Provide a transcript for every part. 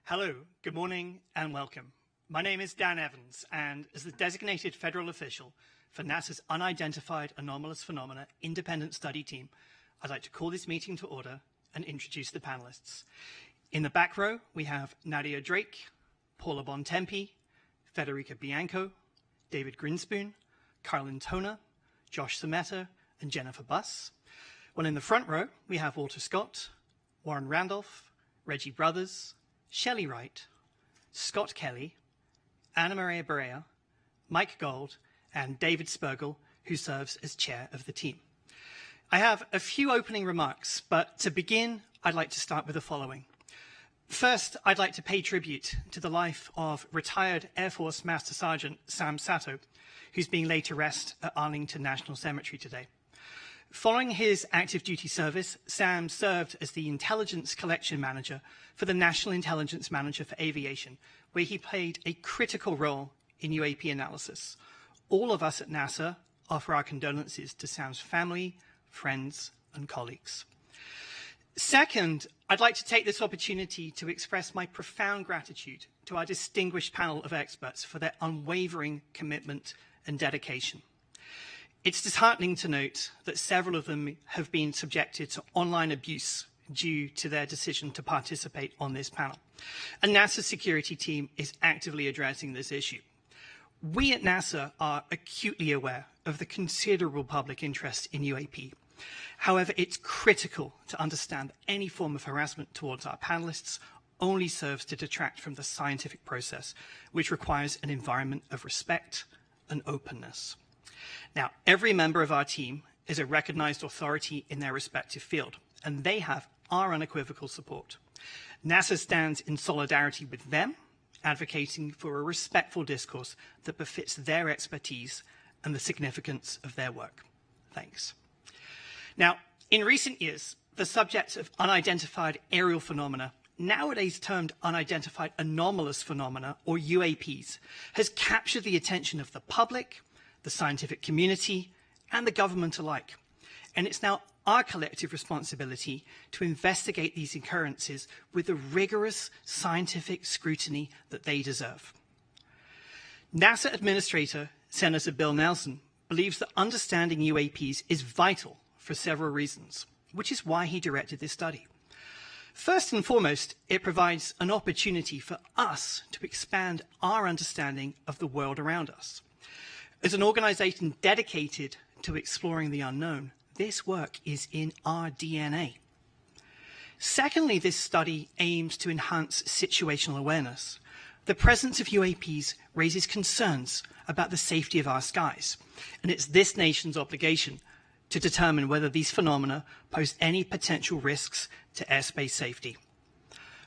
Hello, good morning, and welcome. My name is Dan Evans, and as the designated federal official for NASA's Unidentified Anomalous Phenomena Independent Study Team, I'd like to call this meeting to order and introduce the panelists. In the back row, we have Nadia Drake, Paula Bontempi, Federica Bianco, David Grinspoon, Carlin Toner, Josh Sameta, and Jennifer Buss. While in the front row, we have Walter Scott, Warren Randolph, Reggie Brothers, Shelley Wright, Scott Kelly, Anna Maria Barea, Mike Gold, and David Spergel, who serves as chair of the team. I have a few opening remarks, but to begin, I'd like to start with the following. First, I'd like to pay tribute to the life of retired Air Force Master Sergeant Sam Sato, who's being laid to rest at Arlington National Cemetery today. Following his active duty service, Sam served as the Intelligence Collection Manager for the National Intelligence Manager for Aviation, where he played a critical role in UAP analysis. All of us at NASA offer our condolences to Sam's family, friends, and colleagues. Second, I'd like to take this opportunity to express my profound gratitude to our distinguished panel of experts for their unwavering commitment and dedication. It's disheartening to note that several of them have been subjected to online abuse due to their decision to participate on this panel. And NASA's security team is actively addressing this issue. We at NASA are acutely aware of the considerable public interest in UAP. However, it's critical to understand that any form of harassment towards our panelists only serves to detract from the scientific process, which requires an environment of respect and openness. Now, every member of our team is a recognized authority in their respective field, and they have our unequivocal support. NASA stands in solidarity with them, advocating for a respectful discourse that befits their expertise and the significance of their work. Thanks. Now, in recent years, the subject of unidentified aerial phenomena, nowadays termed unidentified anomalous phenomena, or UAPs, has captured the attention of the public, the scientific community, and the government alike. And it's now our collective responsibility to investigate these occurrences with the rigorous scientific scrutiny that they deserve. NASA Administrator Senator Bill Nelson believes that understanding UAPs is vital for several reasons, which is why he directed this study. First and foremost, it provides an opportunity for us to expand our understanding of the world around us. As an organization dedicated to exploring the unknown, this work is in our DNA. Secondly, this study aims to enhance situational awareness. The presence of UAPs raises concerns about the safety of our skies, and it's this nation's obligation to determine whether these phenomena pose any potential risks to airspace safety.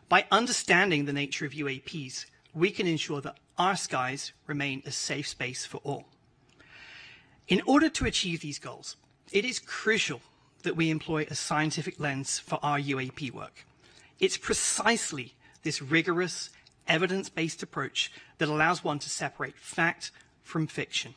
By understanding the nature of UAPs, we can ensure that our skies remain a safe space for all. In order to achieve these goals, it is crucial that we employ a scientific lens for our UAP work. It's precisely this rigorous, evidence-based approach that allows one to separate fact from fiction.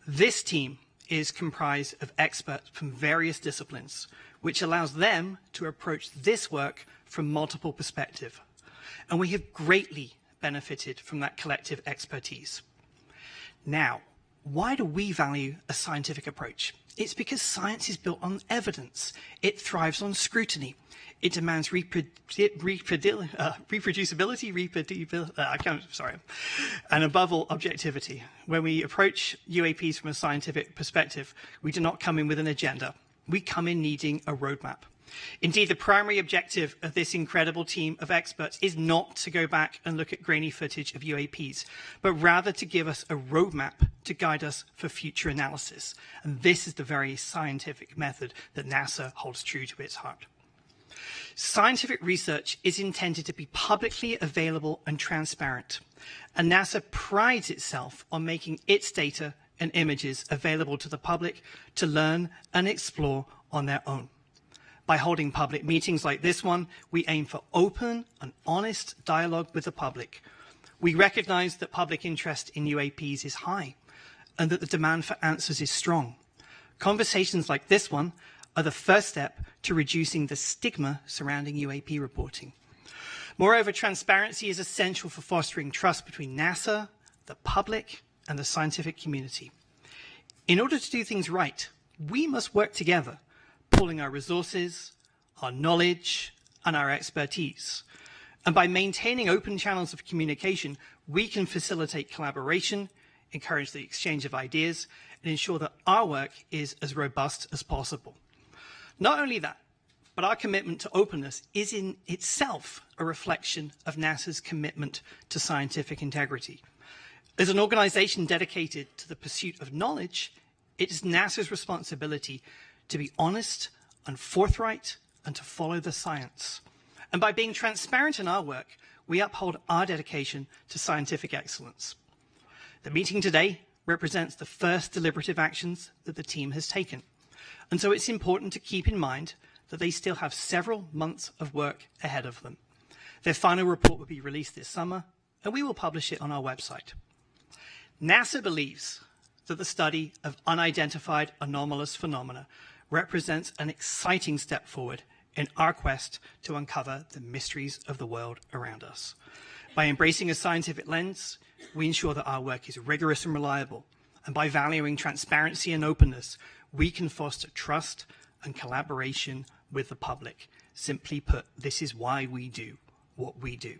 This team is comprised of experts from various disciplines, which allows them to approach this work from multiple perspectives. And we have greatly benefited from that collective expertise. Now, why do we value a scientific approach? It's because science is built on evidence. It thrives on scrutiny. It demands reproducibility, and above all, objectivity. When we approach UAPs from a scientific perspective, we do not come in with an agenda. We come in needing a roadmap. Indeed, the primary objective of this incredible team of experts is not to go back and look at grainy footage of UAPs, but rather to give us a roadmap to guide us for future analysis. And this is the very scientific method that NASA holds true to its heart. Scientific research is intended to be publicly available and transparent, and NASA prides itself on making its data and images available to the public to learn and explore on their own. By holding public meetings like this one, we aim for open and honest dialogue with the public. We recognize that public interest in UAPs is high and that the demand for answers is strong. Conversations like this one are the first step to reducing the stigma surrounding UAP reporting. Moreover, transparency is essential for fostering trust between NASA, the public, and the scientific community. In order to do things right, we must work together, pooling our resources, our knowledge, and our expertise. And by maintaining open channels of communication, we can facilitate collaboration, encourage the exchange of ideas, and ensure that our work is as robust as possible. Not only that, but our commitment to openness is in itself a reflection of NASA's commitment to scientific integrity. As an organization dedicated to the pursuit of knowledge, it is NASA's responsibility to be honest and forthright and to follow the science. And by being transparent in our work, we uphold our dedication to scientific excellence. The meeting today represents the first deliberative actions that the team has taken. And so it's important to keep in mind that they still have several months of work ahead of them. Their final report will be released this summer, and we will publish it on our website. NASA believes that the study of unidentified anomalous phenomena represents an exciting step forward in our quest to uncover the mysteries of the world around us. By embracing a scientific lens, we ensure that our work is rigorous and reliable. And by valuing transparency and openness, we can foster trust and collaboration with the public. Simply put, this is why we do what we do.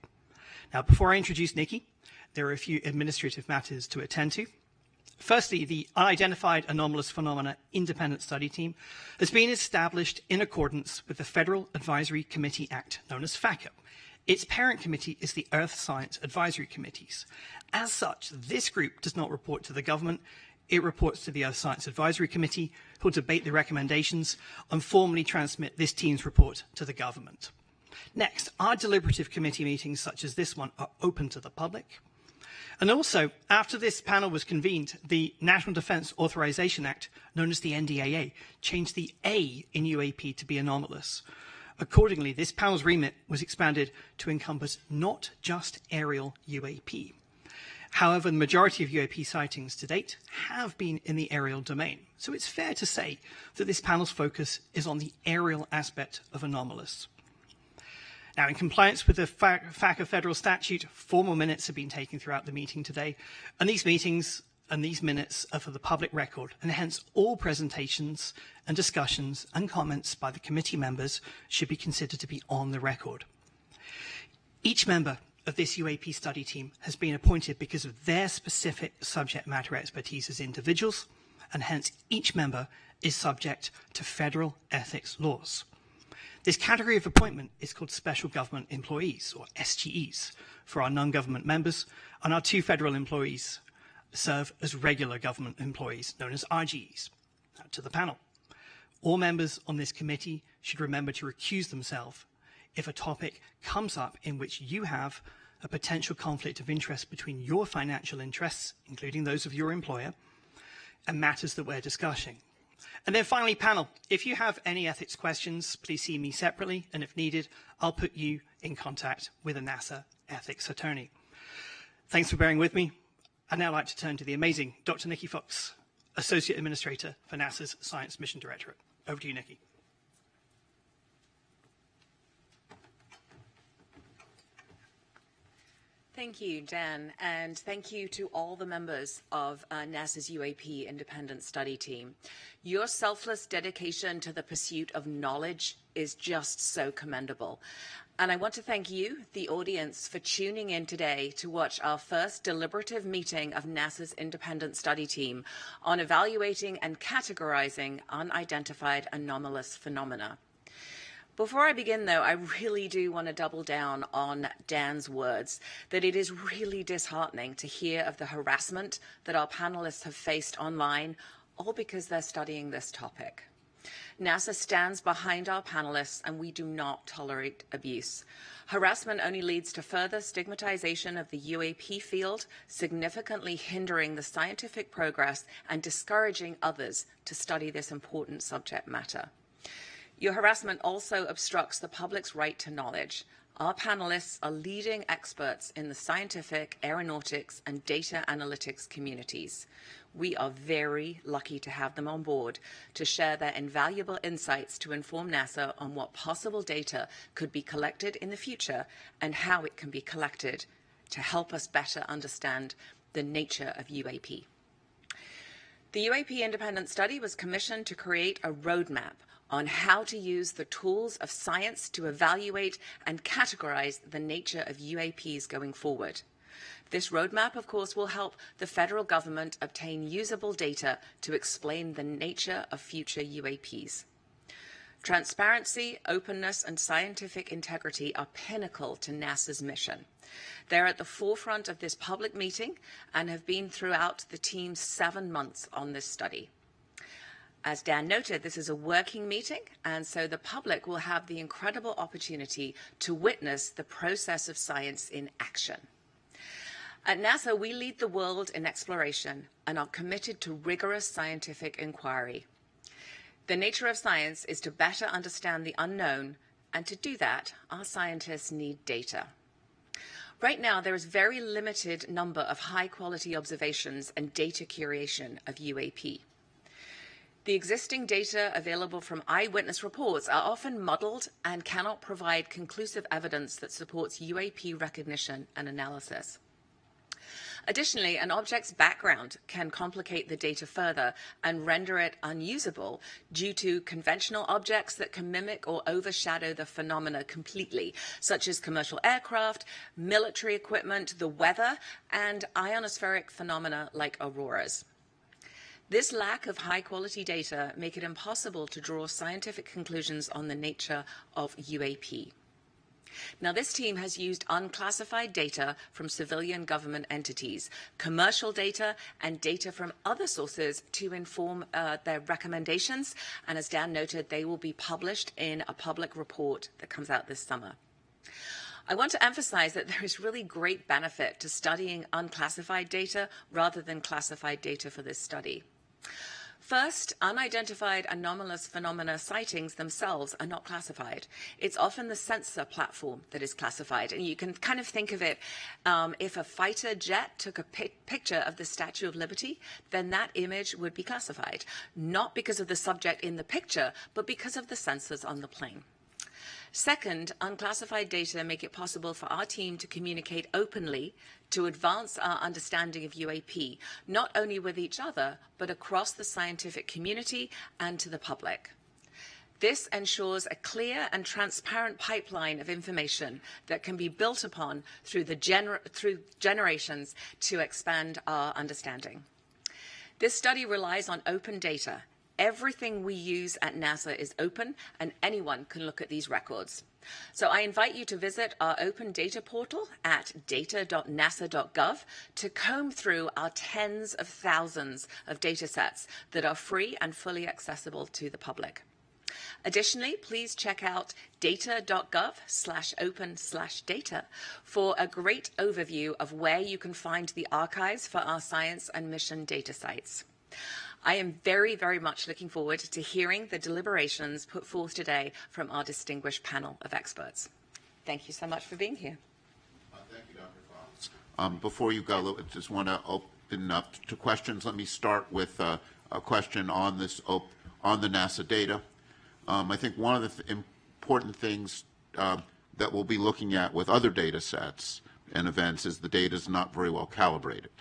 Now, before I introduce Nikki, there are a few administrative matters to attend to. Firstly, the Unidentified Anomalous Phenomena Independent Study Team has been established in accordance with the Federal Advisory Committee Act, known as FACO. Its parent committee is the Earth Science Advisory Committees. As such, this group does not report to the government. It reports to the Earth Science Advisory Committee, who will debate the recommendations and formally transmit this team's report to the government. Next, our deliberative committee meetings, such as this one, are open to the public. And also, after this panel was convened, the National Defense Authorization Act, known as the NDAA, changed the A in UAP to be anomalous. Accordingly, this panel's remit was expanded to encompass not just aerial UAP. However, the majority of UAP sightings to date have been in the aerial domain. So it's fair to say that this panel's focus is on the aerial aspect of anomalous. Now, in compliance with the FACO federal statute, formal minutes have been taken throughout the meeting today, and these meetings and these minutes are for the public record, and hence all presentations and discussions and comments by the committee members should be considered to be on the record. Each member of this UAP study team has been appointed because of their specific subject matter expertise as individuals, and hence each member is subject to federal ethics laws. This category of appointment is called Special Government Employees, or SGEs, for our non-government members, and our two federal employees serve as regular government employees, known as RGEs. Now, to the panel. All members on this committee should remember to recuse themselves if a topic comes up in which you have a potential conflict of interest between your financial interests, including those of your employer, and matters that we're discussing. And then finally, panel, if you have any ethics questions, please see me separately, and if needed, I'll put you in contact with a NASA ethics attorney. Thanks for bearing with me. I'd now like to turn to the amazing Dr. Nikki Fox, Associate Administrator for NASA's Science Mission Directorate. Over to you, Nikki. Thank you, Dan, and thank you to all the members of NASA's UAP Independent Study Team. Your selfless dedication to the pursuit of knowledge is just so commendable. And I want to thank you, the audience, for tuning in today to watch our first deliberative meeting of NASA's Independent Study Team on evaluating and categorizing unidentified anomalous phenomena. Before I begin, though, I really do want to double down on Dan's words that it is really disheartening to hear of the harassment that our panelists have faced online, all because they're studying this topic. NASA stands behind our panelists, and we do not tolerate abuse. Harassment only leads to further stigmatization of the UAP field, significantly hindering the scientific progress and discouraging others to study this important subject matter. Your harassment also obstructs the public's right to knowledge. Our panelists are leading experts in the scientific, aeronautics, and data analytics communities. We are very lucky to have them on board to share their invaluable insights to inform NASA on what possible data could be collected in the future and how it can be collected to help us better understand the nature of UAP. The UAP independent study was commissioned to create a roadmap on how to use the tools of science to evaluate and categorize the nature of UAPs going forward. This roadmap, of course, will help the federal government obtain usable data to explain the nature of future UAPs. Transparency, openness, and scientific integrity are pinnacle to NASA's mission. They're at the forefront of this public meeting and have been throughout the team's 7 months on this study. As Dan noted, this is a working meeting, and so the public will have the incredible opportunity to witness the process of science in action. At NASA, we lead the world in exploration and are committed to rigorous scientific inquiry. The nature of science is to better understand the unknown, and to do that, our scientists need data. Right now, there is very limited number of high-quality observations and data curation of UAP. The existing data available from eyewitness reports are often muddled and cannot provide conclusive evidence that supports UAP recognition and analysis. Additionally, an object's background can complicate the data further and render it unusable due to conventional objects that can mimic or overshadow the phenomena completely, such as commercial aircraft, military equipment, the weather, and ionospheric phenomena like auroras. This lack of high-quality data make it impossible to draw scientific conclusions on the nature of UAP. Now, this team has used unclassified data from civilian government entities, commercial data, and data from other sources to inform their recommendations. And as Dan noted, they will be published in a public report that comes out this summer. I want to emphasize that there is really great benefit to studying unclassified data rather than classified data for this study. First, unidentified anomalous phenomena sightings themselves are not classified. It's often the sensor platform that is classified. And you can kind of think of it, if a fighter jet took a picture of the Statue of Liberty, then that image would be classified, not because of the subject in the picture, but because of the sensors on the plane. Second, unclassified data make it possible for our team to communicate openly to advance our understanding of UAP, not only with each other, but across the scientific community and to the public. This ensures a clear and transparent pipeline of information that can be built upon through generations to expand our understanding. This study relies on open data. Everything we use at NASA is open, and anyone can look at these records. So I invite you to visit our open data portal at data.nasa.gov to comb through our tens of thousands of data sets that are free and fully accessible to the public. Additionally, please check out data.gov/open/data for a great overview of where you can find the archives for our science and mission data sites. I am very, very much looking forward to hearing the deliberations put forth today from our distinguished panel of experts. Thank you so much for being here. Thank you, Dr. Fox. Before you go, I just want to open up to questions. Let me start with a question on this on the NASA data. I think one of the important things that we'll be looking at with other data sets and events is the data is not very well calibrated.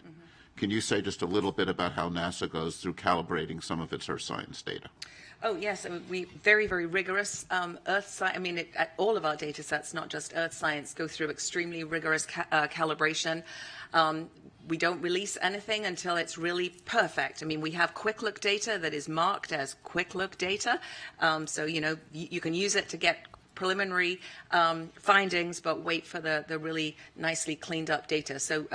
Can you say just a little bit about how NASA goes through calibrating some of its Earth science data? Oh, yes. We very, very rigorous Earth science. I mean, all of our data sets, not just Earth science, go through extremely rigorous calibration. We don't release anything until it's really perfect. I mean, we have quick look data that is marked as quick look data. So, you know, you can use it to get preliminary findings, but wait for the really nicely cleaned up data. So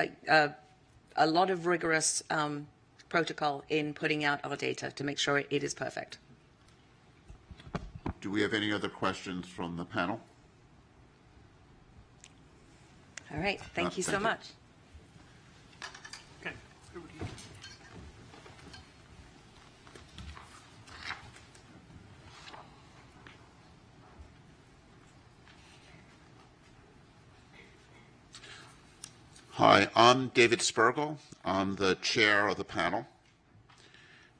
a lot of rigorous protocol in putting out our data to make sure it is perfect. Do we have any other questions from the panel? All right. Thank you so much. Okay. Over to you. Hi, I'm David Spergel. I'm the chair of the panel.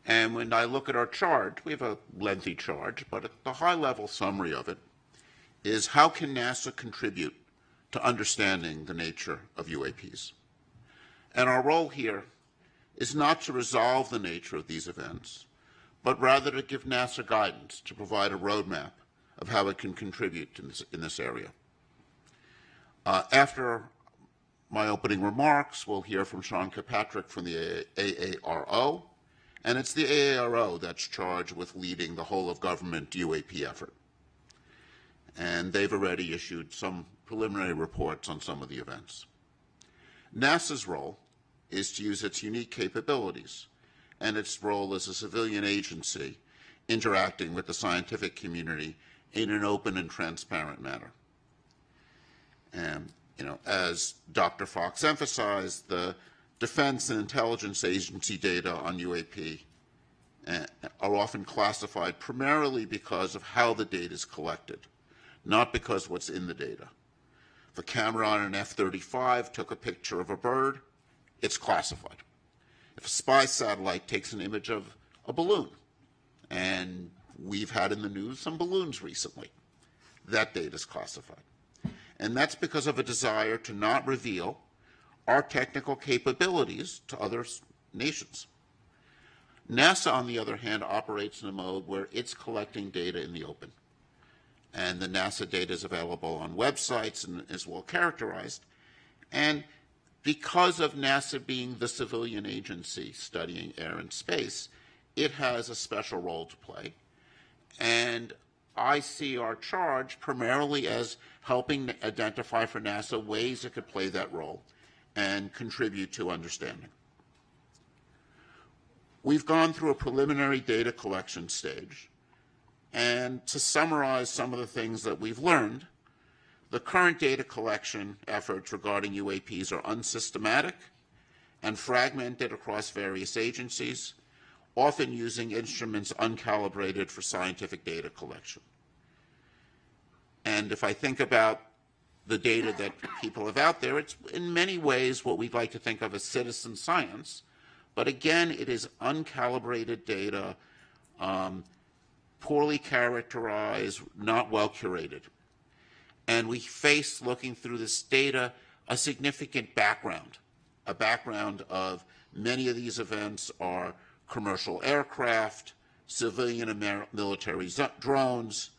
And when I look at our charge, we have a lengthy charge, but the high-level summary of it is how can NASA contribute to understanding the nature of UAPs? And our role here is not to resolve the nature of these events, but rather to give NASA guidance, to provide a roadmap of how it can contribute in this area. After my opening remarks, we'll hear from Sean Kirkpatrick from the AARO, and it's the AARO that's charged with leading the whole-of-government UAP effort. And they've already issued some preliminary reports on some of the events. NASA's role is to use its unique capabilities and its role as a civilian agency interacting with the scientific community in an open and transparent manner. And, as Dr. Fox emphasized, the Defense and Intelligence Agency data on UAP are often classified primarily because of how the data is collected, not because what's in the data. If a camera on an F-35 took a picture of a bird, it's classified. If a spy satellite takes an image of a balloon, and we've had in the news some balloons recently, that data is classified. And that's because of a desire to not reveal our technical capabilities to other nations. NASA, on the other hand, operates in a mode where it's collecting data in the open. And the NASA data is available on websites and is well characterized. And because of NASA being the civilian agency studying air and space, it has a special role to play. And I see our charge primarily as helping identify for NASA ways it could play that role and contribute to understanding. We've gone through a preliminary data collection stage, and to summarize some of the things that we've learned, the current data collection efforts regarding UAPs are unsystematic and fragmented across various agencies, often using instruments uncalibrated for scientific data collection. And if I think about the data that people have out there, it's in many ways what we'd like to think of as citizen science. But again, it is uncalibrated data, poorly characterized, not well curated. And we face, looking through this data, a significant background, a background of many of these events are commercial aircraft, civilian and military drones,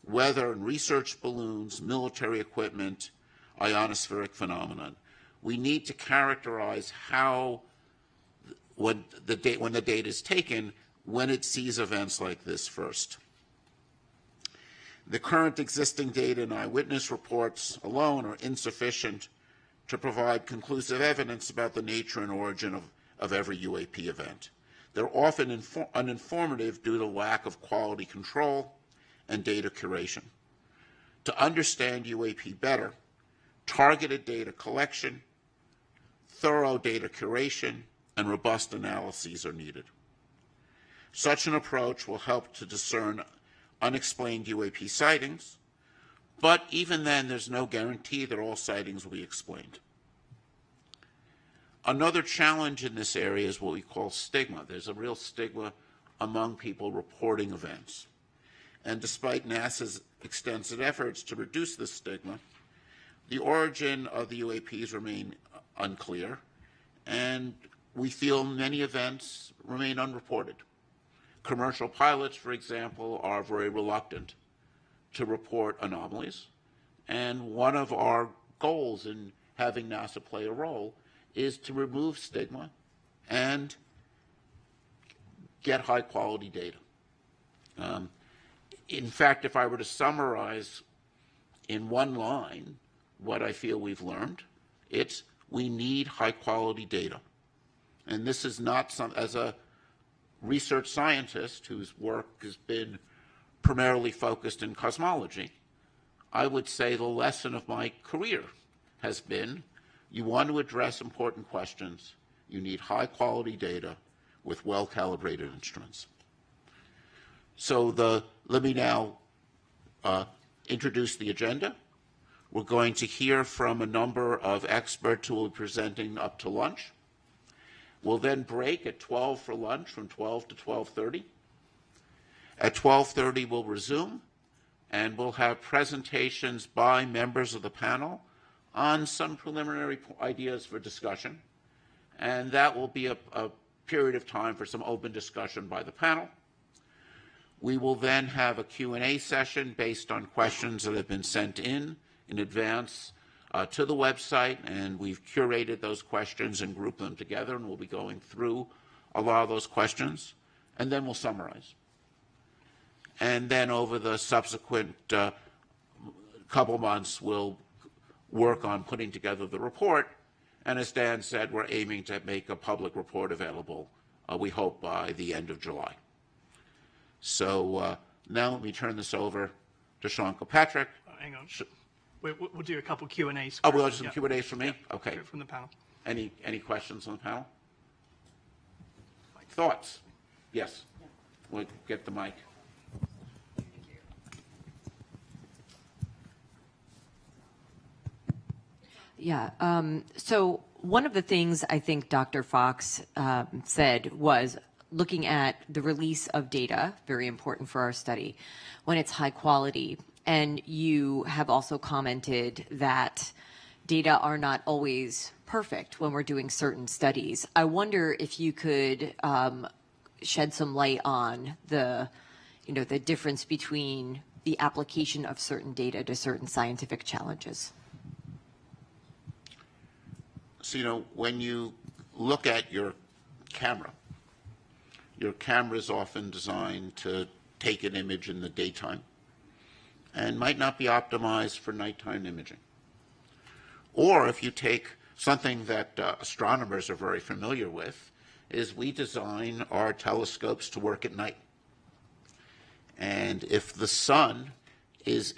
weather and research balloons, military equipment, ionospheric phenomenon. We need to characterize how, when the data is taken, when it sees events like this first. The current existing data and eyewitness reports alone are insufficient to provide conclusive evidence about the nature and origin of every UAP event. They're often uninformative due to lack of quality control and data curation. To understand UAP better, targeted data collection, thorough data curation, and robust analyses are needed. Such an approach will help to discern unexplained UAP sightings, but even then there's no guarantee that all sightings will be explained. Another challenge in this area is what we call stigma. There's a real stigma among people reporting events. And despite NASA's extensive efforts to reduce this stigma, the origin of the UAPs remain unclear, and we feel many events remain unreported. Commercial pilots, for example, are very reluctant to report anomalies, and one of our goals in having NASA play a role is to remove stigma and get high-quality data. In fact, if I were to summarize in one line what I feel we've learned, it's we need high-quality data. And this is not as a research scientist whose work has been primarily focused in cosmology, I would say the lesson of my career has been you want to address important questions, you need high-quality data with well-calibrated instruments. So let me now introduce the agenda. We're going to hear from a number of experts who will be presenting up to lunch. We'll then break at 12 for lunch, from 12 to 12:30. At 12:30, we'll resume, and we'll have presentations by members of the panel on some preliminary ideas for discussion. And that will be a period of time for some open discussion by the panel. We will then have a Q&A session based on questions that have been sent in advance to the website, and we've curated those questions and grouped them together, and we'll be going through a lot of those questions, and then we'll summarize. And then over the subsequent couple months, we'll work on putting together the report, and as Dan said, we're aiming to make a public report available, we hope, by the end of July. So now let me turn this over to Sean Kirkpatrick. Hang on. We'll do a couple Q&As. Oh, we'll have some Q&As from me? Yeah, okay. From the panel. Any questions on the panel? Thoughts? Yes. We'll get the mic. Yeah. So one of the things I think Dr. Fox said was looking at the release of data, very important for our study, when it's high quality. And you have also commented that data are not always perfect when we're doing certain studies. I wonder if you could shed some light on the difference between the application of certain data to certain scientific challenges. So, when you look at your camera is often designed to take an image in the daytime and might not be optimized for nighttime imaging. Or if you take something that astronomers are very familiar with, is we design our telescopes to work at night. And if the sun is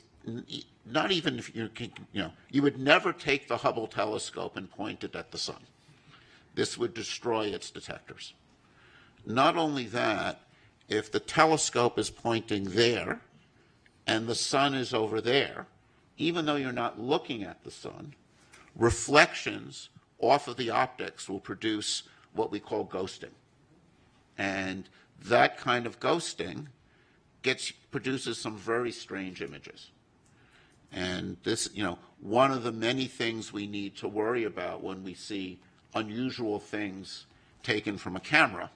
not even if you would never take the Hubble telescope and point it at the sun. This would destroy its detectors. Not only that, if the telescope is pointing there and the sun is over there, even though you're not looking at the sun, reflections off of the optics will produce what we call ghosting. And that kind of ghosting produces some very strange images. And this, one of the many things we need to worry about when we see unusual things taken from a camera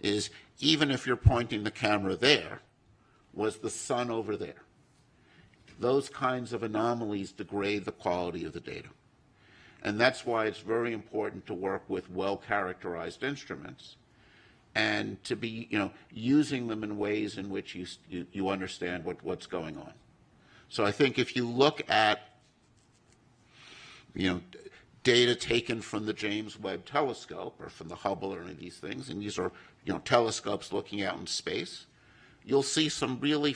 is, even if you're pointing the camera there, was the sun over there? Those kinds of anomalies degrade the quality of the data. And that's why it's very important to work with well-characterized instruments and to be, using them in ways in which you understand what's going on. So I think if you look at, data taken from the James Webb Telescope or from the Hubble or any of these things, and these are, telescopes looking out in space, you'll see some really,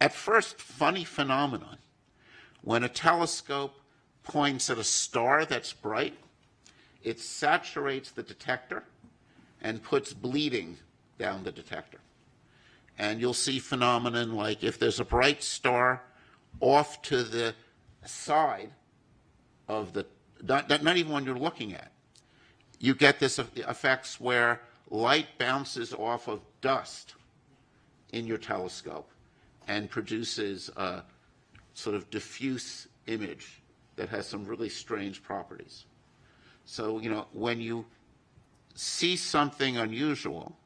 at first funny phenomenon. When a telescope points at a star that's bright, it saturates the detector and puts bleeding down the detector. And you'll see phenomenon like if there's a bright star off to the side of the, not even when you're looking at, you get this effects where light bounces off of dust in your telescope and produces a sort of diffuse image that has some really strange properties. So, when you see something unusual,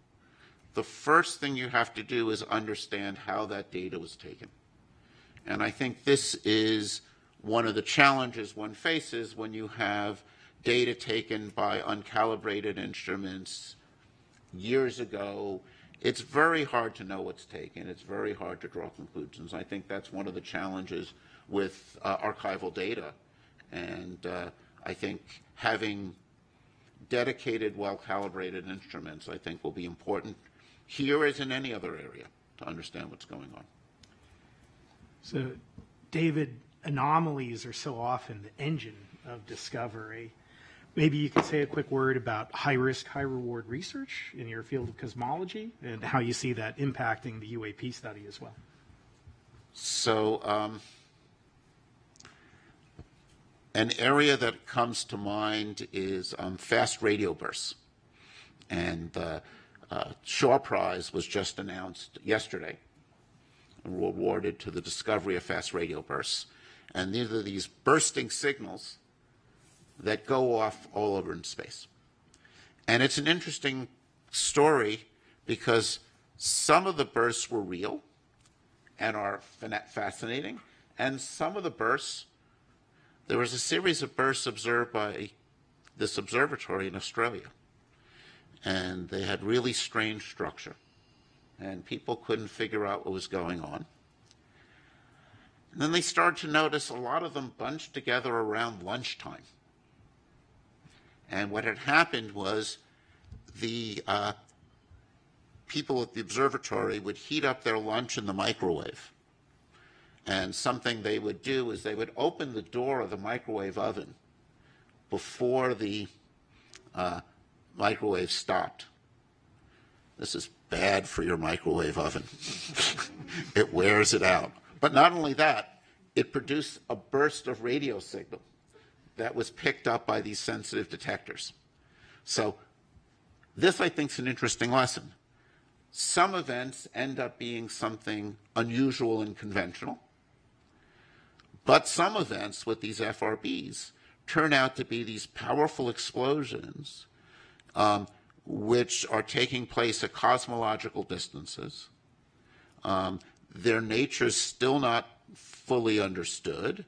the first thing you have to do is understand how that data was taken. And I think this is one of the challenges one faces when you have data taken by uncalibrated instruments years ago. It's very hard to know what's taken. It's very hard to draw conclusions. I think that's one of the challenges with archival data. And I think having dedicated, well-calibrated instruments, I think, will be important here as in any other area to understand what's going on. So, David, anomalies are so often the engine of discovery. Maybe you could say a quick word about high-risk, high-reward research in your field of cosmology and how you see that impacting the UAP study as well. So, An area that comes to mind is fast radio bursts. And the Shaw Prize was just announced yesterday, awarded to the discovery of fast radio bursts. And these are these bursting signals that go off all over in space. And it's an interesting story because some of the bursts were real and are fascinating, and some of the bursts, there was a series of bursts observed by this observatory in Australia, and they had really strange structure, and people couldn't figure out what was going on. And then they started to notice a lot of them bunched together around lunchtime. And what had happened was the people at the observatory would heat up their lunch in the microwave. And something they would do is they would open the door of the microwave oven before the microwave stopped. This is bad for your microwave oven. It wears it out. But not only that, it produced a burst of radio signal that was picked up by these sensitive detectors. So this, I think, is an interesting lesson. Some events end up being something unusual and conventional, but some events with these FRBs turn out to be these powerful explosions which are taking place at cosmological distances. Their nature is still not fully understood.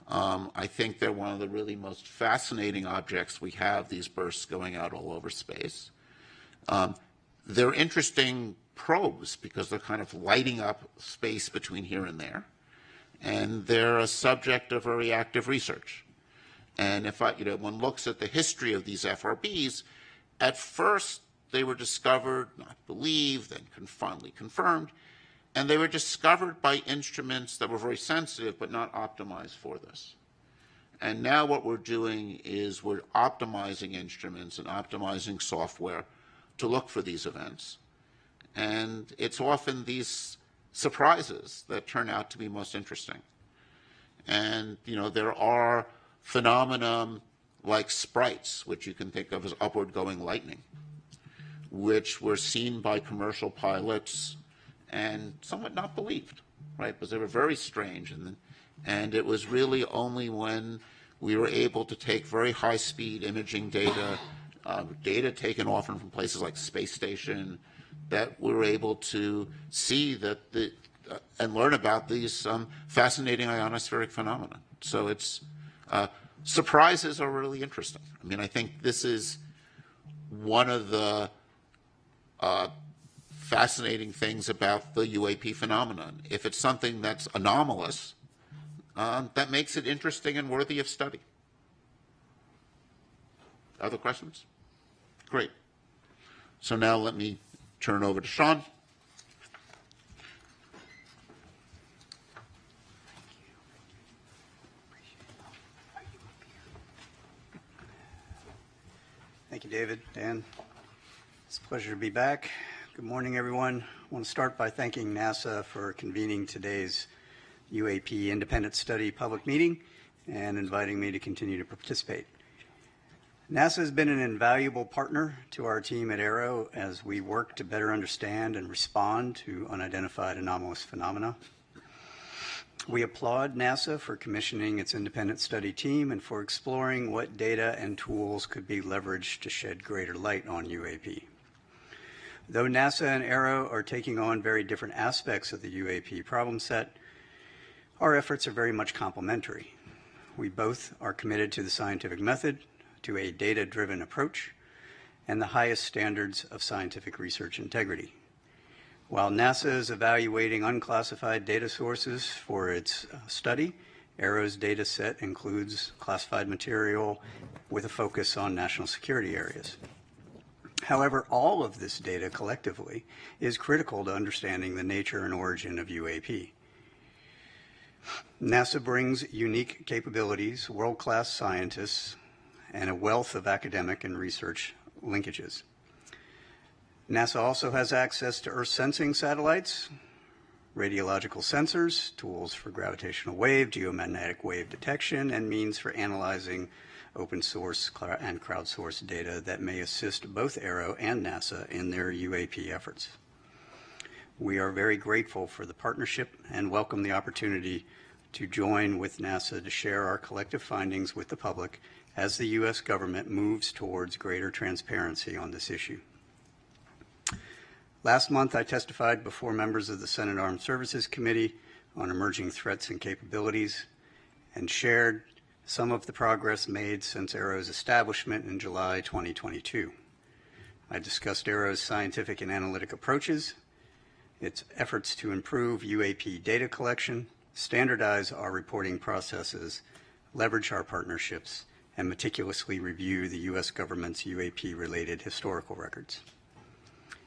I think they're one of the really most fascinating objects we have, these bursts going out all over space. They're interesting probes because they're kind of lighting up space between here and there. And they're a subject of very active research. And if one looks at the history of these FRBs, at first they were discovered, not believed, then finally confirmed, and they were discovered by instruments that were very sensitive but not optimized for this. And now what we're doing is we're optimizing instruments and optimizing software to look for these events. And it's often these surprises that turn out to be most interesting. And, there are phenomena like sprites, which you can think of as upward-going lightning, which were seen by commercial pilots and somewhat not believed, right? Because they were very strange. And it was really only when we were able to take very high-speed imaging data, data taken often from places like the space station, that we were able to see that and learn about these fascinating ionospheric phenomena. So it's surprises are really interesting. I mean, I think this is one of the fascinating things about the UAP phenomenon. If it's something that's anomalous, that makes it interesting and worthy of study. Other questions? Great. So now let me turn over to Sean. Thank you, David. Dan, it's a pleasure to be back. Good morning, everyone. I want to start by thanking NASA for convening today's UAP Independent Study public meeting and inviting me to continue to participate. NASA has been an invaluable partner to our team at AARO as we work to better understand and respond to unidentified anomalous phenomena. We applaud NASA for commissioning its independent study team and for exploring what data and tools could be leveraged to shed greater light on UAP. Though NASA and AARO are taking on very different aspects of the UAP problem set, our efforts are very much complementary. We both are committed to the scientific method, to a data-driven approach, and the highest standards of scientific research integrity. While NASA is evaluating unclassified data sources for its study, AARO's data set includes classified material with a focus on national security areas. However, all of this data collectively is critical to understanding the nature and origin of UAP. NASA brings unique capabilities, world-class scientists, and a wealth of academic and research linkages. NASA also has access to Earth sensing satellites, radiological sensors, tools for gravitational wave, geomagnetic wave detection, and means for analyzing open source and crowdsourced data that may assist both AARO and NASA in their UAP efforts. We are very grateful for the partnership and welcome the opportunity to join with NASA to share our collective findings with the public as the U.S. government moves towards greater transparency on this issue. Last month, I testified before members of the Senate Armed Services Committee on emerging threats and capabilities and shared some of the progress made since AARO's establishment in July 2022. I discussed AARO's scientific and analytic approaches, its efforts to improve UAP data collection, standardize our reporting processes, leverage our partnerships, and meticulously review the U.S. government's UAP-related historical records.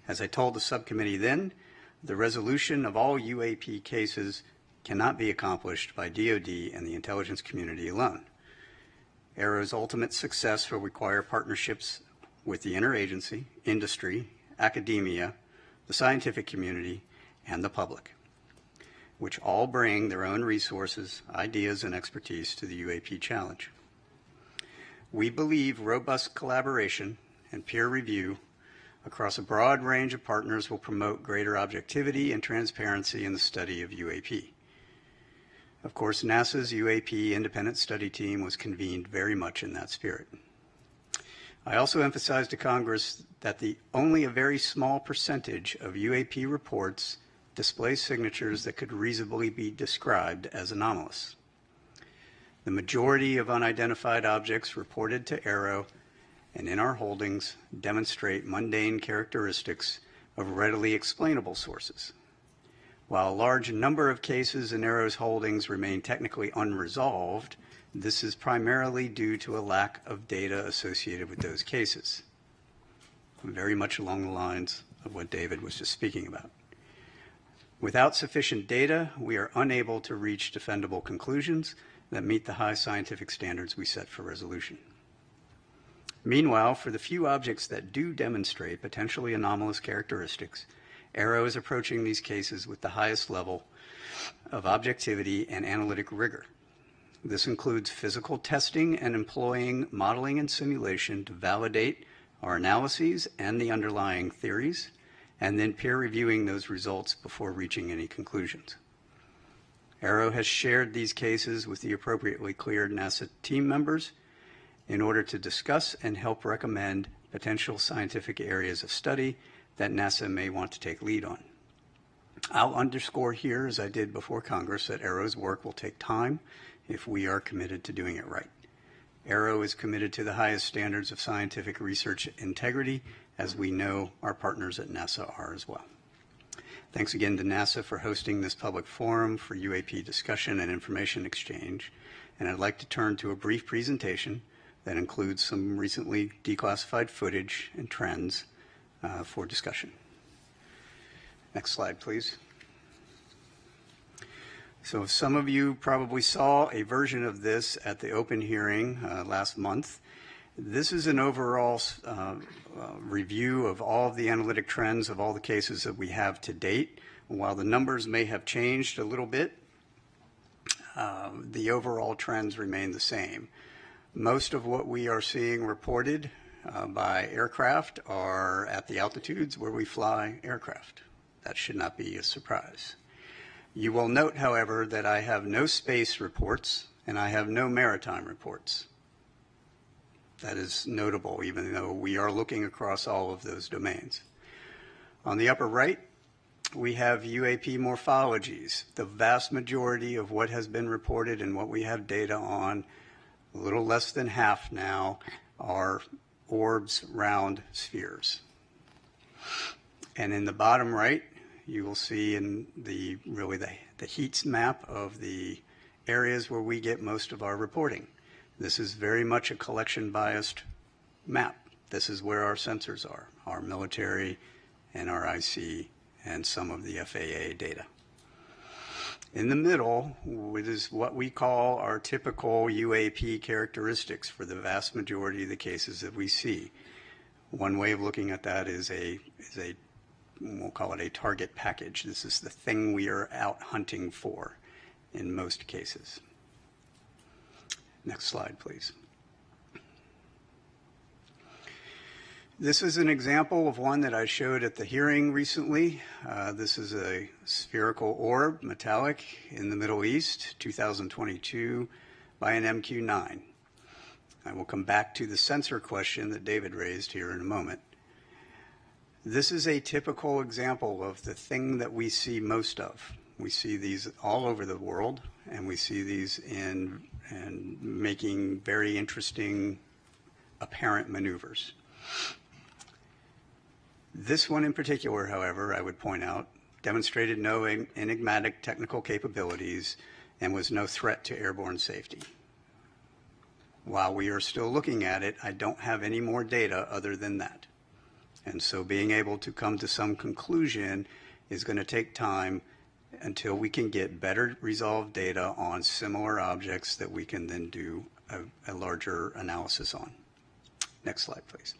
As I told the subcommittee then, the resolution of all UAP cases cannot be accomplished by DoD and the intelligence community alone. AARO's ultimate success will require partnerships with the interagency, industry, academia, the scientific community, and the public, which all bring their own resources, ideas, and expertise to the UAP challenge. We believe robust collaboration and peer review across a broad range of partners will promote greater objectivity and transparency in the study of UAP. Of course, NASA's UAP independent study team was convened very much in that spirit. I also emphasized to Congress that only a very small percentage of UAP reports display signatures that could reasonably be described as anomalous. The majority of unidentified objects reported to AARO and in our holdings demonstrate mundane characteristics of readily explainable sources. While a large number of cases in AARO's holdings remain technically unresolved, this is primarily due to a lack of data associated with those cases, very much along the lines of what David was just speaking about. Without sufficient data, we are unable to reach defendable conclusions that meet the high scientific standards we set for resolution. Meanwhile, for the few objects that do demonstrate potentially anomalous characteristics, AARO is approaching these cases with the highest level of objectivity and analytic rigor. This includes physical testing and employing modeling and simulation to validate our analyses and the underlying theories, and then peer reviewing those results before reaching any conclusions. AARO has shared these cases with the appropriately cleared NASA team members in order to discuss and help recommend potential scientific areas of study that NASA may want to take lead on. I'll underscore here, as I did before Congress, that AARO's work will take time if we are committed to doing it right. AARO is committed to the highest standards of scientific research integrity, as we know our partners at NASA are as well. Thanks again to NASA for hosting this public forum for UAP discussion and information exchange. And I'd like to turn to a brief presentation that includes some recently declassified footage and trends for discussion. Next slide, please. So some of you probably saw a version of this at the open hearing last month. This is an overall review of all of the analytic trends of all the cases that we have to date. While the numbers may have changed a little bit, the overall trends remain the same. Most of what we are seeing reported by aircraft are at the altitudes where we fly aircraft. That should not be a surprise. You will note, however, that I have no space reports and I have no maritime reports. That is notable, even though we are looking across all of those domains. On the upper right, we have UAP morphologies. The vast majority of what has been reported and what we have data on, a little less than half now, are orbs, round spheres. And in the bottom right, you will see in the heat map of the areas where we get most of our reporting. This is very much a collection-biased map. This is where our sensors are, our military, NRIC, and some of the FAA data. In the middle, it is what we call our typical UAP characteristics for the vast majority of the cases that we see. One way of looking at that is a we'll call it a target package. This is the thing we are out hunting for in most cases. Next slide, please. This is an example of one that I showed at the hearing recently. This is a spherical orb, metallic, in the Middle East, 2022, by an MQ-9. I will come back to the sensor question that David raised here in a moment. This is a typical example of the thing that we see most of. We see these all over the world, and we see these in making very interesting apparent maneuvers. This one in particular, however, I would point out, demonstrated no enigmatic technical capabilities and was no threat to airborne safety. While we are still looking at it, I don't have any more data other than that. And so being able to come to some conclusion is going to take time until we can get better resolved data on similar objects that we can then do a larger analysis on. Next slide, please.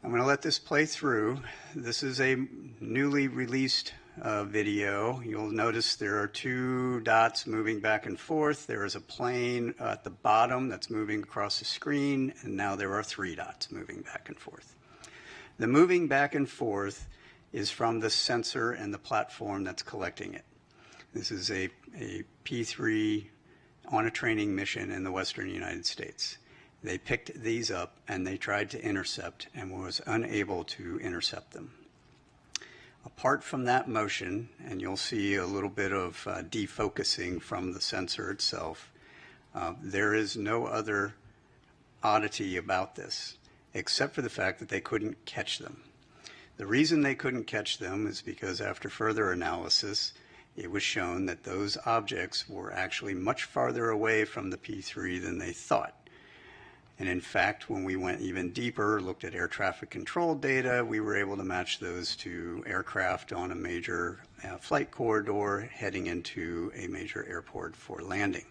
I'm going to let this play through. This is a newly released video. You'll notice there are two dots moving back and forth. There is a plane at the bottom that's moving across the screen, and now there are three dots moving back and forth. The moving back and forth is from the sensor and the platform that's collecting it. This is a P3 on a training mission in the Western United States. They picked these up and they tried to intercept and was unable to intercept them. Apart from that motion, and you'll see a little bit of defocusing from the sensor itself, there is no other oddity about this, except for the fact that they couldn't catch them. The reason they couldn't catch them is because after further analysis, it was shown that those objects were actually much farther away from the P3 than they thought. And in fact, when we went even deeper, looked at air traffic control data, we were able to match those to aircraft on a major flight corridor heading into a major airport for landing.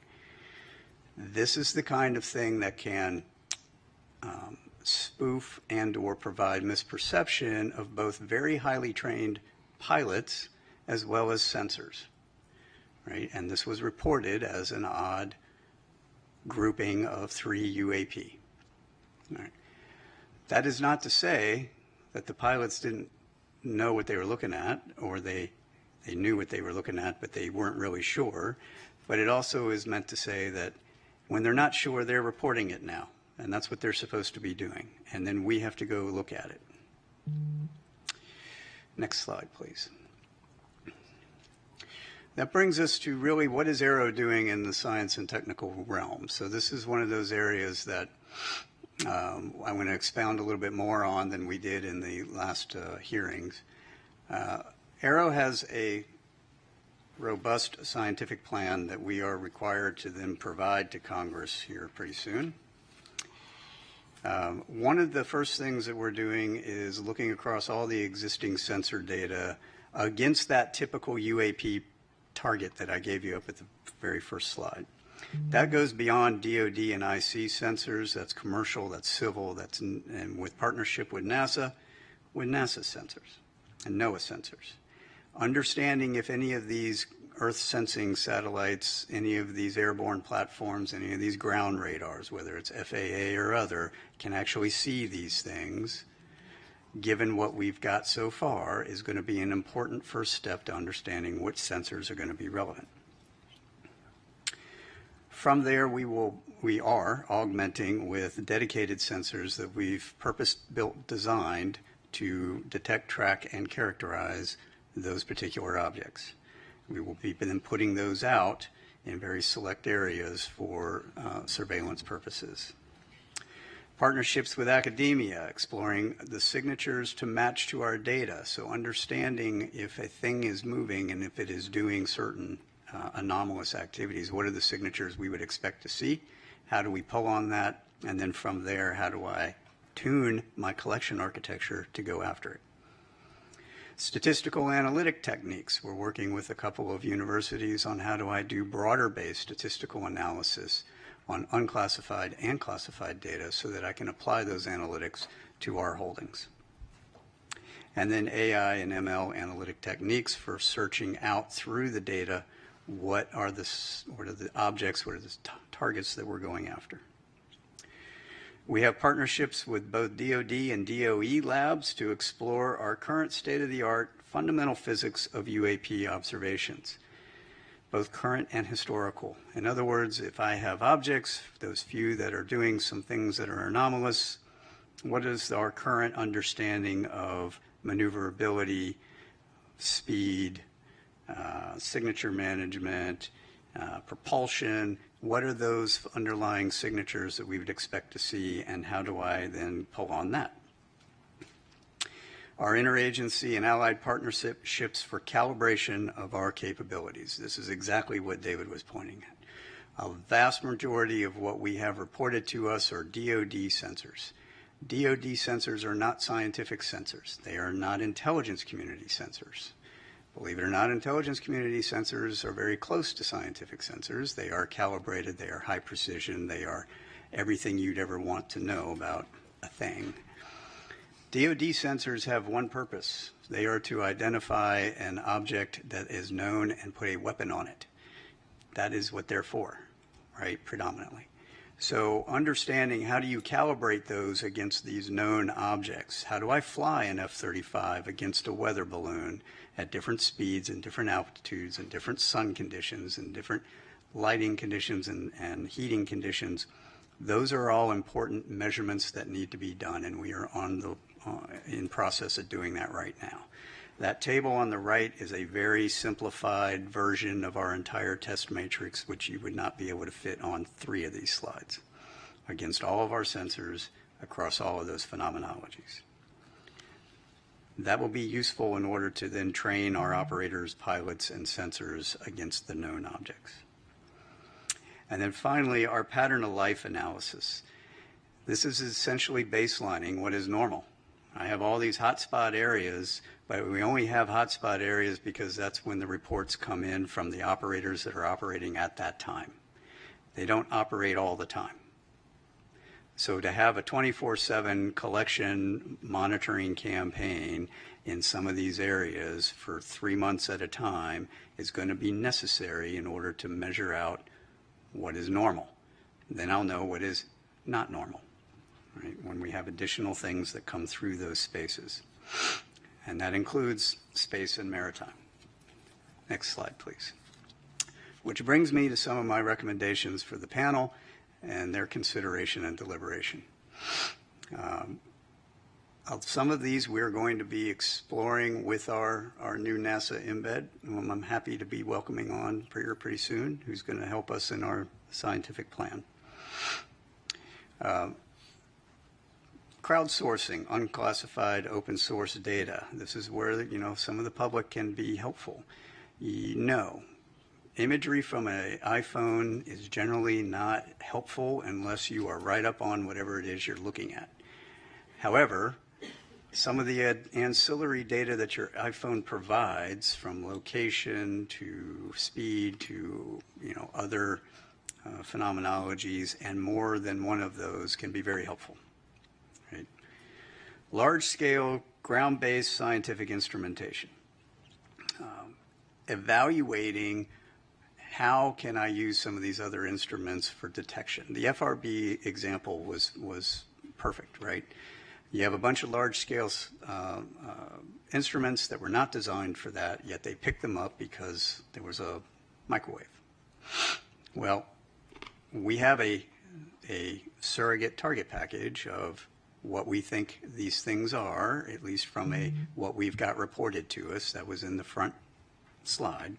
This is the kind of thing that can spoof and or provide misperception of both very highly trained pilots as well as sensors, right? And this was reported as an odd grouping of 3 UAP. All right. That is not to say that the pilots didn't know what they were looking at, or they knew what they were looking at, but they weren't really sure. But it also is meant to say that when they're not sure, they're reporting it now, and that's what they're supposed to be doing. And then we have to go look at it. Next slide, please. That brings us to really what is AARO doing in the science and technical realm. So this is one of those areas that I'm going to expound a little bit more on than we did in the last hearings. AARO has a robust scientific plan that we are required to then provide to Congress here pretty soon. One of the first things that we're doing is looking across all the existing sensor data against that typical UAP target that I gave you up at the very first slide. That goes beyond DoD and IC sensors. That's commercial, that's civil, that's and with partnership with NASA sensors and NOAA sensors. Understanding if any of these Earth sensing satellites, any of these airborne platforms, any of these ground radars, whether it's FAA or other, can actually see these things, given what we've got so far, is going to be an important first step to understanding which sensors are going to be relevant. From there, we are augmenting with dedicated sensors that we've purpose-built, designed to detect, track, and characterize those particular objects. We will be then putting those out in very select areas for surveillance purposes. Partnerships with academia, exploring the signatures to match to our data. So understanding if a thing is moving and if it is doing certain anomalous activities, what are the signatures we would expect to see? How do we pull on that? And then from there, how do I tune my collection architecture to go after it? Statistical analytic techniques. We're working with a couple of universities on how do I do broader-based statistical analysis on unclassified and classified data so that I can apply those analytics to our holdings. and then AI and ML analytic techniques for searching out through the data what are the objects, what are the targets that we're going after. We have partnerships with both DoD and DOE labs to explore our current state-of-the-art fundamental physics of UAP observations, both current and historical. In other words, if I have objects, those few that are doing some things that are anomalous, what is our current understanding of maneuverability, speed, signature management, propulsion? What are those underlying signatures that we would expect to see, and how do I then pull on that? Our interagency and allied partnerships for calibration of our capabilities. This is exactly what David was pointing at. A vast majority of what we have reported to us are DoD sensors. DoD sensors are not scientific sensors. They are not intelligence community sensors. Believe it or not, intelligence community sensors are very close to scientific sensors. They are calibrated, they are high precision, they are everything you'd ever want to know about a thing. DoD sensors have one purpose. They are to identify an object that is known and put a weapon on it. That is what they're for, right, predominantly. So understanding how do you calibrate those against these known objects? How do I fly an F-35 against a weather balloon at different speeds and different altitudes and different sun conditions and different lighting conditions and heating conditions? Those are all important measurements that need to be done, and we are in process of doing that right now. That table on the right is a very simplified version of our entire test matrix, which you would not be able to fit on 3 of these slides against all of our sensors across all of those phenomenologies. That will be useful in order to then train our operators, pilots, and sensors against the known objects. And then finally, our pattern of life analysis. This is essentially baselining what is normal. I have all these hotspot areas, but we only have hotspot areas because that's when the reports come in from the operators that are operating at that time. They don't operate all the time. So to have a 24/7 collection monitoring campaign in some of these areas for 3 months at a time is going to be necessary in order to measure out what is normal. Then I'll know what is not normal, right, when we have additional things that come through those spaces. And that includes space and maritime. Next slide, please. Which brings me to some of my recommendations for the panel and their consideration and deliberation. Some of these we're going to be exploring with our new NASA embed, whom I'm happy to be welcoming on pretty soon, who's going to help us in our scientific plan. Crowdsourcing unclassified open source data. This is where, some of the public can be helpful. Imagery from an iPhone is generally not helpful unless you are right up on whatever it is you're looking at. However, some of the ancillary data that your iPhone provides, from location to speed to other phenomenologies, and more than one of those can be very helpful. Right? Large-scale, ground-based scientific instrumentation. Evaluating how can I use some of these other instruments for detection. The FRB example was perfect, right? You have a bunch of large-scale instruments that were not designed for that, yet they picked them up because there was a microwave. Well, we have a surrogate target package of what we think these things are, at least from what we've got reported to us. That was in the front slide.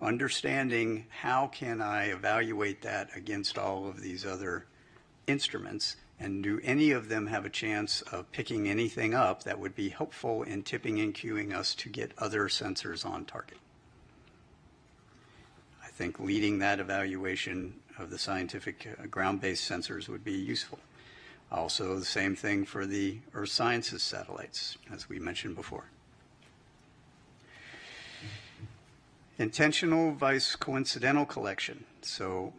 Understanding how can I evaluate that against all of these other instruments, and do any of them have a chance of picking anything up that would be helpful in tipping and cueing us to get other sensors on target. I think leading that evaluation of the scientific ground-based sensors would be useful. Also, the same thing for the Earth Sciences satellites, as we mentioned before. Intentional vice coincidental collection. So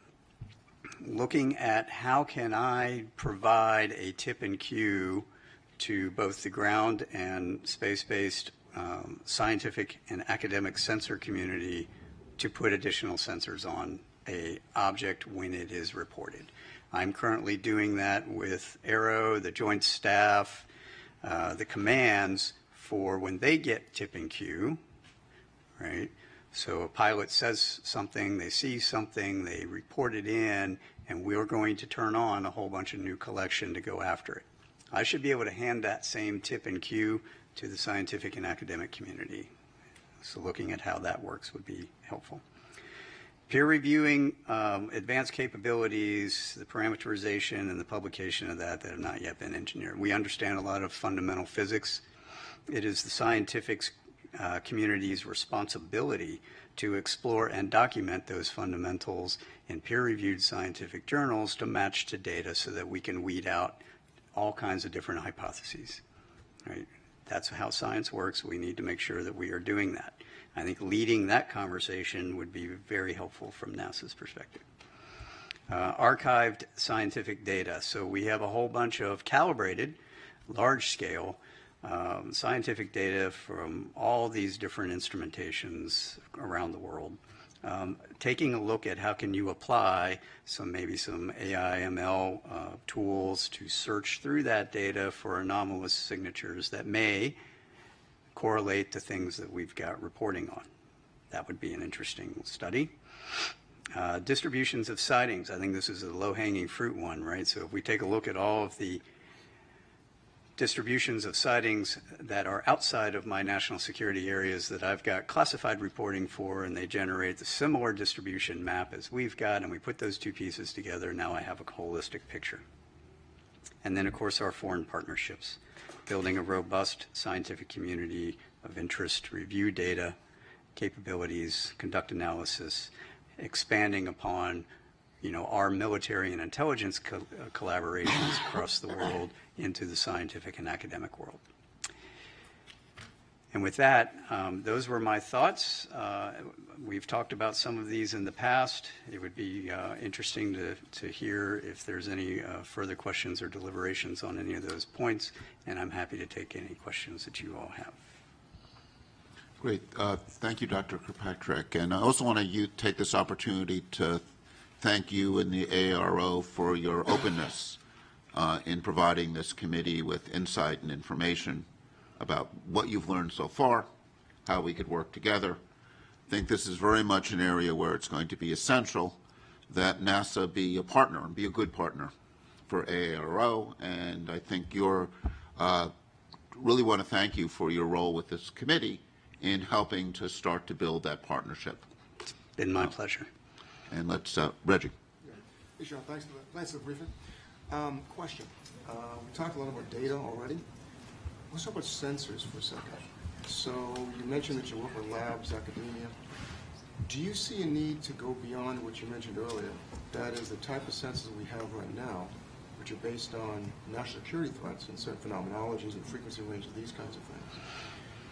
looking at how can I provide a tip and cue to both the ground and space-based scientific and academic sensor community to put additional sensors on a object when it is reported. I'm currently doing that with AARO, the Joint Staff, the commands for when they get tipping cue, right? So a pilot says something, they see something, they report it in, and we're going to turn on a whole bunch of new collection to go after it. I should be able to hand that same tip and cue to the scientific and academic community. So looking at how that works would be helpful. Peer reviewing advanced capabilities, the parameterization and the publication of that have not yet been engineered. We understand a lot of fundamental physics. It is the scientific community's responsibility to explore and document those fundamentals in peer-reviewed scientific journals to match to data so that we can weed out all kinds of different hypotheses, right? That's how science works. We need to make sure that we are doing that. I think leading that conversation would be very helpful from NASA's perspective. Archived scientific data. So we have a whole bunch of calibrated, large-scale scientific data from all these different instrumentations around the world. Taking a look at how can you apply maybe some AI, ML tools to search through that data for anomalous signatures that may correlate to things that we've got reporting on. That would be an interesting study. Distributions of sightings. I think this is a low-hanging fruit one, right? So if we take a look at all of the distributions of sightings that are outside of my national security areas that I've got classified reporting for, and they generate the similar distribution map as we've got, and we put those two pieces together, now I have a holistic picture. And then, of course, our foreign partnerships, building a robust scientific community of interest, review data, capabilities, conduct analysis, expanding upon our military and intelligence collaborations across the world into the scientific and academic world. And with that, those were my thoughts. We've talked about some of these in the past. It would be interesting to hear if there's any further questions or deliberations on any of those points, and I'm happy to take any questions that you all have. Great. Thank you, Dr. Kirkpatrick. And I also want to take this opportunity to thank you and the AARO for your openness in providing this committee with insight and information about what you've learned so far, how we could work together. I think this is very much an area where it's going to be essential that NASA be a partner and be a good partner for AARO. And I think you're really want to thank you for your role with this committee in helping to start to build that partnership. It's been my pleasure. And let's, Reggie. Hey, Sean, thanks for the briefing. Question. We talked a lot about data already. Let's talk about sensors for a second. So you mentioned that you work with labs, academia. Do you see a need to go beyond what you mentioned earlier? That is the type of sensors we have right now, which are based on national security threats and certain phenomenologies and frequency ranges, these kinds of things.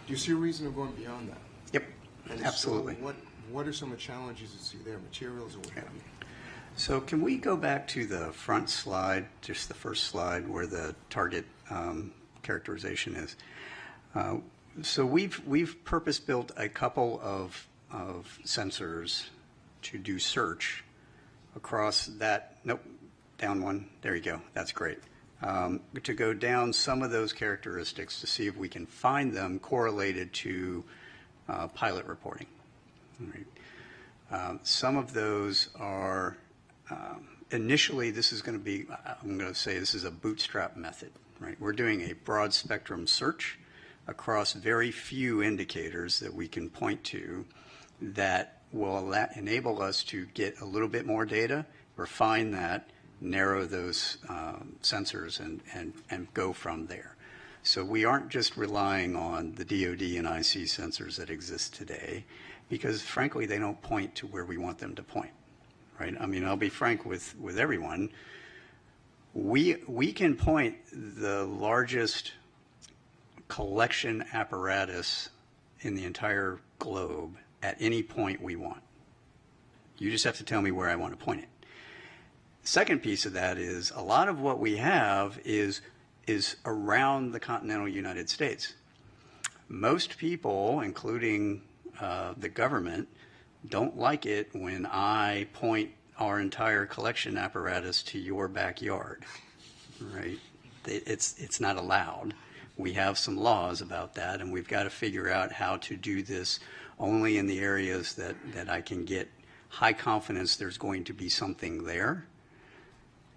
Do you see a reason of going beyond that? Yep, And absolutely. So what are some of the challenges you see there, materials or what have you? So can we go back to the front slide, just the first slide where the target characterization is? So we've purpose-built a couple of sensors to do search across that. Nope, down one. There you go. That's great. To go down some of those characteristics to see if we can find them correlated to pilot reporting. All right. Some of those are initially, this is going to be, I'm going to say this is a bootstrap method, right? We're doing a broad spectrum search across very few indicators that we can point to that will enable us to get a little bit more data, refine that, narrow those sensors and go from there. So we aren't just relying on the DoD and IC sensors that exist today because frankly they don't point to where we want them to point, right? I mean, I'll be frank with everyone. We can point the largest collection apparatus in the entire globe at any point we want. You just have to tell me where I want to point it. The second piece of that is a lot of what we have is is around the continental United States. Most people, including the government, don't like it when I point our entire collection apparatus to your backyard, right? It's not allowed. We have some laws about that, and we've got to figure out how to do this only in the areas that I can get high confidence there's going to be something there,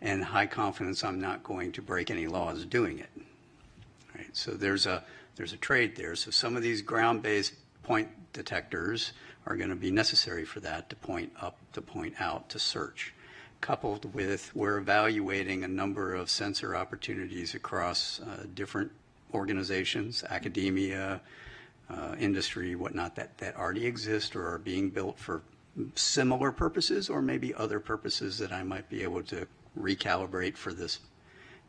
and high confidence I'm not going to break any laws doing it. Right? So there's a trade there. So some of these ground-based point detectors are going to be necessary for that, to point up, to point out, to search. Coupled with, we're evaluating a number of sensor opportunities across different organizations, academia, industry, whatnot, that already exist or are being built for similar purposes, or maybe other purposes that I might be able to recalibrate for this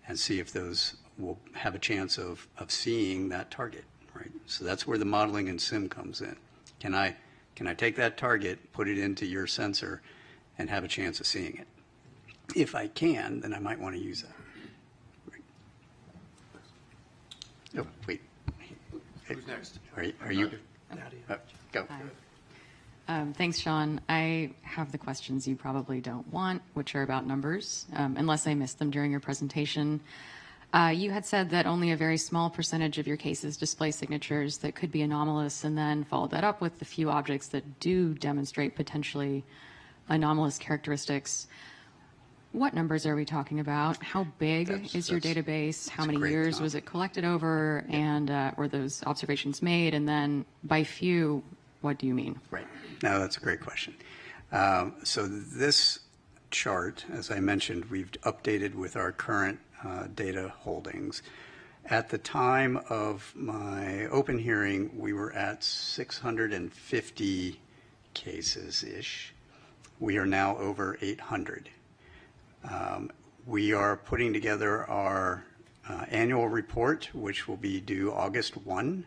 and see if those will have a chance of seeing that target, right? So that's where the modeling and sim comes in. Can I take that target, put it into your sensor, and have a chance of seeing it? If I can, then I might want to use that. Right. Oh, wait. Who's next? Are you? Go. Thanks, Sean. I have the questions you probably don't want, which are about numbers, unless I missed them during your presentation. You had said that only a very small percentage of your cases display signatures that could be anomalous, and then followed that up with the few objects that do demonstrate potentially anomalous characteristics. What numbers are we talking about? How big is your database? How many years was it collected over? And were those observations made? And then by few, what do you mean? Right. No, that's a great question. So this chart, as I mentioned, we've updated with our current data holdings. At the time of my open hearing, we were at 650 cases-ish. We are now over 800. We are putting together our annual report, which will be due August 1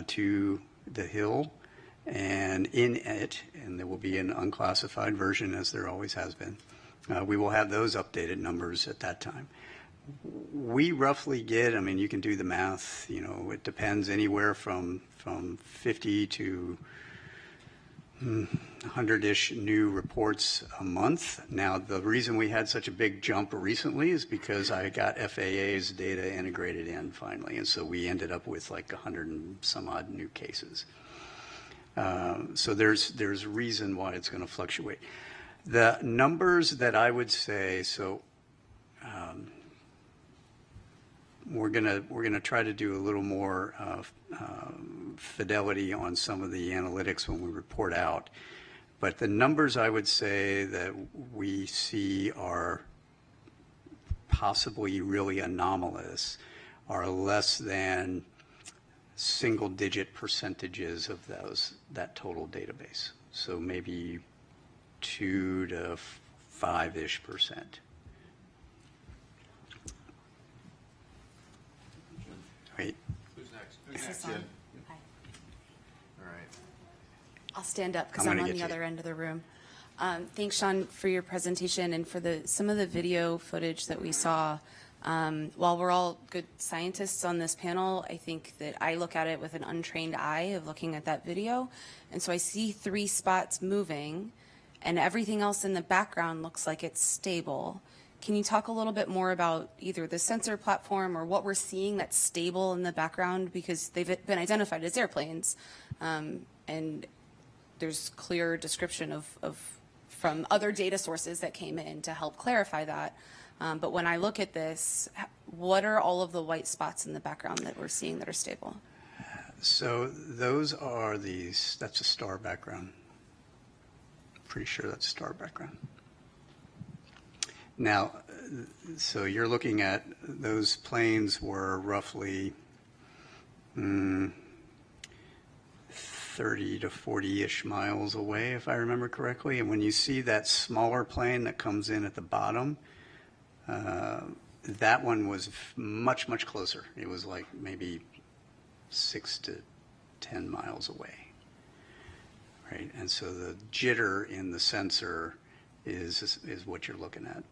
to the Hill. And in it, and there will be an unclassified version, as there always has been, we will have those updated numbers at that time. We roughly get, I mean, you can do the math, you know, it depends anywhere from 50 to 100-ish new reports a month. Now, the reason we had such a big jump recently is because I got FAA's data integrated in finally, and so we ended up with like 100 and some odd new cases. So there's reason why it's going to fluctuate. The numbers that I would say, so we're gonna try to do a little more fidelity on some of the analytics when we report out. But the numbers I would say that we see are possibly really anomalous are less than single-digit percentages of that total database. So maybe 2 to 5-ish%. Wait. Who's next? Is this on? Hi. All right. I'll stand up because I'm on the other end of the room. Thanks, Sean, for your presentation and for some of the video footage that we saw. While we're all good scientists on this panel, I think that I look at it with an untrained eye of looking at that video. And so I see 3 spots moving, and everything else in the background looks like it's stable. Can you talk a little bit more about either the sensor platform or what we're seeing that's stable in the background? Because they've been identified as airplanes, and there's clear description of from other data sources that came in to help clarify that. But when I look at this, what are all of the white spots in the background that we're seeing that are stable? So those are that's a star background. Pretty sure that's a star background. Now, so you're looking at those planes were roughly 30 to 40-ish miles away, if I remember correctly. And when you see that smaller plane that comes in at the bottom, that one was much, much closer. It was like maybe 6 to 10 miles away, right? And so the jitter in the sensor is what you're looking at.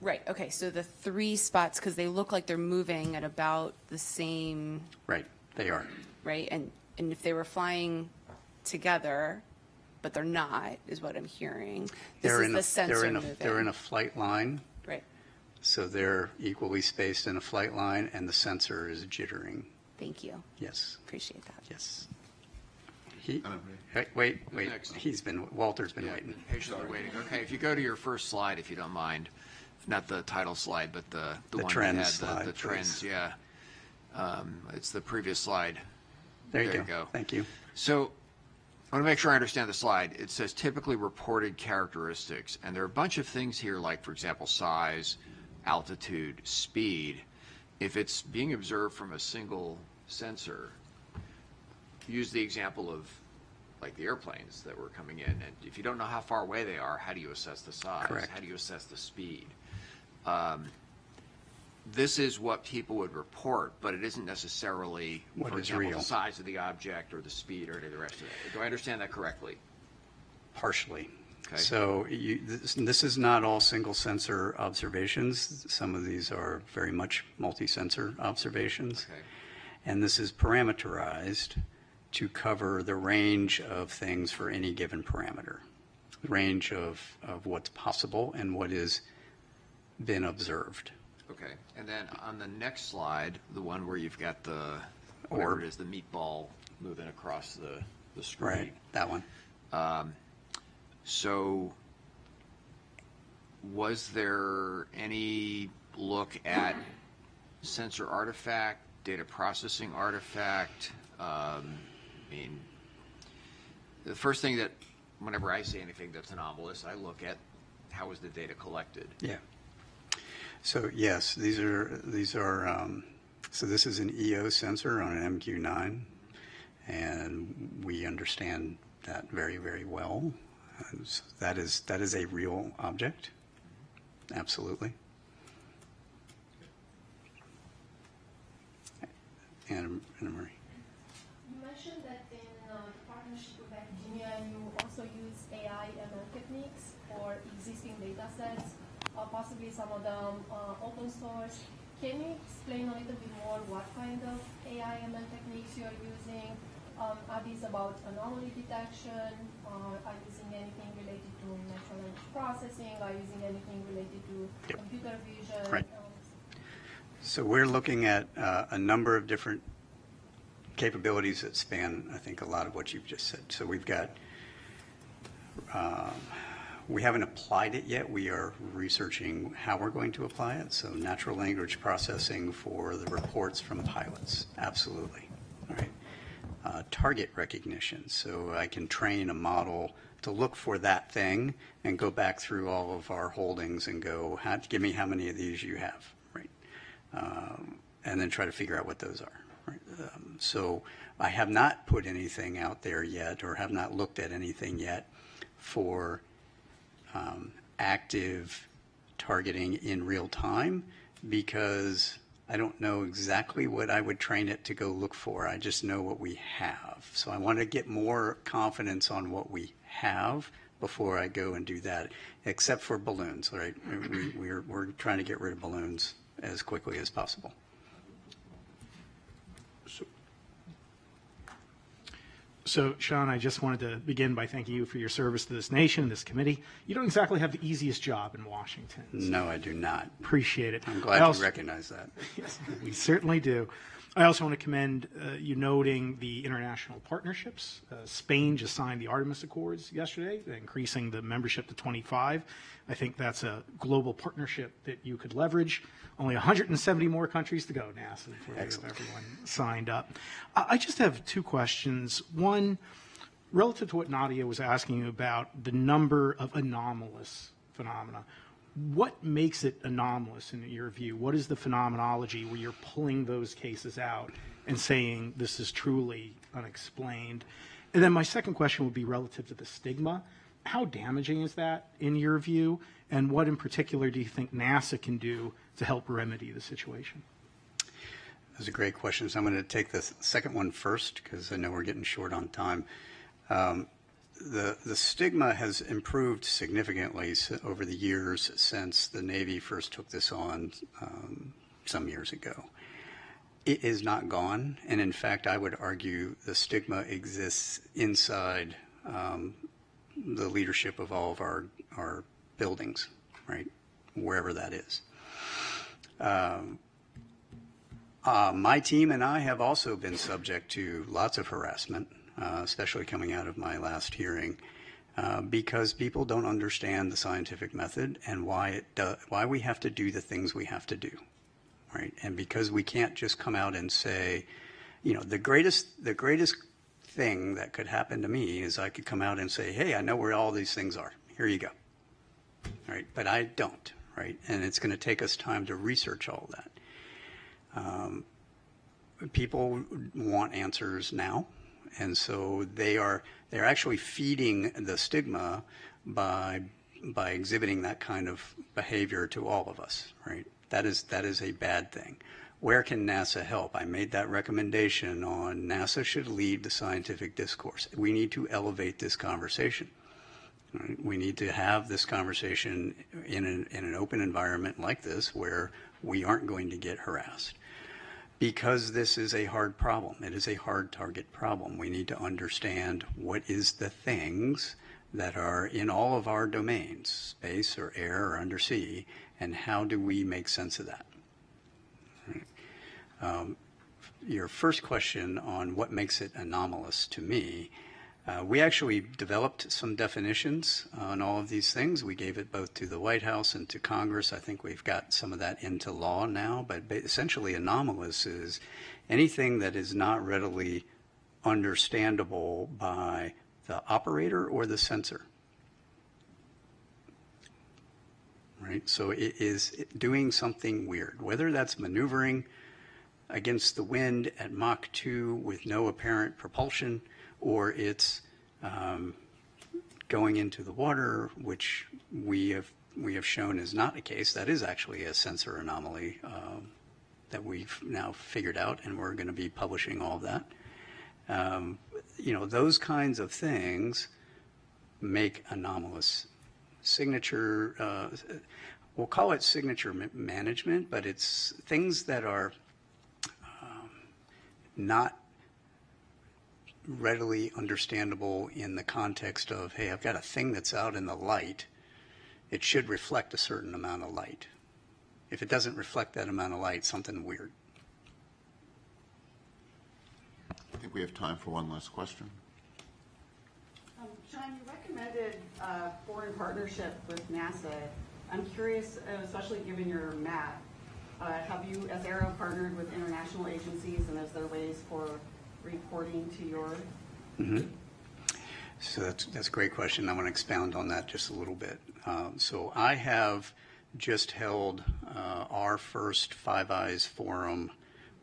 Right, okay, so the 3 spots, because they look like they're moving at about the same, Right, they are. right? And if they were flying together, but they're not, is what I'm hearing. This is the sensor moving. They're in a flight line, Right, so they're equally spaced in a flight line, and the sensor is jittering. thank you, Yes, appreciate that. yes. Wait, Next. Walter's been waiting. Patiently waiting. Okay, if you go to your first slide, if you don't mind, not the title slide, but the one trends that had slide, the trends, please. yeah. It's the previous slide. There you go. Thank you. So I want to make sure I understand the slide. It says typically reported characteristics, and there are a bunch of things here, like, for example, size, altitude, speed. If it's being observed from a single sensor, use the example of like the airplanes that were coming in, and if you don't know how far away they are, how do you assess the size? Correct. How do you assess the speed? This is what people would report, but it isn't necessarily, What for is example, real. the size of the object or the speed or any of the rest of it. Do I understand that correctly? Partially. Okay. So this is not all single sensor observations. Some of these are very much multi-sensor observations. Okay. And this is parameterized to cover the range of things for any given parameter, the range of what's possible and what has been observed. Okay, and then on the next slide, the one where you've got the, whatever Orb. it is, the meatball moving across the screen. Right, that one. So was there any look at sensor artifact, data processing artifact? I mean, the first thing that, whenever I see anything that's anomalous, I look at how was the data collected. Yeah. So yes, these are so this is an EO sensor on an MQ9, and we understand that very, very well. So that is a real object, absolutely. Anna Marie. You mentioned that in partnership with academia, you also use AI ML techniques for existing data sets, possibly some of them open source. Can you explain a little bit more what kind of AI ML techniques you're using? Are these about anomaly detection? Are you using anything related to natural language processing? Are you using anything related to computer vision? Right. So we're looking at a number of different capabilities that span, I think, a lot of what you've just said. So we've got, we haven't applied it yet. We are researching how we're going to apply it. So natural language processing for the reports from pilots, absolutely. All right. Target recognition, so I can train a model to look for that thing and go back through all of our holdings and go, give me how many of these you have, right? And then try to figure out what those are. Right? So I have not put anything out there yet, or have not looked at anything yet for active targeting in real time, because I don't know exactly what I would train it to go look for. I just know what we have. So I want to get more confidence on what we have before I go and do that, except for balloons, right? We're trying to get rid of balloons as quickly as possible. So, Sean, I just wanted to begin by thanking you for your service to this nation, this committee. You don't exactly have the easiest job in Washington. So No, I do not. appreciate it. I'm glad you recognize that. Yes, we certainly do. I also want to commend you noting the international partnerships. Spain just signed the Artemis Accords yesterday, increasing the membership to 25. I think that's a global partnership that you could leverage. Only 170 more countries to go, NASA, before we have everyone signed up. I just have two questions. One, relative to what Nadia was asking you about the number of anomalous phenomena. What makes it anomalous in your view? What is the phenomenology where you're pulling those cases out and saying this is truly unexplained? And then my second question would be relative to the stigma. How damaging is that in your view? And what in particular do you think NASA can do to help remedy the situation? Those are great questions. I'm going to take the second one first because I know we're getting short on time. the stigma has improved significantly over the years since the Navy first took this on some years ago. It is not gone, and in fact, I would argue the stigma exists inside the leadership of all of our buildings, right, wherever that is. My team and I have also been subject to lots of harassment, especially coming out of my last hearing, because people don't understand the scientific method and why we have to do the things we have to do. Right? And because we can't just come out and say, you know, the greatest thing that could happen to me is I could come out and say, hey, I know where all these things are. Here you go. Right? But I don't. Right? And it's going to take us time to research all that. People want answers now, and so they're actually feeding the stigma by exhibiting that kind of behavior to all of us. Right? That is a bad thing. Where can NASA help? I made that recommendation on NASA should lead the scientific discourse. We need to elevate this conversation. Right? We need to have this conversation in an open environment like this where we aren't going to get harassed. Because this is a hard problem. It is a hard target problem. We need to understand what is the things that are in all of our domains, space or air or undersea, and how do we make sense of that? Right. Your first question on what makes it anomalous to me, we actually developed some definitions on all of these things. We gave it both to the White House and to Congress. I think we've got some of that into law now, but essentially anomalous is anything that is not readily understandable by the operator or the sensor. Right? So it is doing something weird, whether that's maneuvering against the wind at Mach 2 with no apparent propulsion, or it's going into the water, which we have shown is not the case. That is actually a sensor anomaly that we've now figured out, and we're going to be publishing all of that. You know, those kinds of things make anomalous. Signature, we'll call it signature management, but it's things that are not readily understandable in the context of, hey, I've got a thing that's out in the light. It should reflect a certain amount of light. If it doesn't reflect that amount of light, something weird. I think we have time for one last question. Sean, you recommended foreign partnership with NASA. I'm curious, especially given your map, have you, as AARO, partnered with international agencies, and is there ways for reporting to your? Mm-hmm. So that's a great question. I want to expound on that just a little bit. So I have just held our first Five Eyes forum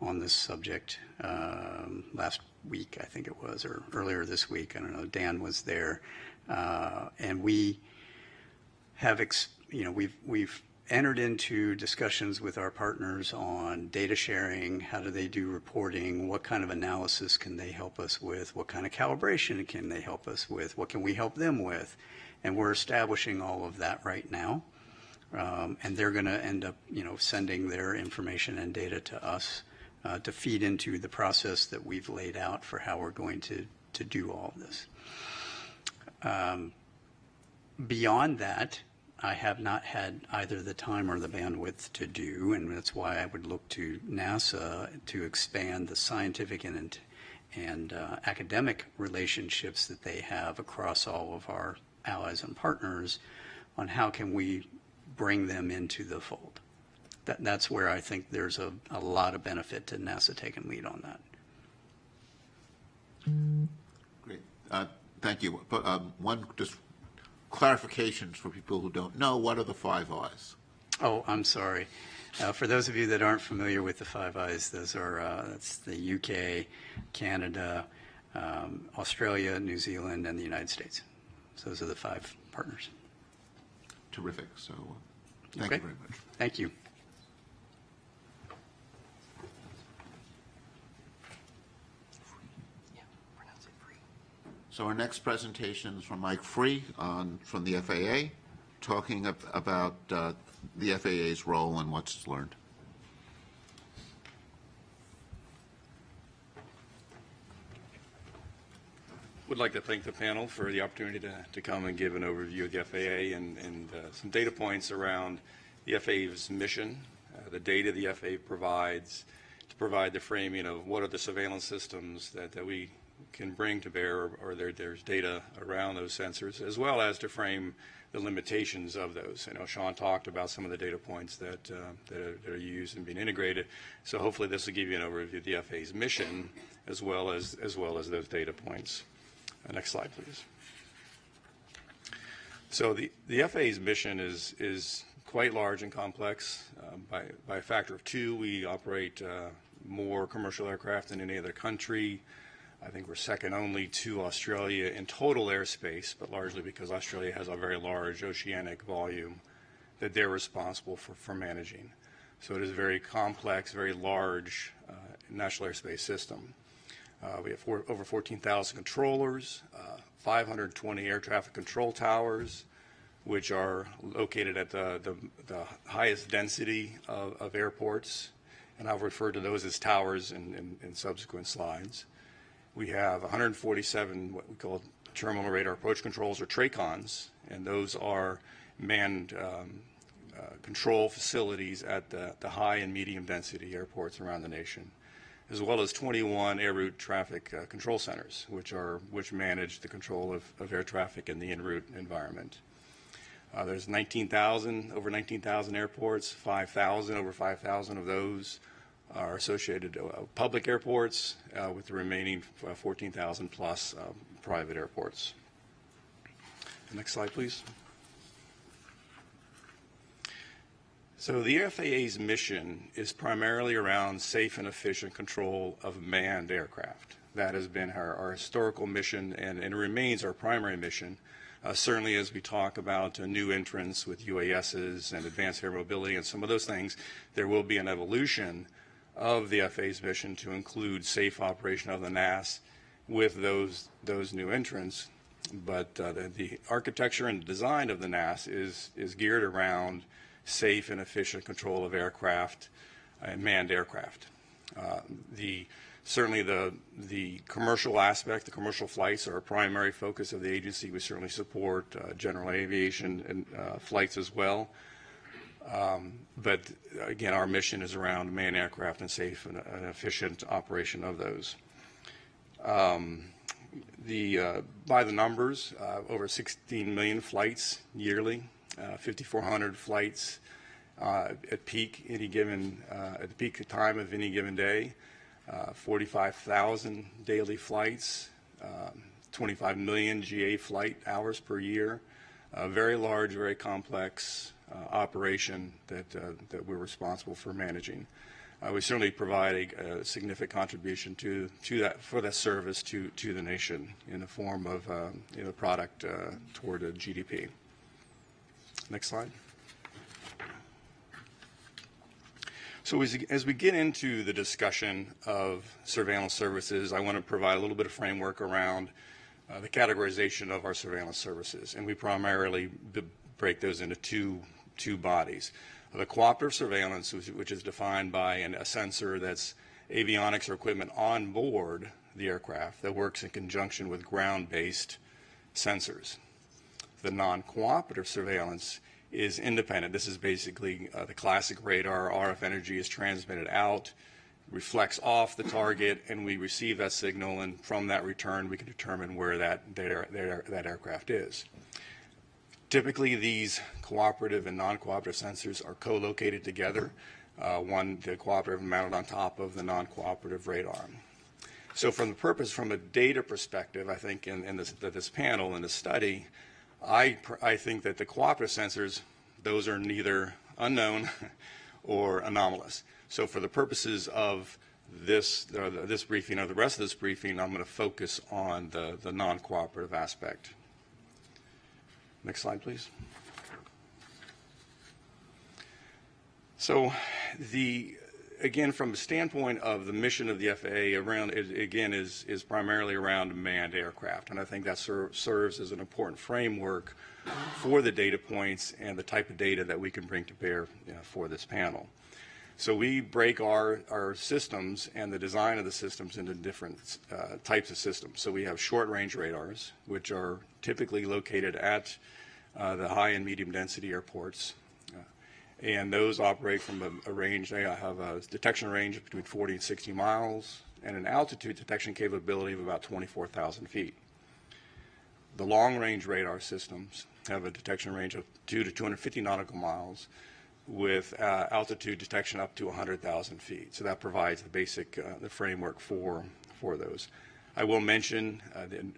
on this subject last week, I think it was, or earlier this week. I don't know. Dan was there, and we have, we've entered into discussions with our partners on data sharing. How do they do reporting? What kind of analysis can they help us with? What kind of calibration can they help us with? What can we help them with? And we're establishing all of that right now. And they're going to end up, sending their information and data to us to feed into the process that we've laid out for how we're going to do all of this. Beyond that, I have not had either the time or the bandwidth to do, and that's why I would look to NASA to expand the scientific and academic relationships that they have across all of our allies and partners on how can we bring them into the fold. That's where I think there's a lot of benefit to NASA taking lead on that. Great. Thank you. But one just clarifications for people who don't know, what are the Five Eyes? Oh, I'm sorry. For those of you that aren't familiar with the Five Eyes, those are that's the UK, Canada, Australia, New Zealand, and the United States. So those are the 5 partners. Terrific. So thank you very much. Thank you. So our next presentation is from Mike Free from the FAA, talking about the FAA's role and what's learned. Would like to thank the panel for the opportunity to come and give an overview of the FAA and some data points around the FAA's mission, the data the FAA provides to provide the framing of what are the surveillance systems that we can bring to bear, or there's data around those sensors, as well as to frame the limitations of those. I know Sean talked about some of the data points that are used and being integrated, so hopefully this will give you an overview of the FAA's mission as well as those data points. Next slide, please. So the FAA's mission is quite large and complex. By a factor of 2, we operate more commercial aircraft than any other country. I think we're second only to Australia in total airspace, but largely because Australia has a very large oceanic volume that they're responsible for managing. So it is a very complex, very large national airspace system. We have over 14,000 controllers, 520 air traffic control towers, which are located at the highest density of airports, and I'll refer to those as towers in subsequent slides. We have 147 what we call terminal radar approach controls, or TRACONs, and those are manned control facilities at the high and medium density airports around the nation, as well as 21 air route traffic control centers, which manage the control of air traffic in the en route environment. There's over 19,000 airports, over 5,000 of those are associated public airports, with the remaining 14,000 plus private airports. Next slide, please. So the FAA's mission is primarily around safe and efficient control of manned aircraft. That has been our historical mission, and it remains our primary mission. Certainly as we talk about new entrants with UASs and advanced air mobility and some of those things, there will be an evolution of the FAA's mission to include safe operation of the NAS with those new entrants. But the architecture and design of the NAS is geared around safe and efficient control of aircraft and manned aircraft. Certainly the commercial aspect, the commercial flights are a primary focus of the agency. We certainly support general aviation and flights as well. But again, our mission is around manned aircraft and safe and efficient operation of those. By the numbers, over 16 million flights yearly, 5,400 flights at peak at the peak time of any given day, 45,000 daily flights, 25 million GA flight hours per year. A very large, very complex operation that we're responsible for managing. We certainly provide a significant contribution to that service to the nation in the form of product toward a GDP. Next slide. So as we get into the discussion of surveillance services, I want to provide a little bit of framework around the categorization of our surveillance services, and we primarily break those into two bodies. The cooperative surveillance, which is defined by a sensor that's avionics or equipment on board the aircraft that works in conjunction with ground-based sensors. The non-cooperative surveillance is independent. This is basically the classic radar. RF energy is transmitted out, reflects off the target, and we receive that signal, and from that return we can determine where that aircraft is. Typically these cooperative and non-cooperative sensors are co-located together, the cooperative mounted on top of the non-cooperative radar. So from a data perspective, I think in this panel, in this study, I think that the cooperative sensors, those are neither unknown or anomalous. So for the purposes of this briefing or the rest of this briefing, I'm going to focus on the non-cooperative aspect. Next slide, please. So again, from the standpoint of the mission of the FAA, around it, again, is primarily around manned aircraft, and I think that serves as an important framework for the data points and the type of data that we can bring to bear for this panel. So we break our systems and the design of the systems into different types of systems. So we have short-range radars, which are typically located at the high and medium density airports. And those operate from a range, they have a detection range of between 40 and 60 miles and an altitude detection capability of about 24,000 feet. The long-range radar systems have a detection range of 2 to 250 nautical miles with altitude detection up to 100,000 feet. So that provides the basic the framework for those. I will mention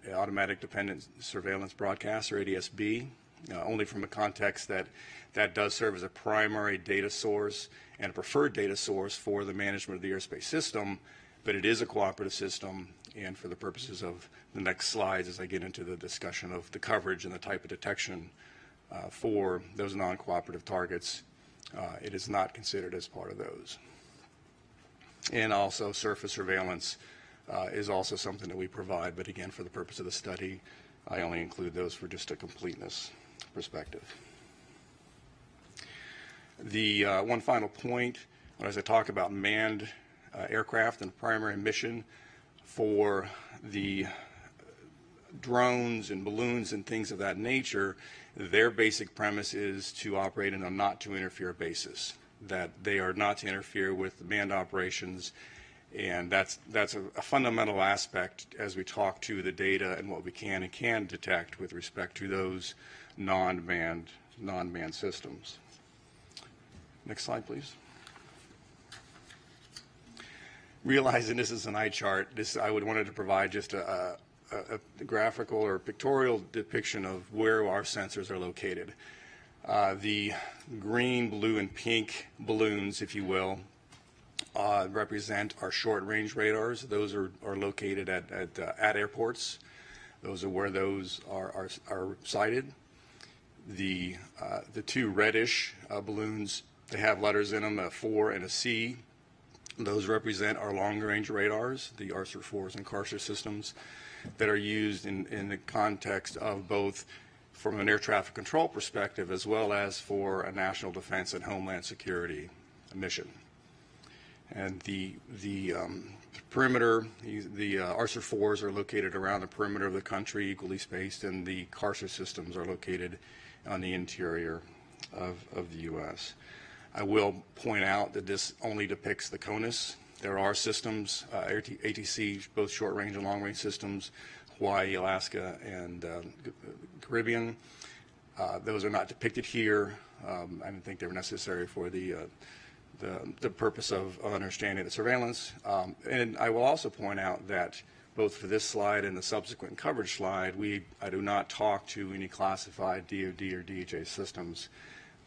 the Automatic Dependent Surveillance Broadcast, or ADS-B, only from a context that does serve as a primary data source and a preferred data source for the management of the airspace system, but it is a cooperative system, and for the purposes of the next slides as I get into the discussion of the coverage and the type of detection for those non-cooperative targets, it is not considered as part of those. And also surface surveillance is also something that we provide, but again, for the purpose of the study, I only include those for just a completeness perspective. The one final point, as I talk about manned aircraft and primary mission for the drones and balloons and things of that nature, their basic premise is to operate on a not to interfere basis, that they are not to interfere with manned operations, and that's a fundamental aspect as we talk to the data and what we can and can detect with respect to those non-manned systems. Next slide, please. Realizing this is an eye chart, I wanted to provide just a graphical or pictorial depiction of where our sensors are located. The green, blue, and pink balloons, if you will, represent our short-range radars. Those are located at airports. Those are where those are sited. The two reddish balloons, they have letters in them, a 4 and a C. Those represent our long-range radars, the ARSR 4s and CARSR systems that are used in the context of both from an air traffic control perspective as well as for a national defense and homeland security mission. And the perimeter, the ARSR 4s are located around the perimeter of the country, equally spaced, and the CARSR systems are located on the interior of the U.S. I will point out that this only depicts the CONUS. There are systems, ATC, both short-range and long-range systems, Hawaii, Alaska, and Caribbean. Those are not depicted here. I didn't think they were necessary for the purpose of understanding the surveillance. And I will also point out that both for this slide and the subsequent coverage slide, I do not talk to any classified DoD or DHA systems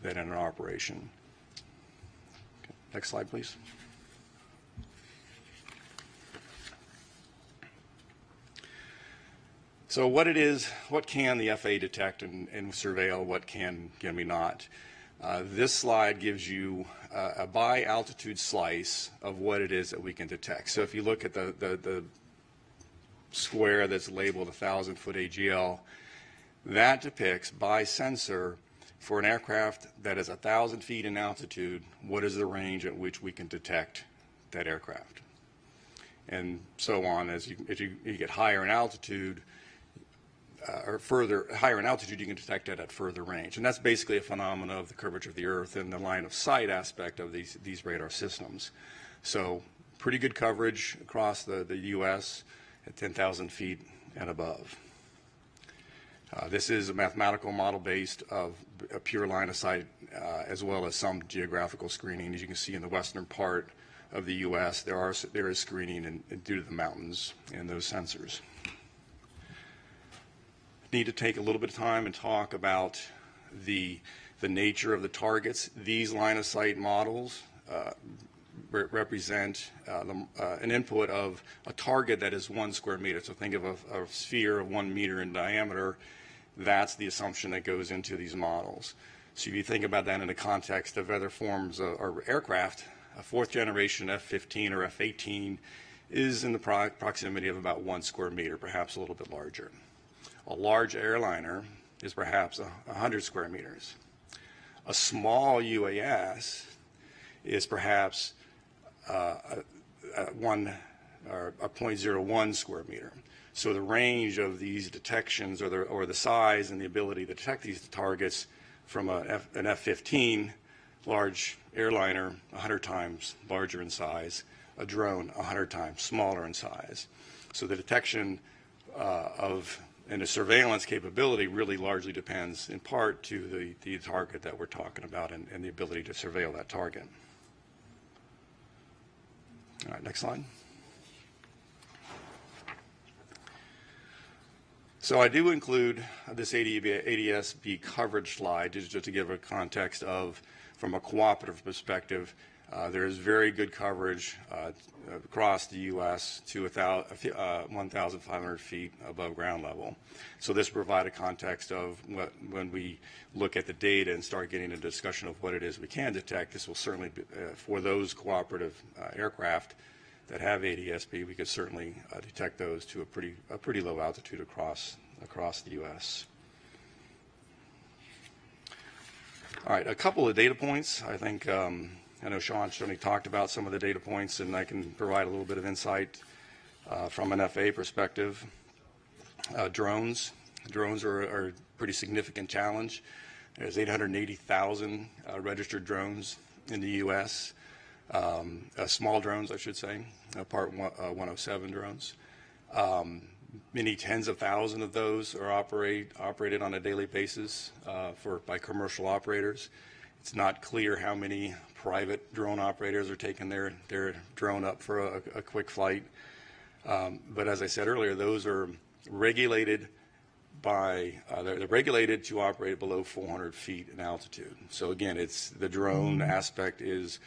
that are in operation. Okay, next slide, please. So what can the FAA detect and surveil, what can we not? This slide gives you a by altitude slice of what it is that we can detect. So if you look at the square that's labeled 1,000-foot AGL, that depicts by sensor for an aircraft that is 1,000 feet in altitude, what is the range at which we can detect that aircraft. And so on, as you get higher in altitude, or higher in altitude, you can detect it at further range. And that's basically a phenomenon of the curvature of the Earth and the line of sight aspect of these radar systems. So pretty good coverage across the U.S. at 10,000 feet and above. This is a mathematical model based of a pure line of sight as well as some geographical screening. As you can see in the western part of the U.S., there is screening due to the mountains and those sensors. Need to take a little bit of time and talk about the nature of the targets. These line of sight models represent an input of a target that is 1 square meter. So think of a sphere of 1 meter in diameter. That's the assumption that goes into these models. So if you think about that in the context of other forms or aircraft, A fourth generation F-15 or F-18 is in the proximity of about 1 square meter, perhaps a little bit larger. A large airliner is perhaps 100 square meters. A small UAS is perhaps a 0.01 square meter. So the range of these detections, or the size and the ability to detect these targets from an F-15 large airliner, 100 times larger in size, a drone 100 times smaller in size. So the detection and the surveillance capability really largely depends in part to the target that we're talking about and the ability to surveil that target. All right, next slide. So I do include this ADS-B coverage slide just to give a context of, from a cooperative perspective, there is very good coverage across the U.S. to 1,500 feet above ground level. So this provides a context of when we look at the data and start getting into discussion of what it is we can detect. This will certainly be, for those cooperative aircraft that have ADS-B, we could certainly detect those to a pretty low altitude across the U.S. All right, a couple of data points. I think I know Sean certainly talked about some of the data points, and I can provide a little bit of insight from an FAA perspective. Drones are a pretty significant challenge. There's 880,000 registered drones in the U.S. Small drones, I should say, Part 107 drones. Many tens of thousands of those are operated on a daily basis by commercial operators. It's not clear how many private drone operators are taking their drone up for a quick flight. But as I said earlier, those are regulated they're regulated to operate below 400 feet in altitude. So again, it's the drone aspect is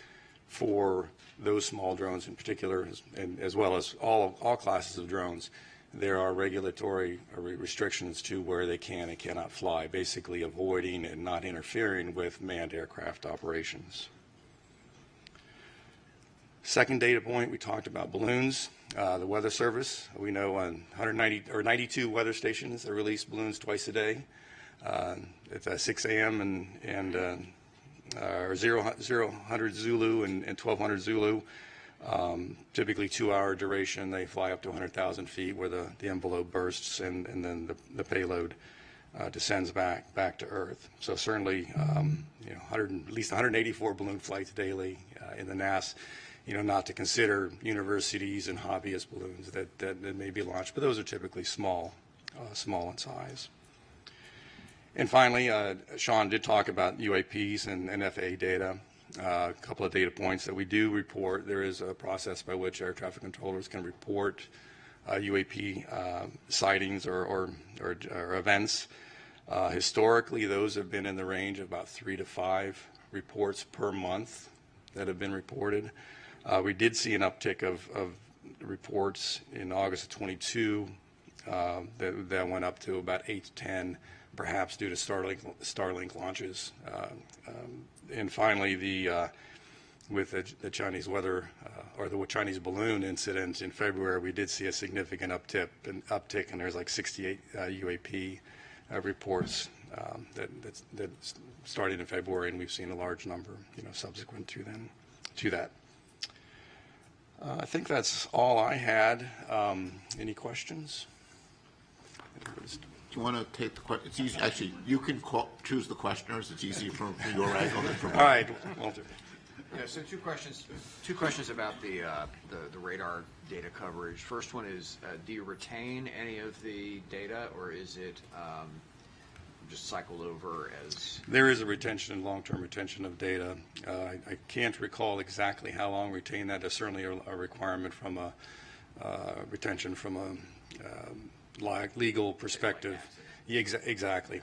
for those small drones in particular, and as well as all classes of drones. There are regulatory restrictions to where they can and cannot fly, basically avoiding and not interfering with manned aircraft operations. Second data point, we talked about balloons. The Weather Service, we know on 92 weather stations that release balloons twice a day. At 6 a.m. and 0000 Zulu and 1200 Zulu. Typically 2-hour duration. They fly up to 100,000 feet where the envelope bursts and then the payload descends back to Earth. So certainly, at least 184 balloon flights daily in the NAS. Not to consider universities and hobbyist balloons that may be launched, but those are typically small in size. And finally, Sean did talk about UAPs and FAA data. A couple of data points that we do report. There is a process by which air traffic controllers can report UAP sightings or events. Historically, those have been in the range of about 3 to 5 reports per month that have been reported. We did see an uptick of reports in August of 22 that went up to about 8 to 10, perhaps due to Starlink launches. And finally, with the Chinese weather or the Chinese balloon incident in February, we did see a significant uptick, and there's like 68 UAP reports that started in February, and we've seen a large number, subsequent to that. I think that's all I had. Any questions? Do you want to take the question? It's easy. Actually, you can choose the questioners. It's easy from your angle than from mine. All right, Walter. Yeah, so two questions about the radar data coverage. First one is, do you retain any of the data, or is it just cycled over as? There is a retention, long-term retention of data. I can't recall exactly how long we retain that. There's certainly a requirement from a retention from a legal perspective. Yeah, exactly.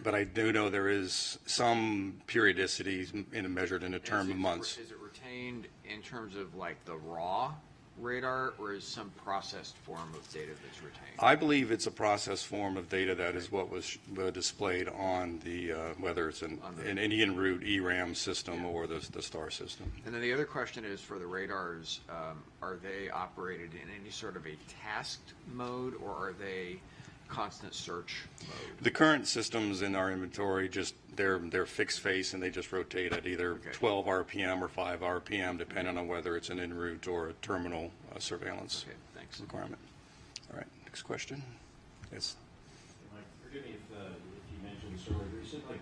But I do know there is some periodicity measured in a term of months. Is it retained in terms of like the raw radar, or is some processed form of data that's retained? I believe it's a processed form of data that is what was displayed on the, whether it's an en route ERAM system or the STAR system. And then the other question is for the radars, are they operated in any sort of a tasked mode, or are they constant search mode? The current systems in our inventory, just they're fixed face, and they just rotate at either 12 RPM or 5 RPM, depending on whether it's an en route or a terminal surveillance requirement. All right, next question. Yes. Forgive me if you mentioned this earlier. You said, like,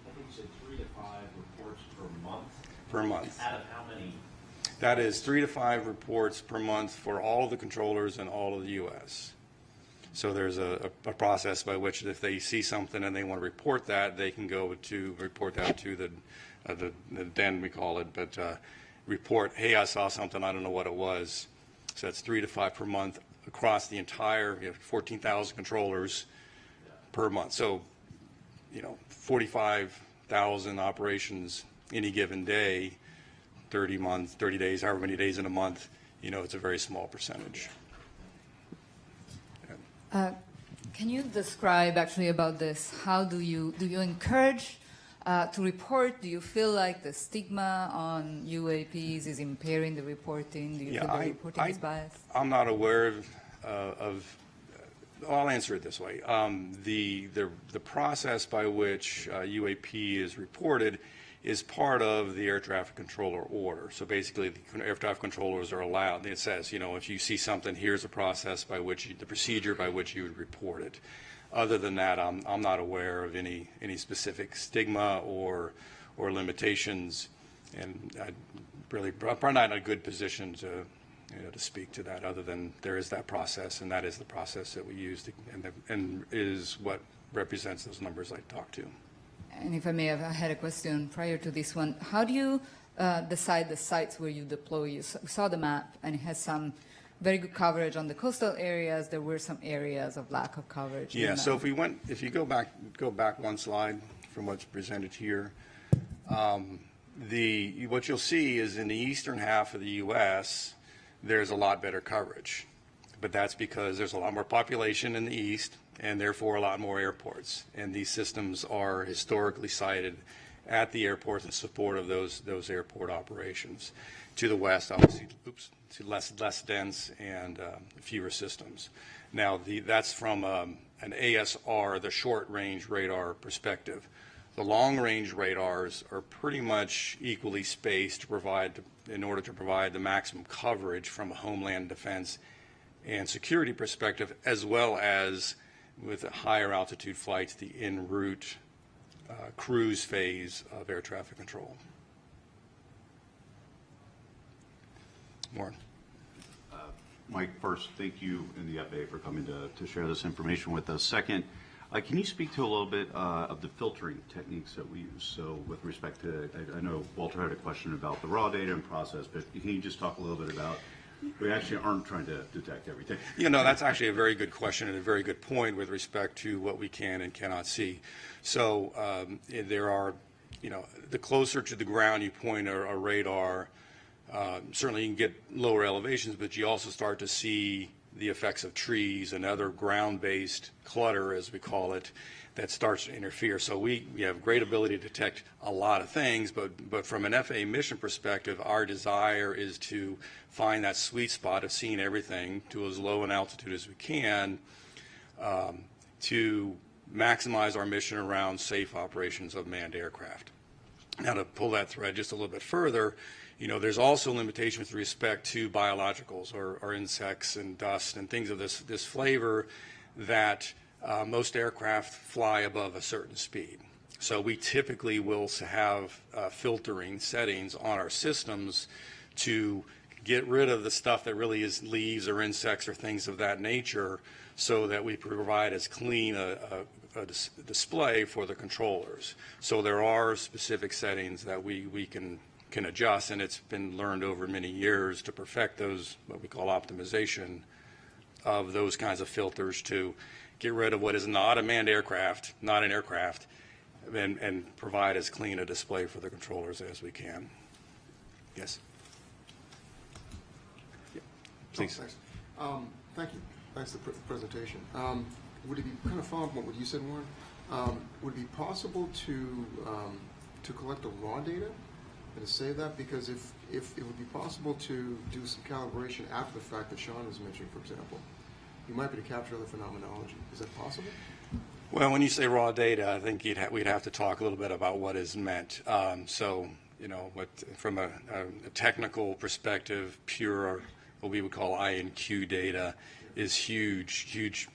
I think you said 3 to 5 reports per month. Per month. Out of how many? That is 3 to 5 reports per month for all of the controllers in all of the U.S. So there's a process by which if they see something and they want to report that, they can go to report that to the den, we call it, but report, hey, I saw something, I don't know what it was. So that's 3 to 5 per month across the entire 14,000 controllers per month. So, 45,000 operations any given day, 30 days, however many days in a month, it's a very small percentage. Can you describe actually about this? How do you encourage to report? Do you feel like the stigma on UAPs is impairing the reporting? Do you feel the reporting is biased? I'm not aware of I'll answer it this way. The process by which UAP is reported is part of the air traffic controller order. So basically, the air traffic controllers are allowed. It says, if you see something, here's the process by which the procedure by which you would report it. Other than that, I'm not aware of any specific stigma or limitations, and I'm probably not in a good position to speak to that. Other than there is that process, and that is the process that we use, and is what represents those numbers I talked to. And if I may have, I had a question prior to this one. How do you decide the sites where you deploy? You saw the map, and it has some very good coverage on the coastal areas. There were some areas of lack of coverage. Yeah. So if you go back one slide from what's presented here, what you'll see is in the eastern half of the U.S. there's a lot better coverage, but that's because there's a lot more population in the east, and therefore a lot more airports. And these systems are historically sited at the airports in support of those airport operations. To the west, obviously, less dense and fewer systems. Now, that's from an ASR, the short-range radar perspective. The long-range radars are pretty much equally spaced in order to provide the maximum coverage from a homeland defense and security perspective, as well as with higher altitude flights, the en route cruise phase of air traffic control. Warren. Mike, first, thank you and the FAA for coming to share this information with us. Second, can you speak to a little bit of the filtering techniques that we use? So with respect to, I know Walter had a question about the raw data and process, but can you just talk a little bit about, we actually aren't trying to detect everything. That's actually a very good question and a very good point with respect to what we can and cannot see. So there are, the closer to the ground you point a radar, certainly you can get lower elevations, but you also start to see the effects of trees and other ground-based clutter, as we call it, that starts to interfere. So we have great ability to detect a lot of things, but from an FAA mission perspective, our desire is to find that sweet spot of seeing everything to as low an altitude as we can to maximize our mission around safe operations of manned aircraft. Now, to pull that thread just a little bit further, there's also limitation with respect to biologicals or insects and dust and things of this flavor that most aircraft fly above a certain speed. So we typically will have filtering settings on our systems to get rid of the stuff that really is leaves or insects or things of that nature, so that we provide as clean a display for the controllers. So there are specific settings that we can adjust, and it's been learned over many years to perfect those, what we call optimization of those kinds of filters, to get rid of what is not a manned aircraft, not an aircraft, and provide as clean a display for the controllers as we can. Yes? Please. Thanks. Thank you. Thanks for the presentation. Would it be kind of following up on what you said, Warren? Would it be possible to collect the raw data and to save that? Because if it would be possible to do some calibration after the fact that Sean was mentioning, for example, you might be to capture other phenomenology. Is that possible? Well, when you say raw data, I think we'd have to talk a little bit about what is meant. So, from a technical perspective, pure, what we would call INQ data is huge,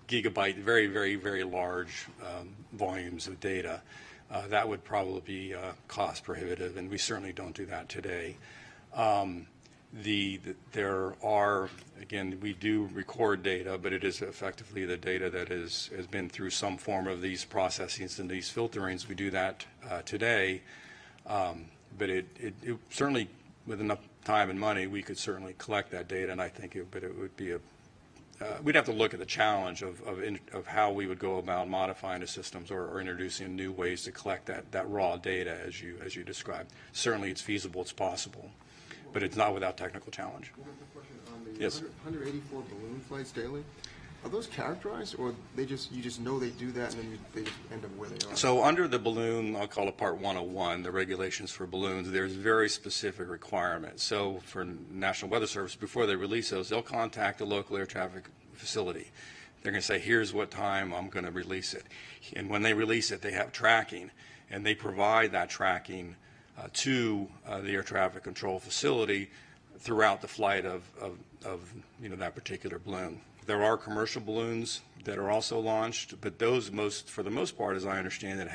gigabyte, very, very, very large volumes of data. That would probably be cost prohibitive, and we certainly don't do that today. There are, again, we do record data, but it is effectively the data that has been through some form of these processings and these filterings. We do that today, but it certainly, with enough time and money, we could certainly collect that data, and I think it would be we'd have to look at the challenge of how we would go about modifying the systems or introducing new ways to collect that raw data as you described. Certainly it's feasible, it's possible, but it's not without technical challenge. One more question on the Yes. 184 balloon flights daily. Are those characterized, or you just know they do that and then they just end up where they are? So under the balloon, I'll call it Part 101, the regulations for balloons, there's very specific requirements. So for National Weather Service, before they release those, they'll contact the local air traffic facility. They're going to say, here's what time I'm going to release it. And when they release it, they have tracking, and they provide that tracking to the air traffic control facility throughout the flight of that particular balloon. There are commercial balloons that are also launched, but those for the most part, as I understand it,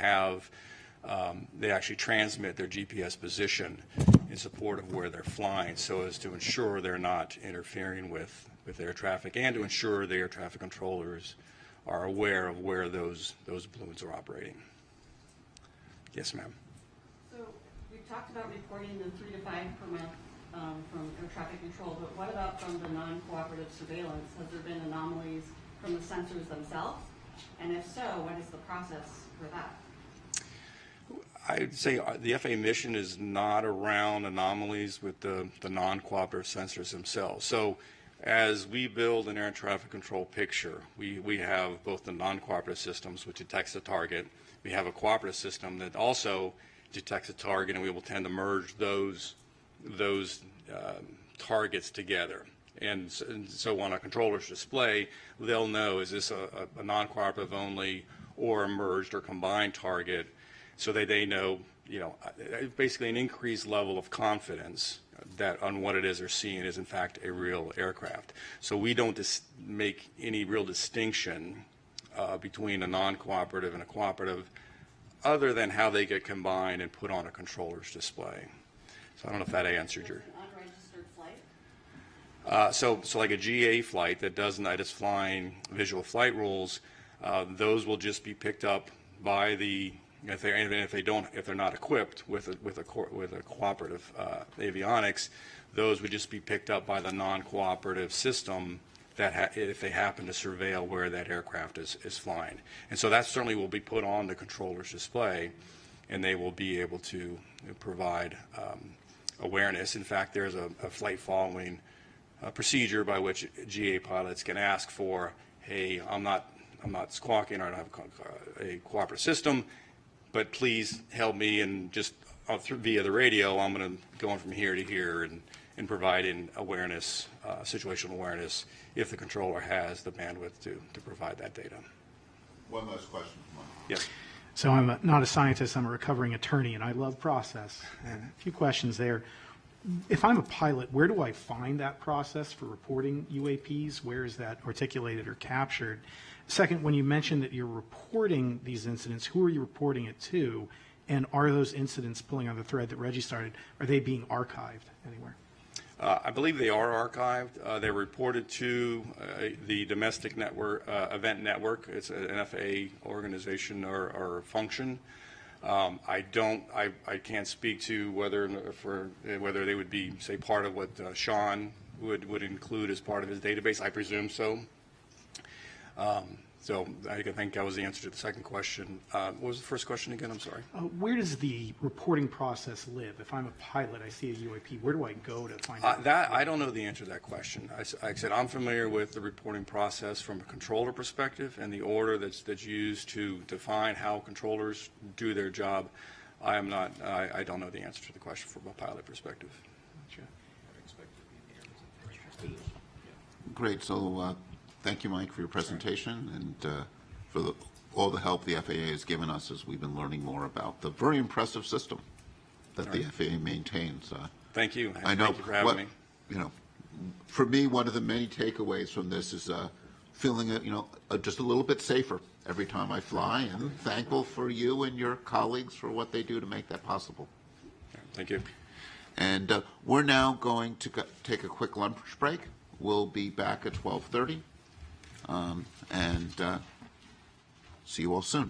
they actually transmit their GPS position in support of where they're flying, so as to ensure they're not interfering with air traffic, and to ensure the air traffic controllers are aware of where those balloons are operating. Yes, ma'am. So we've talked about reporting the 3 to 5 per month from air traffic control, but what about from the non-cooperative surveillance? Has there been anomalies from the sensors themselves? And if so, what is the process for that? I'd say the FAA mission is not around anomalies with the non-cooperative sensors themselves. So as we build an air traffic control picture, we have both the non-cooperative systems, which detects the target. We have a cooperative system that also detects a target, and we will tend to merge those targets together. And so on a controller's display, they'll know, is this a non-cooperative only or a merged or combined target, so that they know, basically an increased level of confidence that on what it is they're seeing is in fact a real aircraft. So we don't make any real distinction between a non-cooperative and a cooperative, other than how they get combined and put on a controller's display. So I don't know if that answered your. Unregistered flight? So like a GA flight that is flying visual flight rules, those will just be picked up by the, if they're not equipped with a cooperative avionics, those would just be picked up by the non-cooperative system that if they happen to surveil where that aircraft is flying. And so that certainly will be put on the controller's display, and they will be able to provide awareness. In fact, there's a flight following procedure by which GA pilots can ask for, hey, I'm not squawking, or I don't have a cooperative system, but please help me, and just via the radio, I'm going to go from here to here and providing awareness, situational awareness, if the controller has the bandwidth to provide that data. One last question. Yes. So I'm not a scientist, I'm a recovering attorney, and I love process. And a few questions there. If I'm a pilot, where do I find that process for reporting UAPs? Where is that articulated or captured? Second, when you mentioned that you're reporting these incidents, who are you reporting it to? And are those incidents, pulling on the thread that Reggie started, are they being archived anywhere? I believe they are archived. They're reported to the domestic network, event network. It's an FAA organization or function. I can't speak to whether they would be, say, part of what Sean would include as part of his database. I presume so. So I think that was the answer to the second question. What was the first question again? I'm sorry. Where does the reporting process live? If I'm a pilot, I see a UAP, where do I go to find out? I don't know the answer to that question. Like I said, I'm familiar with the reporting process from a controller perspective and the order that's used to define how controllers do their job. I am not. I don't know the answer to the question from a pilot perspective. Gotcha. Great. So thank you, Mike, for your presentation and for all the help the FAA has given us as we've been learning more about the very impressive system that the FAA maintains. Thank you. I know. Thank you for having me. You know, for me, one of the many takeaways from this is feeling, just a little bit safer every time I fly, and thankful for you and your colleagues for what they do to make that possible. Thank you. And we're now going to take a quick lunch break. We'll be back at 12:30, and see you all soon.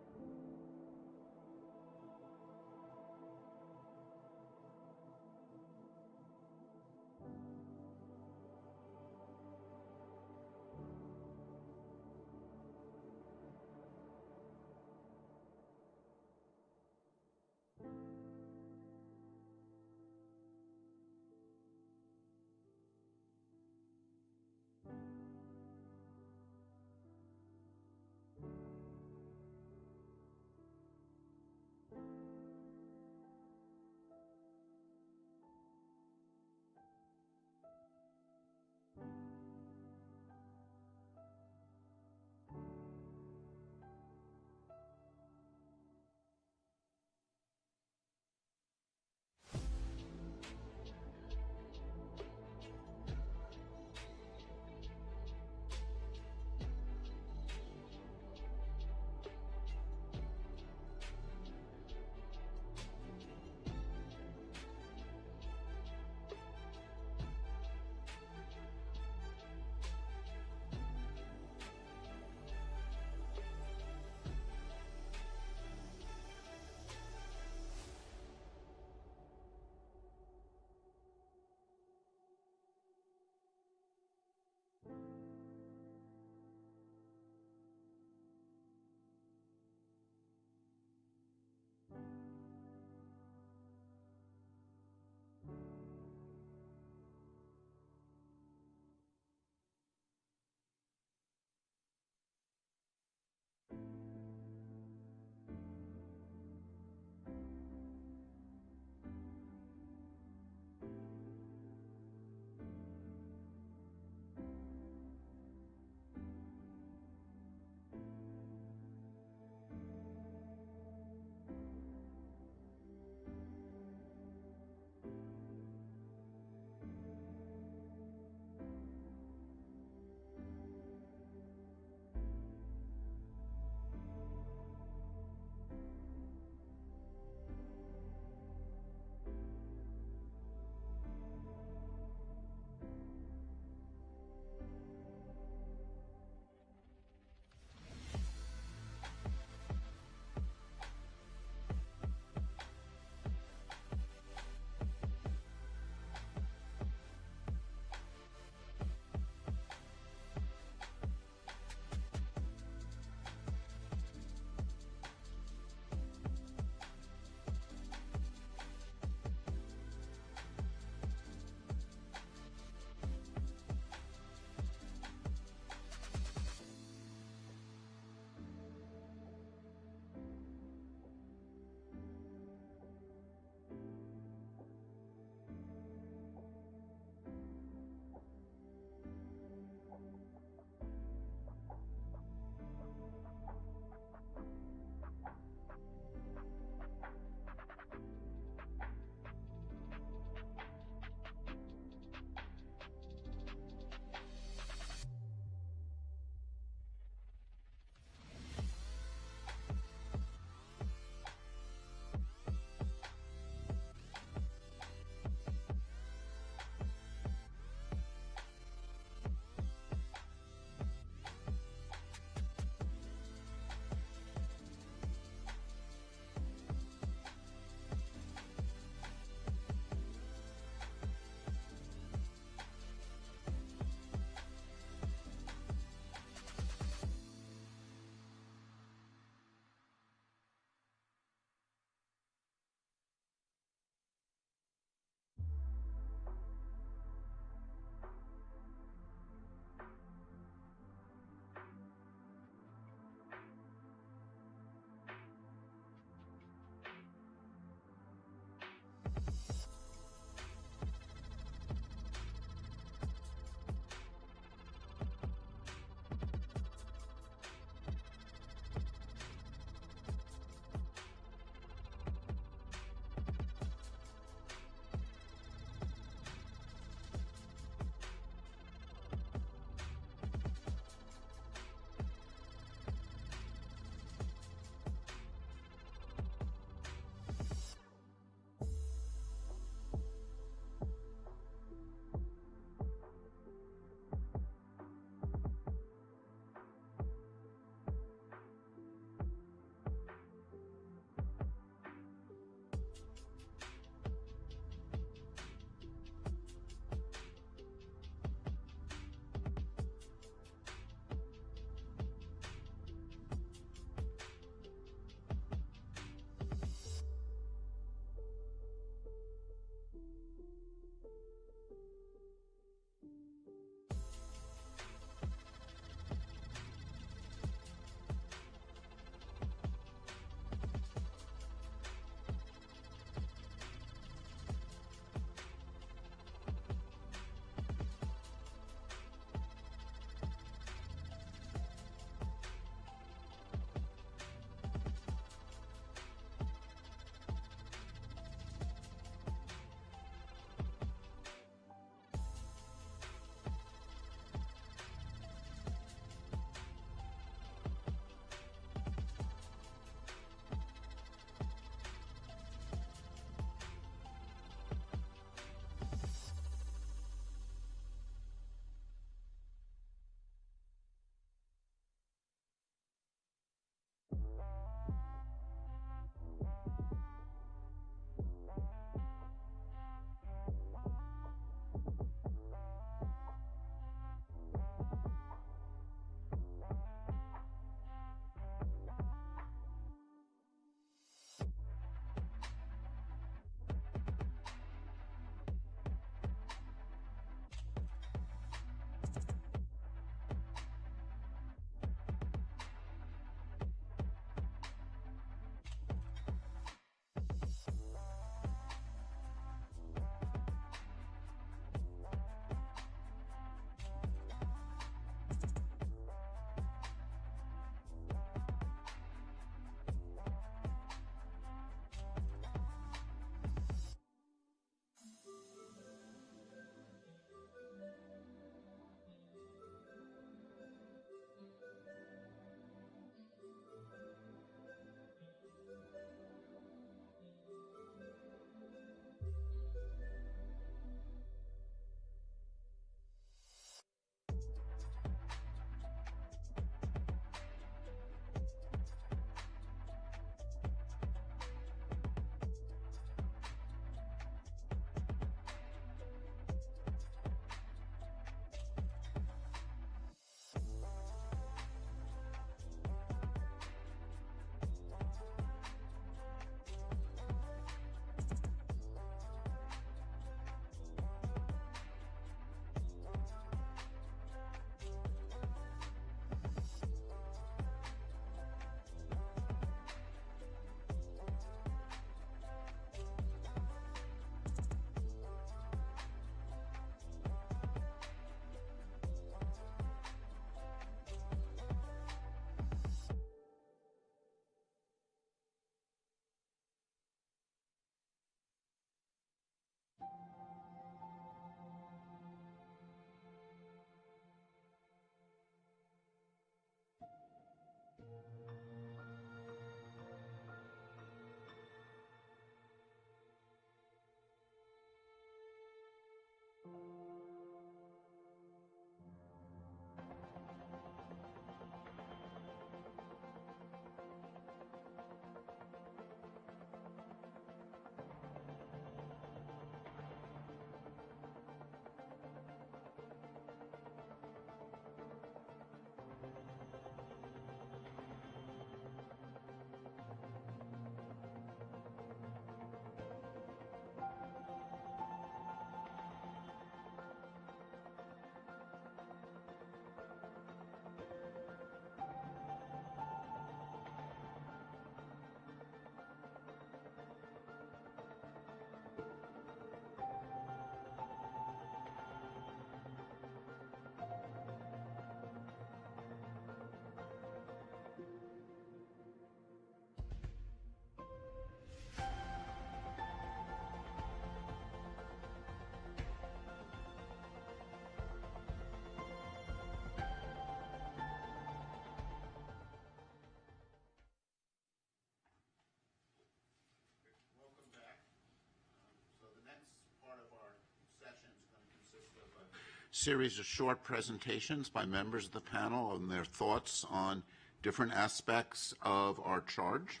series of short presentations by members of the panel on their thoughts on different aspects of our charge.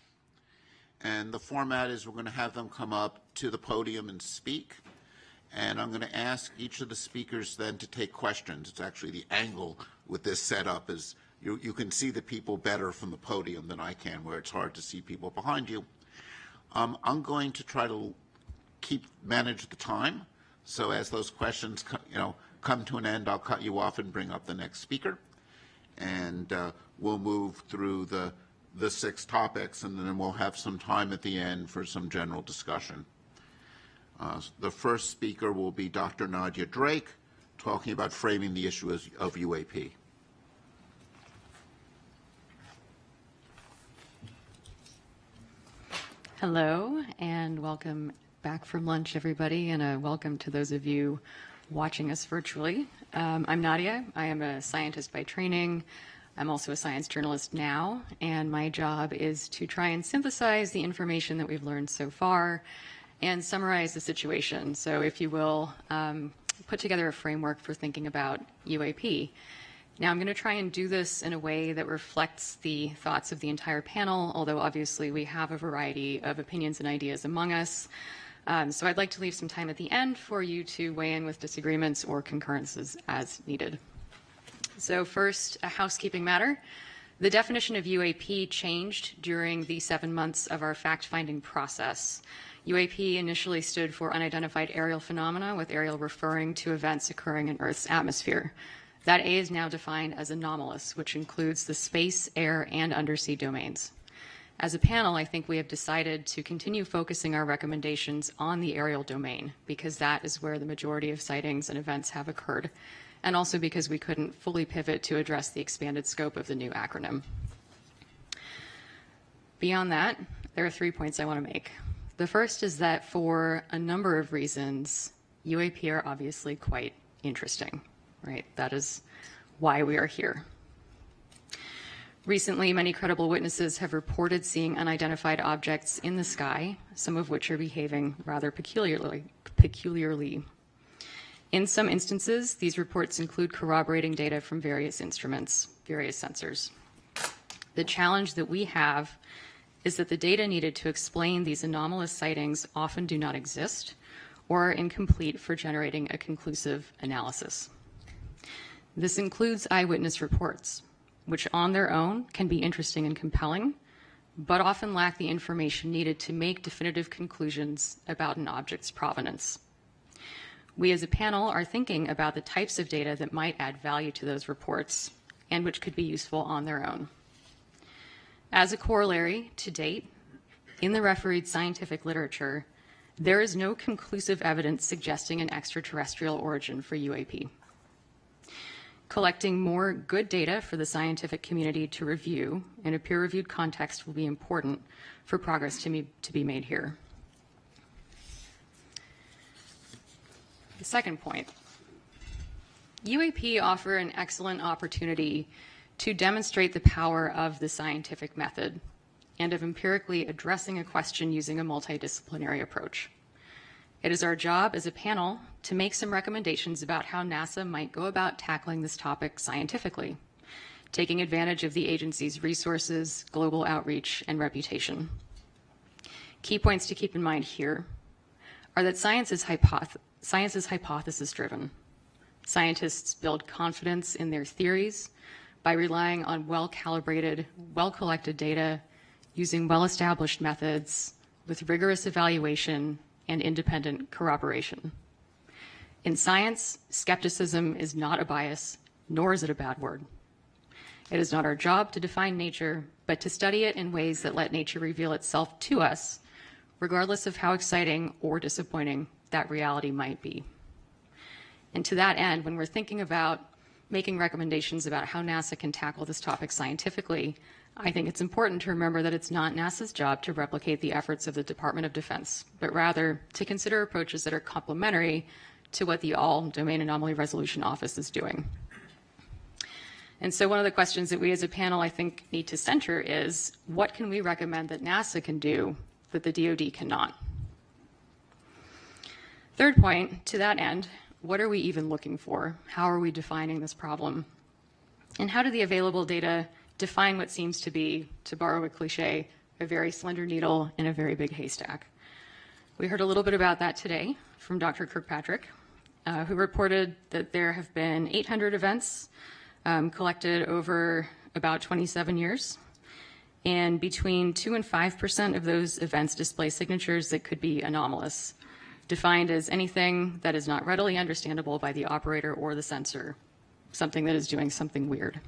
And the format is we're going to have them come up to the podium and speak. And I'm going to ask each of the speakers then to take questions. It's actually the angle with this setup is you can see the people better from the podium than I can, where it's hard to see people behind you. I'm going to try to manage the time. So as those questions come to an end, I'll cut you off and bring up the next speaker. And we'll move through the 6 topics, and then we'll have some time at the end for some general discussion. The first speaker will be Dr. Nadia Drake, talking about framing the issue of UAP. Hello, and welcome back from lunch, everybody, and a welcome to those of you watching us virtually. I'm Nadia. I am a scientist by training. I'm also a science journalist now, and my job is to try and synthesize the information that we've learned so far and summarize the situation. So if you will, put together a framework for thinking about UAP. Now I'm going to try and do this in a way that reflects the thoughts of the entire panel, although obviously we have a variety of opinions and ideas among us. So I'd like to leave some time at the end for you to weigh in with disagreements or concurrences as needed. So first, a housekeeping matter. The definition of UAP changed during the 7 months of our fact-finding process. UAP initially stood for Unidentified Aerial Phenomena, with aerial referring to events occurring in Earth's atmosphere. That A is now defined as anomalous, which includes the space, air, and undersea domains. As a panel, I think we have decided to continue focusing our recommendations on the aerial domain, because that is where the majority of sightings and events have occurred, and also because we couldn't fully pivot to address the expanded scope of the new acronym. Beyond that, there are 3 points I want to make. The first is that for a number of reasons, UAP are obviously quite interesting, right? That is why we are here. Recently, many credible witnesses have reported seeing unidentified objects in the sky, some of which are behaving rather peculiarly. In some instances, these reports include corroborating data from various instruments, various sensors. The challenge that we have is that the data needed to explain these anomalous sightings often do not exist or are incomplete for generating a conclusive analysis. This includes eyewitness reports, which on their own can be interesting and compelling, but often lack the information needed to make definitive conclusions about an object's provenance. We as a panel are thinking about the types of data that might add value to those reports and which could be useful on their own. As a corollary, to date, in the refereed scientific literature, there is no conclusive evidence suggesting an extraterrestrial origin for UAP. Collecting more good data for the scientific community to review in a peer-reviewed context will be important for progress to be made here. The second point, UAP offer an excellent opportunity to demonstrate the power of the scientific method and of empirically addressing a question using a multidisciplinary approach. It is our job as a panel to make some recommendations about how NASA might go about tackling this topic scientifically, taking advantage of the agency's resources, global outreach, and reputation. Key points to keep in mind here are that science is hypothesis-driven. Scientists build confidence in their theories by relying on well-calibrated, well-collected data, using well-established methods with rigorous evaluation and independent corroboration. In science, skepticism is not a bias, nor is it a bad word. It is not our job to define nature, but to study it in ways that let nature reveal itself to us, regardless of how exciting or disappointing that reality might be. And to that end, when we're thinking about making recommendations about how NASA can tackle this topic scientifically, I think it's important to remember that it's not NASA's job to replicate the efforts of the Department of Defense, but rather to consider approaches that are complementary to what the All-domain Anomaly Resolution Office is doing. And so one of the questions that we as a panel, I think, need to center is, what can we recommend that NASA can do that the DoD cannot? Third point, to that end, what are we even looking for? How are we defining this problem? And how do the available data define what seems to be, to borrow a cliche, a very slender needle in a very big haystack? We heard a little bit about that today from Dr. Kirkpatrick, who reported that there have been 800 events collected over about 27 years. And between 2 and 5% of those events display signatures that could be anomalous, defined as anything that is not readily understandable by the operator or the sensor, something that is doing something weird.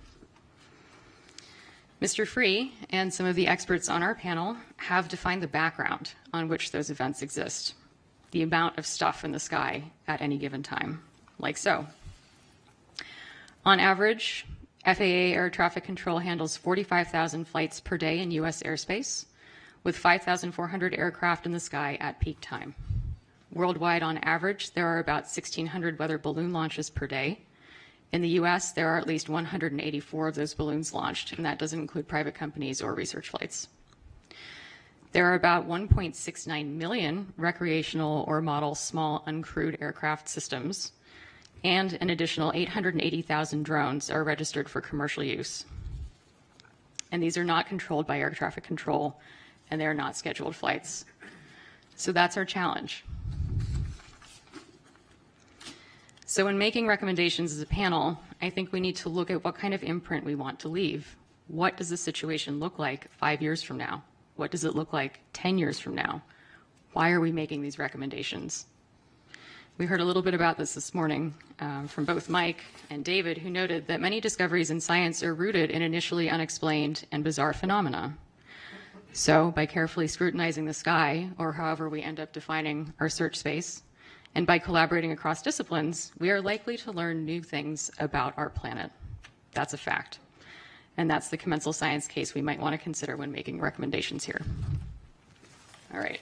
Mr. Free and some of the experts on our panel have defined the background on which those events exist, the amount of stuff in the sky at any given time, like so. On average, FAA air traffic control handles 45,000 flights per day in U.S. airspace, with 5,400 aircraft in the sky at peak time. Worldwide, on average, there are about 1,600 weather balloon launches per day. In the U.S., there are at least 184 of those balloons launched, and that doesn't include private companies or research flights. There are about 1.69 million recreational or model small uncrewed aircraft systems, and an additional 880,000 drones are registered for commercial use. And these are not controlled by air traffic control, and they're not scheduled flights. So that's our challenge. So in making recommendations as a panel, I think we need to look at what kind of imprint we want to leave. What does the situation look like 5 years from now? What does it look like 10 years from now? Why are we making these recommendations? We heard a little bit about this morning from both Mike and David, who noted that many discoveries in science are rooted in initially unexplained and bizarre phenomena. So by carefully scrutinizing the sky, or however we end up defining our search space, and by collaborating across disciplines, we are likely to learn new things about our planet. That's a fact. And that's the commensal science case we might want to consider when making recommendations here. All right.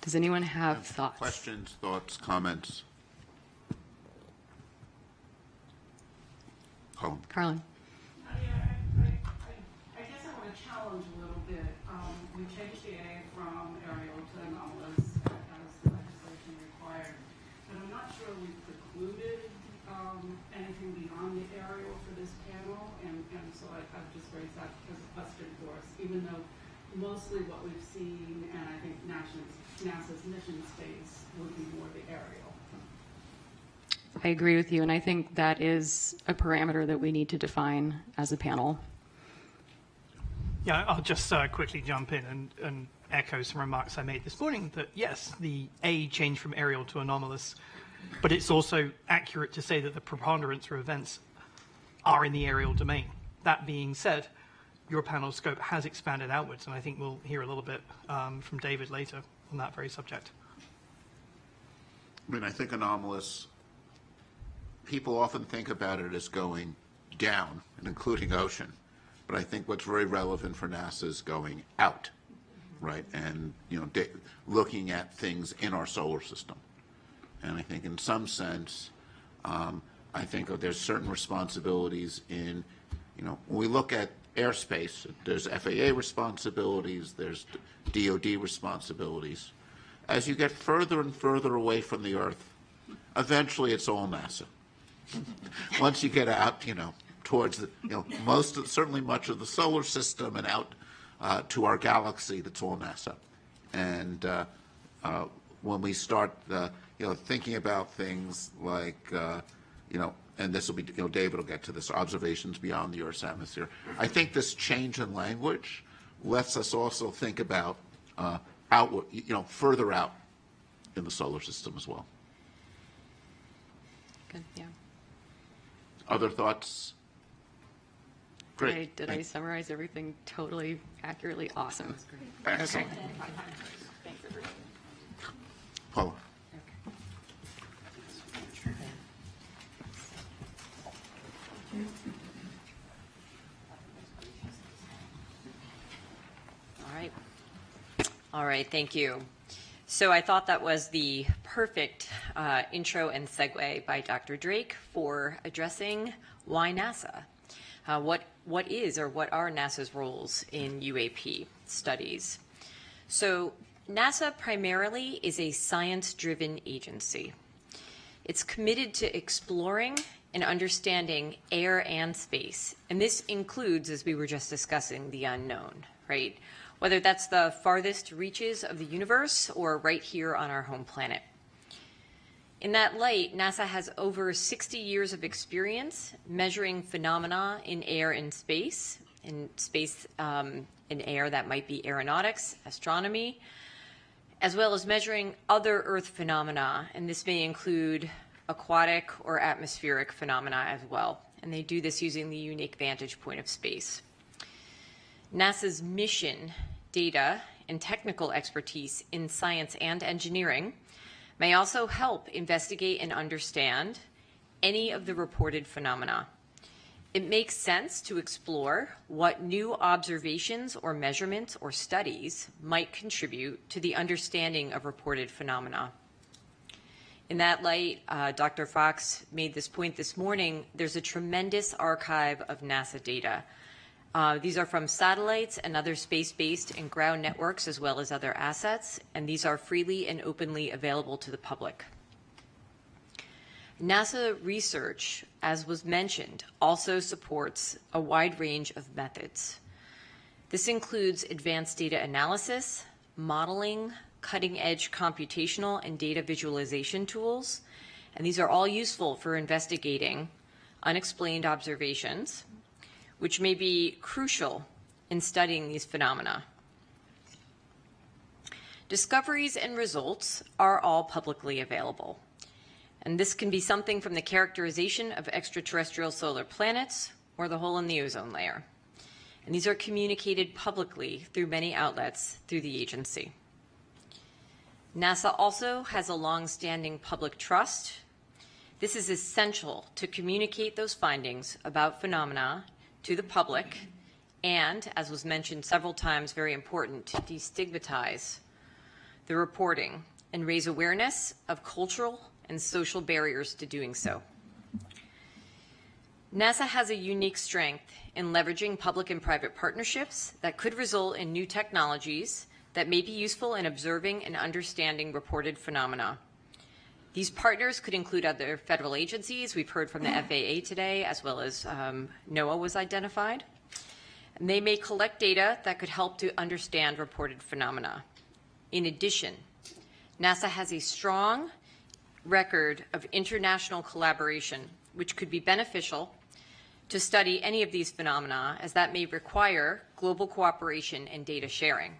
Does anyone have thoughts? Questions, thoughts, comments? Carlin. I guess I want to challenge a little bit. We changed the A from aerial to anomalous as the legislation required. But I'm not sure we precluded anything beyond the aerial for this panel. And so I've just raised that as a question for us, even though mostly what we've seen, and I think NASA's mission space would be more the aerial. I agree with you, and I think that is a parameter that we need to define as a panel. Yeah, I'll just quickly jump in and echo some remarks I made this morning that yes, the A changed from aerial to anomalous, but it's also accurate to say that the preponderance of events are in the aerial domain. That being said, your panel scope has expanded outwards, and I think we'll hear a little bit from David later on that very subject. I mean, I think anomalous, people often think about it as going down, and including ocean. But I think what's very relevant for NASA is going out, right? And, you know, looking at things in our solar system. And I think in some sense, I think there's certain responsibilities in, you know, when we look at airspace, there's FAA responsibilities, there's DOD responsibilities. As you get further and further away from the Earth, eventually it's all NASA. Once you get out, you know, towards the, you know, certainly much of the solar system and out to our galaxy, that's all NASA. And when we start, you know, thinking about things like, you know, and this will be, you know, David will get to this, observations beyond the Earth's atmosphere. I think this change in language lets us also think about outward, you know, further out in the solar system as well. Good, yeah. Other thoughts? Great. Did I summarize everything totally accurately? Awesome. Excellent. Okay. Thanks, everybody. Paula. All right, thank you. So I thought that was the perfect intro and segue by Dr. Drake for addressing why NASA. What is or what are NASA's roles in UAP studies? So NASA primarily is a science-driven agency. It's committed to exploring and understanding air and space. And this includes, as we were just discussing, the unknown, right? Whether that's the farthest reaches of the universe or right here on our home planet. In that light, NASA has over 60 years of experience measuring phenomena in air and space, in air that might be aeronautics, astronomy, as well as measuring other Earth phenomena, and this may include aquatic or atmospheric phenomena as well. And they do this using the unique vantage point of space. NASA's mission, data, and technical expertise in science and engineering may also help investigate and understand any of the reported phenomena. It makes sense to explore what new observations or measurements or studies might contribute to the understanding of reported phenomena. In that light, Dr. Fox made this point this morning, there's a tremendous archive of NASA data. These are from satellites and other space-based and ground networks, as well as other assets, and these are freely and openly available to the public. NASA research, as was mentioned, also supports a wide range of methods. This includes advanced data analysis, modeling, cutting-edge computational and data visualization tools, and these are all useful for investigating unexplained observations, which may be crucial in studying these phenomena. Discoveries and results are all publicly available. And this can be something from the characterization of extraterrestrial solar planets or the hole in the ozone layer. And these are communicated publicly through many outlets through the agency. NASA also has a long-standing public trust. This is essential to communicate those findings about phenomena to the public and, as was mentioned several times, very important, to destigmatize the reporting and raise awareness of cultural and social barriers to doing so. NASA has a unique strength in leveraging public and private partnerships that could result in new technologies that may be useful in observing and understanding reported phenomena. These partners could include other federal agencies. We've heard from the FAA today, as well as NOAA was identified. And they may collect data that could help to understand reported phenomena. In addition, NASA has a strong record of international collaboration, which could be beneficial to study any of these phenomena, as that may require global cooperation and data sharing.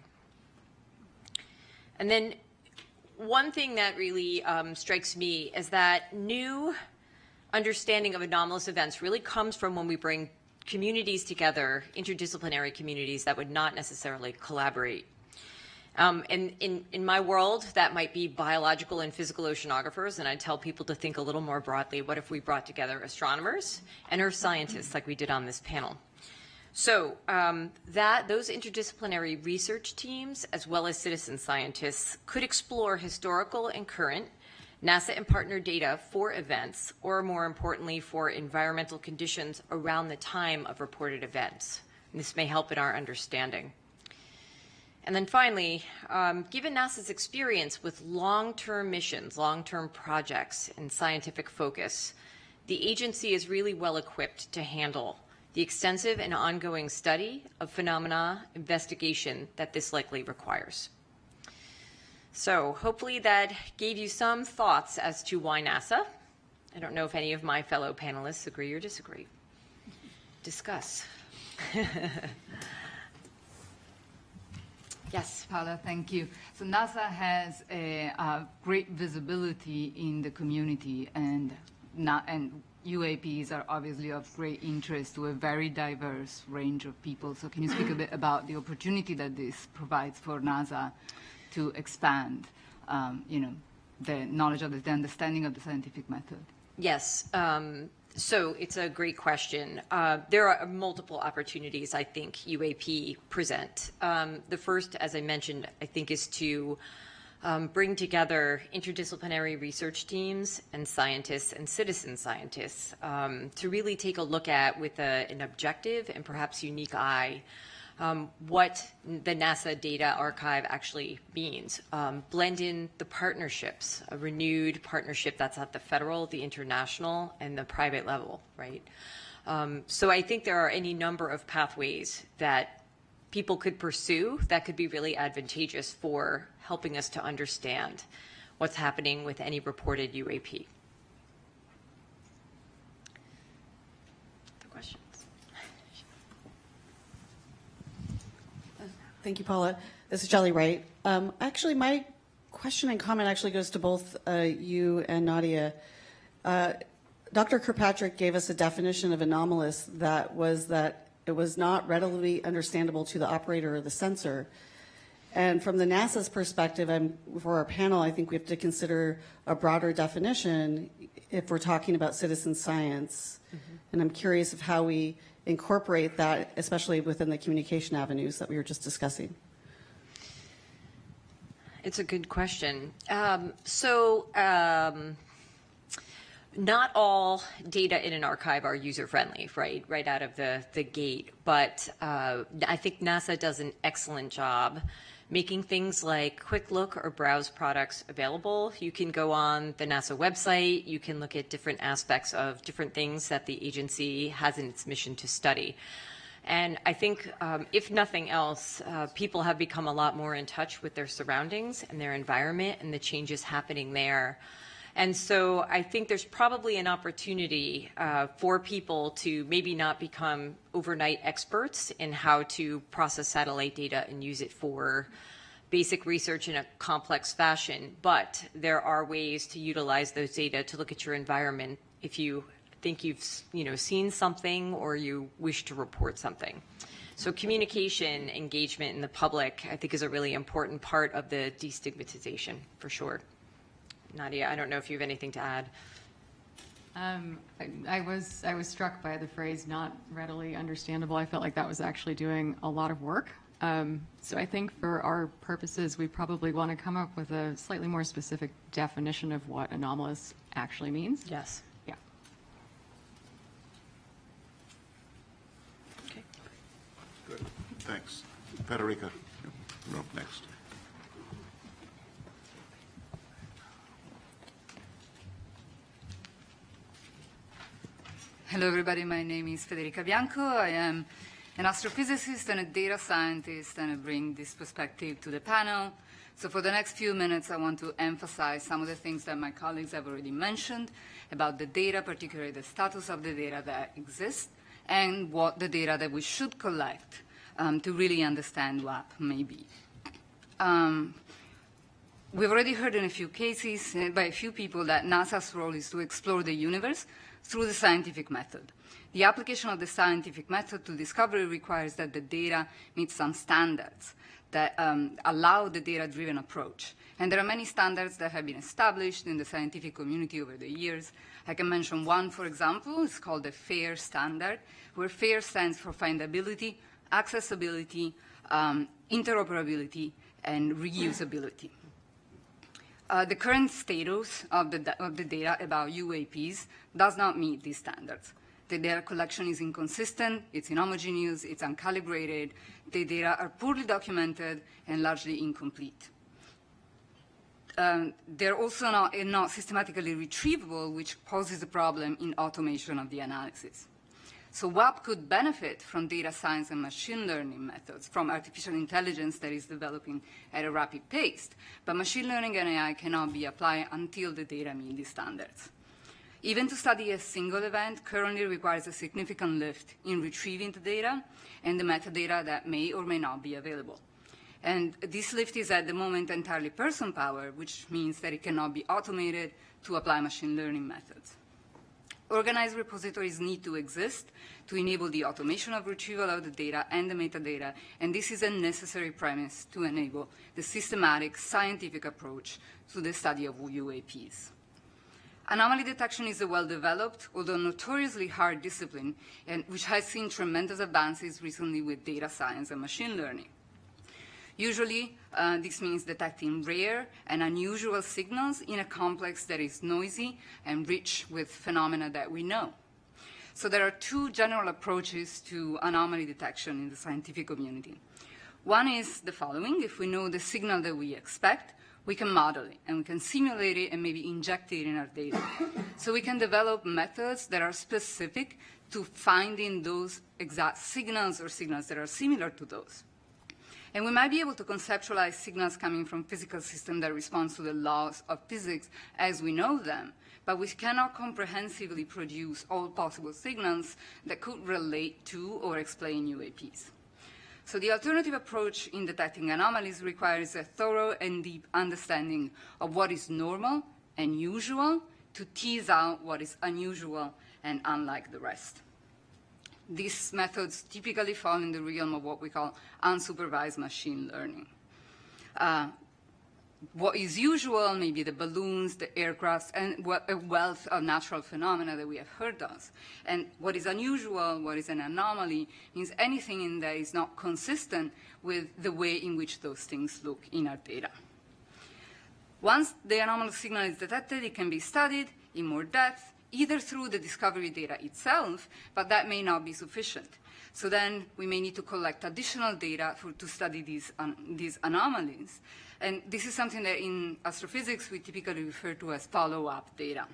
And then one thing that really strikes me is that new understanding of anomalous events really comes from when we bring communities together, interdisciplinary communities that would not necessarily collaborate. And in my world, that might be biological and physical oceanographers, and I tell people to think a little more broadly, what if we brought together astronomers and earth scientists like we did on this panel? So those interdisciplinary research teams, as well as citizen scientists, could explore historical and current NASA and partner data for events, or more importantly, for environmental conditions around the time of reported events. And this may help in our understanding. And then finally, given NASA's experience with long-term missions, long-term projects, and scientific focus, the agency is really well equipped to handle the extensive and ongoing study of phenomena investigation that this likely requires. So hopefully that gave you some thoughts as to why NASA. I don't know if any of my fellow panelists agree or disagree. Discuss. Yes. Paula, thank you. So NASA has a great visibility in the community, and UAPs are obviously of great interest to a very diverse range of people. So can you speak a bit about the opportunity that this provides for NASA to expand, the knowledge of the understanding of the scientific method? Yes. So it's a great question. There are multiple opportunities I think UAP present. The first, as I mentioned, I think is to bring together interdisciplinary research teams and scientists and citizen scientists to really take a look at, with an objective and perhaps unique eye, what the NASA data archive actually means. Blend in the partnerships, a renewed partnership that's at the federal, the international, and the private level, right? So I think there are any number of pathways that people could pursue that could be really advantageous for helping us to understand what's happening with any reported UAP. Thank you, Paula. This is Jelly Wright. Actually, my question and comment actually goes to both you and Nadia. Dr. Kirkpatrick gave us a definition of anomalous that it was not readily understandable to the operator or the sensor. And from the NASA's perspective, for our panel, I think we have to consider a broader definition if we're talking about citizen science. Mm-hmm. And I'm curious of how we incorporate that, especially within the communication avenues that we were just discussing. It's a good question. Not all data in an archive are user-friendly, right out of the gate. But I think NASA does an excellent job making things like quick look or browse products available. You can go on the NASA website. You can look at different aspects of different things that the agency has in its mission to study. And I think, if nothing else, people have become a lot more in touch with their surroundings and their environment and the changes happening there. And so I think there's probably an opportunity for people to maybe not become overnight experts in how to process satellite data and use it for basic research in a complex fashion, but there are ways to utilize those data to look at your environment if you think you've seen something or you wish to report something. So communication, engagement in the public, I think, is a really important part of the destigmatization, for sure. Nadia, I don't know if you have anything to add. I was struck by the phrase "not readily understandable." I felt like that was actually doing a lot of work. So I think for our purposes, we probably want to come up with a slightly more specific definition of what anomalous actually means. Yes. Yeah. Okay. Good. Thanks. Federica, you're up next. Hello, everybody. My name is Federica Bianco. I am an astrophysicist and a data scientist, and I bring this perspective to the panel. So for the next few minutes, I want to emphasize some of the things that my colleagues have already mentioned about the data, particularly the status of the data that exists, and what the data that we should collect to really understand UAP may be. We've already heard in a few cases by a few people that NASA's role is to explore the universe through the scientific method. The application of the scientific method to discovery requires that the data meet some standards that allow the data-driven approach. And there are many standards that have been established in the scientific community over the years. I can mention one, for example. It's called the FAIR standard, where FAIR stands for findability, accessibility, interoperability, and reusability. The current status of the data about UAPs does not meet these standards. The data collection is inconsistent, it's inhomogeneous, it's uncalibrated, the data are poorly documented and largely incomplete. They're also not systematically retrievable, which poses a problem in automation of the analysis. So UAP could benefit from data science and machine learning methods, from artificial intelligence that is developing at a rapid pace. But machine learning and AI cannot be applied until the data meet these standards. Even to study a single event currently requires a significant lift in retrieving the data and the metadata that may or may not be available. And this lift is at the moment entirely person-powered, which means that it cannot be automated to apply machine learning methods. Organized repositories need to exist to enable the automation of retrieval of the data and the metadata, and this is a necessary premise to enable the systematic scientific approach to the study of UAPs. Anomaly detection is a well-developed, although notoriously hard discipline, and which has seen tremendous advances recently with data science and machine learning. Usually, this means detecting rare and unusual signals in a complex that is noisy and rich with phenomena that we know. So there are two general approaches to anomaly detection in the scientific community. One is the following. If we know the signal that we expect, we can model it, and we can simulate it and maybe inject it in our data. So we can develop methods that are specific to finding those exact signals or signals that are similar to those. And we might be able to conceptualize signals coming from physical systems that respond to the laws of physics as we know them, but we cannot comprehensively produce all possible signals that could relate to or explain UAPs. So the alternative approach in detecting anomalies requires a thorough and deep understanding of what is normal and usual to tease out what is unusual and unlike the rest. These methods typically fall in the realm of what we call unsupervised machine learning. What is usual, maybe the balloons, the aircrafts, and a wealth of natural phenomena that we have heard of. And what is unusual, what is an anomaly, means anything in there is not consistent with the way in which those things look in our data. Once the anomalous signal is detected, it can be studied in more depth, either through the discovery data itself, but that may not be sufficient. So then we may need to collect additional data to study these anomalies. And this is something that in astrophysics we typically refer to as follow-up data.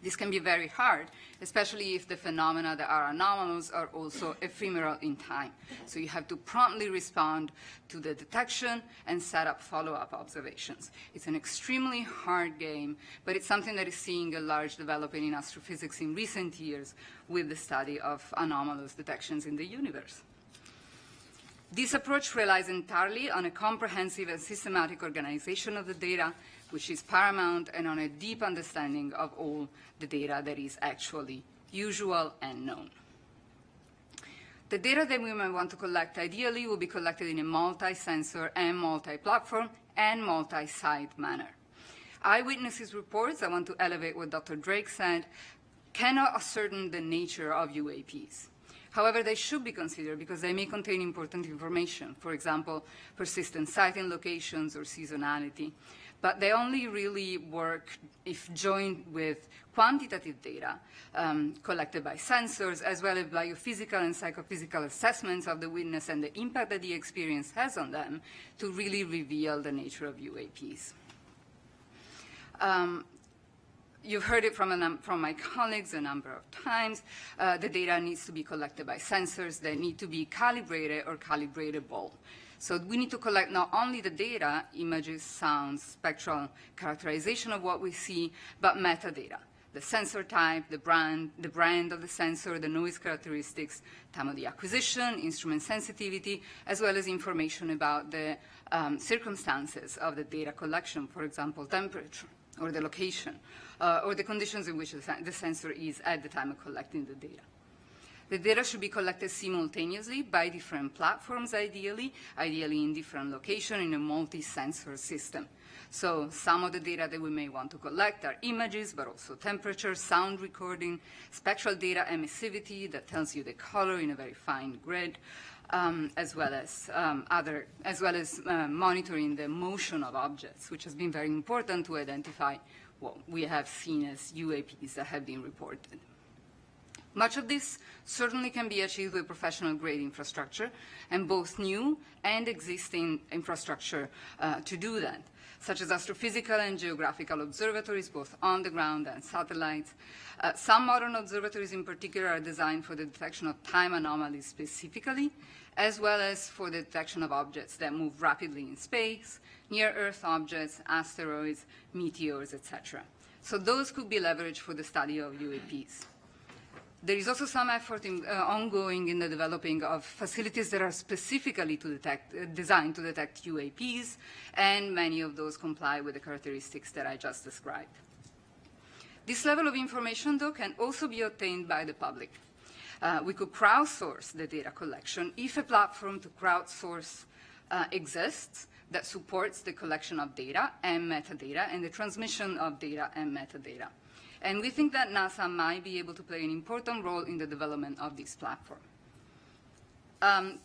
This can be very hard, especially if the phenomena that are anomalous are also ephemeral in time. So you have to promptly respond to the detection and set up follow-up observations. It's an extremely hard game, but it's something that is seeing a large development in astrophysics in recent years with the study of anomalous detections in the universe. This approach relies entirely on a comprehensive and systematic organization of the data, which is paramount, and on a deep understanding of all the data that is actually usual and known. The data that we might want to collect ideally will be collected in a multi-sensor and multi-platform and multi-site manner. Eyewitnesses reports, I want to elevate what Dr. Drake said, cannot ascertain the nature of UAPs. However, they should be considered because they may contain important information, for example, persistent sighting locations or seasonality. But they only really work if joined with quantitative data collected by sensors, as well as biophysical and psychophysical assessments of the witness and the impact that the experience has on them to really reveal the nature of UAPs. You've heard it from my colleagues a number of times. The data needs to be collected by sensors that need to be calibrated or calibratable. So we need to collect not only the data, images, sounds, spectral characterization of what we see, but metadata. The sensor type, the brand of the sensor, the noise characteristics, time of the acquisition, instrument sensitivity, as well as information about the circumstances of the data collection, for example, temperature or the location, or the conditions in which the sensor is at the time of collecting the data. The data should be collected simultaneously by different platforms, ideally in different locations in a multi-sensor system. So some of the data that we may want to collect are images, but also temperature, sound recording, spectral data emissivity that tells you the color in a very fine grid, as well as monitoring the motion of objects, which has been very important to identify what we have seen as UAPs that have been reported. Much of this certainly can be achieved with professional-grade infrastructure, and both new and existing infrastructure to do that, such as astrophysical and geographical observatories, both on the ground and satellites. Some modern observatories in particular are designed for the detection of time anomalies specifically, as well as for the detection of objects that move rapidly in space, near-Earth objects, asteroids, meteors, etc. So those could be leveraged for the study of UAPs. There is also some effort ongoing in the developing of facilities that are specifically designed to detect UAPs, and many of those comply with the characteristics that I just described. This level of information, though, can also be obtained by the public. We could crowdsource the data collection if a platform to crowdsource exists that supports the collection of data and metadata and the transmission of data and metadata. And we think that NASA might be able to play an important role in the development of this platform.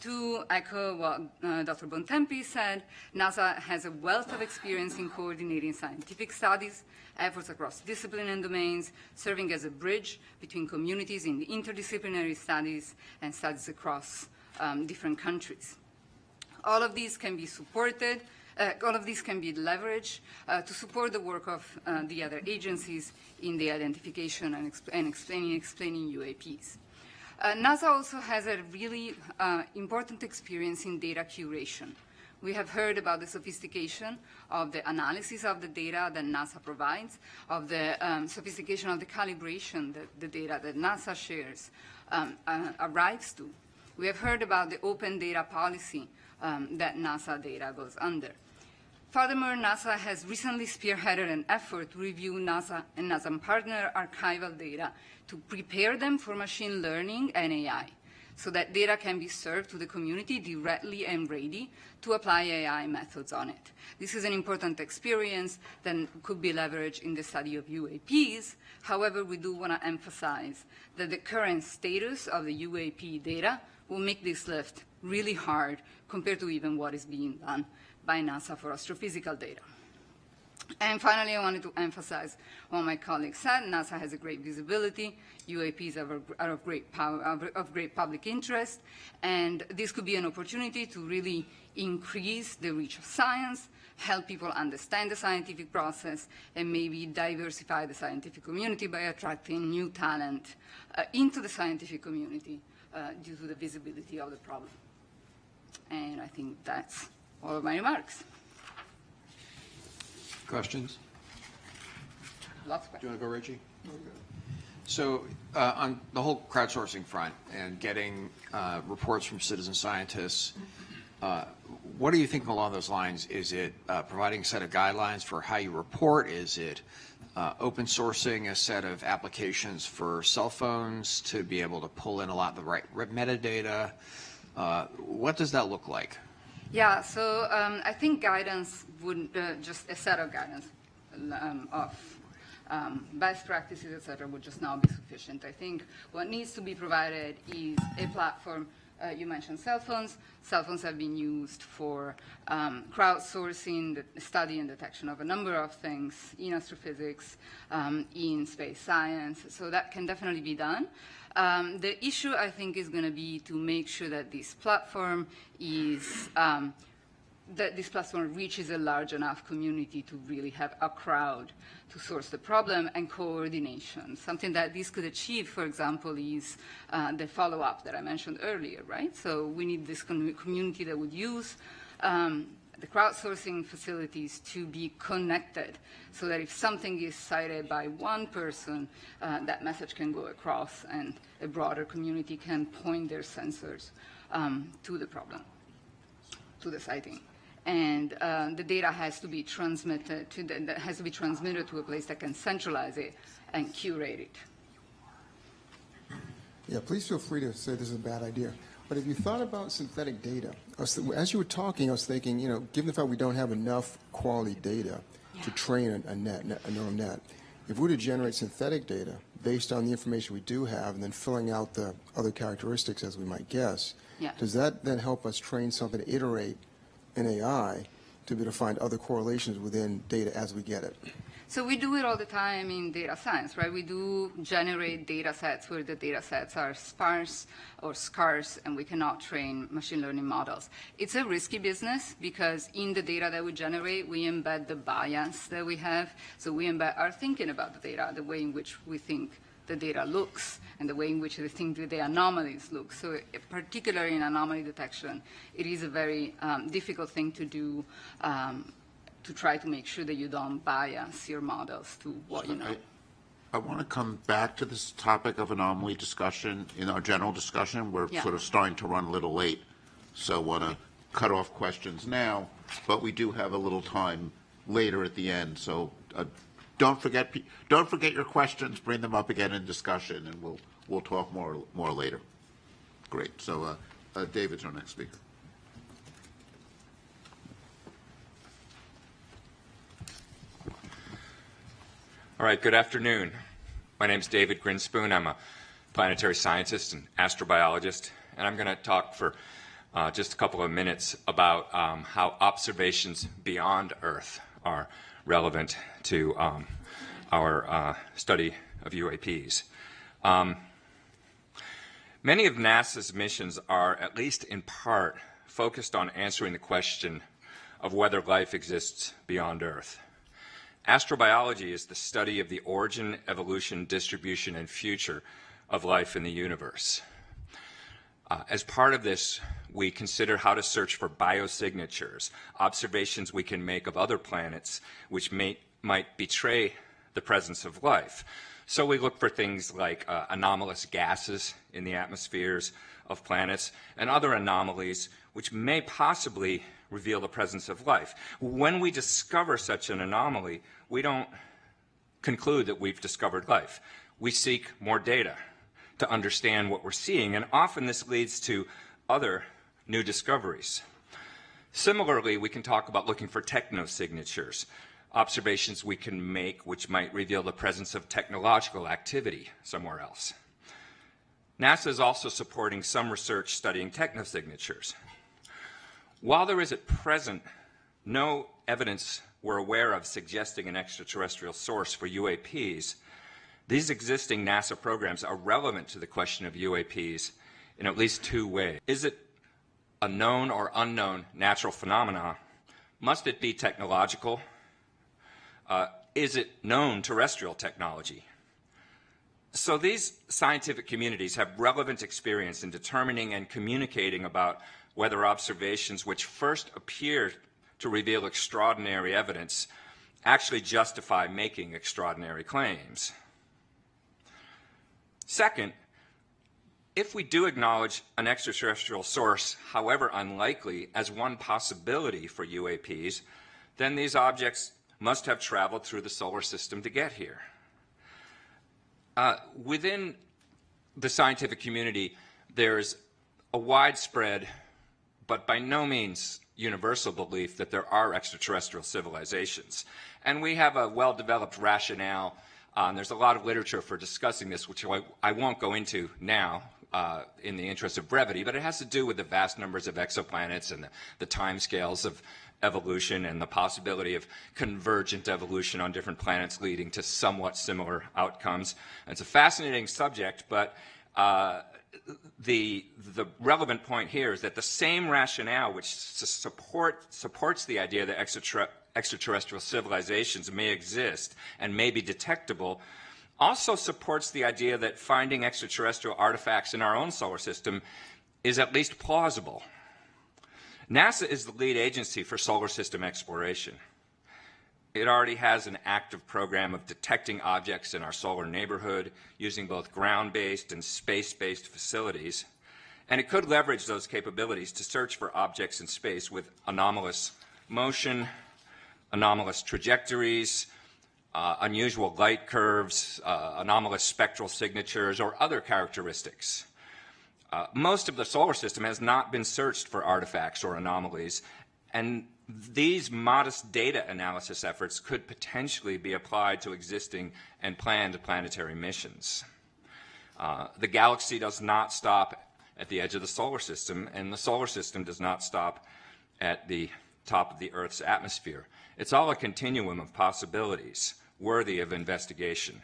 To echo what Dr. Bontempi said, NASA has a wealth of experience in coordinating scientific studies, efforts across discipline and domains, serving as a bridge between communities in the interdisciplinary studies and studies across different countries. All of these can be supported, all of these can be leveraged to support the work of the other agencies in the identification and explaining UAPs. NASA also has a really important experience in data curation. We have heard about the sophistication of the analysis of the data that NASA provides, of the sophistication of the calibration that the data that NASA shares arrives to. We have heard about the open data policy that NASA data goes under. Furthermore, NASA has recently spearheaded an effort to review NASA and NASA partner archival data to prepare them for machine learning and AI, so that data can be served to the community directly and ready to apply AI methods on it. This is an important experience that could be leveraged in the study of UAPs. However, we do want to emphasize that the current status of the UAP data will make this lift really hard compared to even what is being done by NASA for astrophysical data. And finally, I wanted to emphasize what my colleague said. NASA has a great visibility. UAPs are of great public interest. And this could be an opportunity to really increase the reach of science, help people understand the scientific process, and maybe diversify the scientific community by attracting new talent into the scientific community due to the visibility of the problem. And I think that's all of my remarks. Questions? Lots of questions. Do you want to go, Reggie? So on the whole crowdsourcing front and getting reports from citizen scientists, what are you thinking along those lines? Is it providing a set of guidelines for how you report? Is it open sourcing a set of applications for cell phones to be able to pull in a lot of the right metadata? What does that look like? Yeah, so I think guidance would, just a set of guidance of best practices, et cetera, would just not be sufficient. I think what needs to be provided is a platform. You mentioned cell phones. Cell phones have been used for crowdsourcing, the study and detection of a number of things in astrophysics, in space science. So that can definitely be done. The issue, I think, is going to be to make sure that this platform is reaches a large enough community to really have a crowd to source the problem and coordination. Something that this could achieve, for example, is the follow-up that I mentioned earlier, right? So we need this community that would use the crowdsourcing facilities to be connected so that if something is cited by one person, that message can go across and a broader community can point their sensors to the problem, to the sighting. And the data has to be transmitted to a place that can centralize it and curate it. Yeah, please feel free to say this is a bad idea. But if you thought about synthetic data, as you were talking, I was thinking, given the fact we don't have enough quality data to train a neural net, if we were to generate synthetic data based on the information we do have and then filling out the other characteristics as we might guess, does that then help us train something to iterate in AI to be able to find other correlations within data as we get it? So we do it all the time in data science, right? We do generate data sets where the data sets are sparse or scarce, and we cannot train machine learning models. It's a risky business because in the data that we generate, we embed the bias that we have. So we embed our thinking about the data, the way in which we think the data looks, and the way in which we think the anomalies look. So particularly in anomaly detection, it is a very difficult thing to do to try to make sure that you don't bias your models to what you know. I want to come back to this topic of anomaly discussion in our general discussion. We're sort of starting to run a little late, so I want to cut off questions now, but we do have a little time later at the end. So don't forget your questions. Bring them up again in discussion, and we'll talk more later. Great. So David's our next speaker. All right, good afternoon. My name is David Grinspoon. I'm a planetary scientist and astrobiologist and I'm going to talk for just a couple of minutes about how observations beyond Earth are relevant to our study of UAPs. Many of NASA's missions are, at least in part, focused on answering the question of whether life exists beyond Earth. Astrobiology is the study of the origin, evolution, distribution, and future of life in the universe. As part of this, we consider how to search for biosignatures, observations we can make of other planets which might betray the presence of life. So we look for things like anomalous gases in the atmospheres of planets and other anomalies which may possibly reveal the presence of life. When we discover such an anomaly, we don't conclude that we've discovered life. We seek more data to understand what we're seeing, and often this leads to other new discoveries. Similarly, we can talk about looking for technosignatures, observations we can make which might reveal the presence of technological activity somewhere else. NASA is also supporting some research studying technosignatures. While there is at present no evidence we're aware of suggesting an extraterrestrial source for UAPs, these existing NASA programs are relevant to the question of UAPs in at least two ways. Is it a known or unknown natural phenomenon? Must it be technological? Is it known terrestrial technology? So these scientific communities have relevant experience in determining and communicating about whether observations which first appear to reveal extraordinary evidence actually justify making extraordinary claims. Second, if we do acknowledge an extraterrestrial source, however unlikely, as one possibility for UAPs, then these objects must have traveled through the solar system to get here. Within the scientific community, there's a widespread, but by no means universal belief that there are extraterrestrial civilizations. And we have a well-developed rationale. There's a lot of literature for discussing this, which I won't go into now in the interest of brevity, but it has to do with the vast numbers of exoplanets and the timescales of evolution and the possibility of convergent evolution on different planets leading to somewhat similar outcomes. And it's a fascinating subject, but the relevant point here is that the same rationale which supports the idea that extraterrestrial civilizations may exist and may be detectable also supports the idea that finding extraterrestrial artifacts in our own solar system is at least plausible. NASA is the lead agency for solar system exploration. It already has an active program of detecting objects in our solar neighborhood using both ground-based and space-based facilities, and it could leverage those capabilities to search for objects in space with anomalous motion, anomalous trajectories, unusual light curves, anomalous spectral signatures, or other characteristics. Most of the solar system has not been searched for artifacts or anomalies, and these modest data analysis efforts could potentially be applied to existing and planned planetary missions. The galaxy does not stop at the edge of the solar system, and the solar system does not stop at the top of the Earth's atmosphere. It's all a continuum of possibilities worthy of investigation.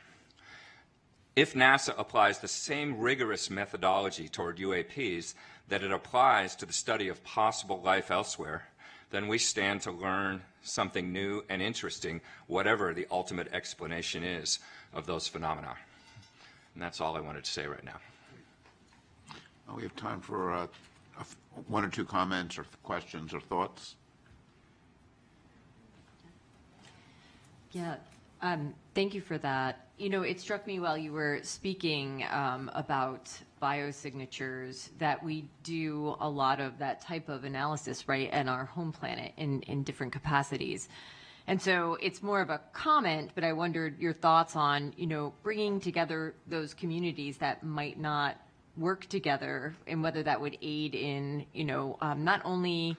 If NASA applies the same rigorous methodology toward UAPs that it applies to the study of possible life elsewhere, then we stand to learn something new and interesting, whatever the ultimate explanation is of those phenomena. And that's all I wanted to say right now. We have time for one or two comments or questions or thoughts. Yeah, thank you for that. You know, it struck me while you were speaking about biosignatures that we do a lot of that type of analysis, right, in our home planet in different capacities. And so it's more of a comment, but I wondered your thoughts on, you know, bringing together those communities that might not work together and whether that would aid in, you know, not only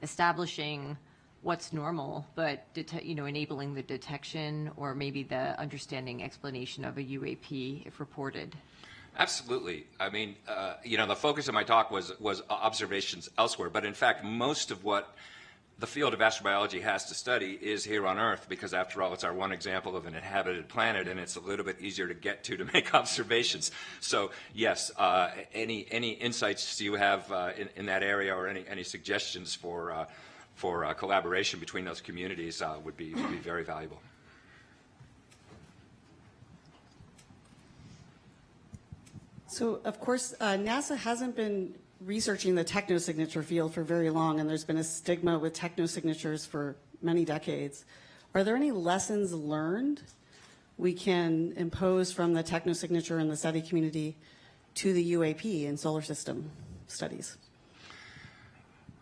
establishing what's normal, but enabling the detection or maybe the understanding explanation of a UAP if reported. Absolutely. I mean, the focus of my talk was observations elsewhere, but in fact, most of what the field of astrobiology has to study is here on Earth, because after all, it's our one example of an inhabited planet, and it's a little bit easier to get to make observations. So yes, any insights you have in that area, or any suggestions for collaboration between those communities would be very valuable. So, of course, NASA hasn't been researching the technosignature field for very long, and there's been a stigma with technosignatures for many decades. Are there any lessons learned we can impose from the technosignature and the study community to the UAP in solar system studies?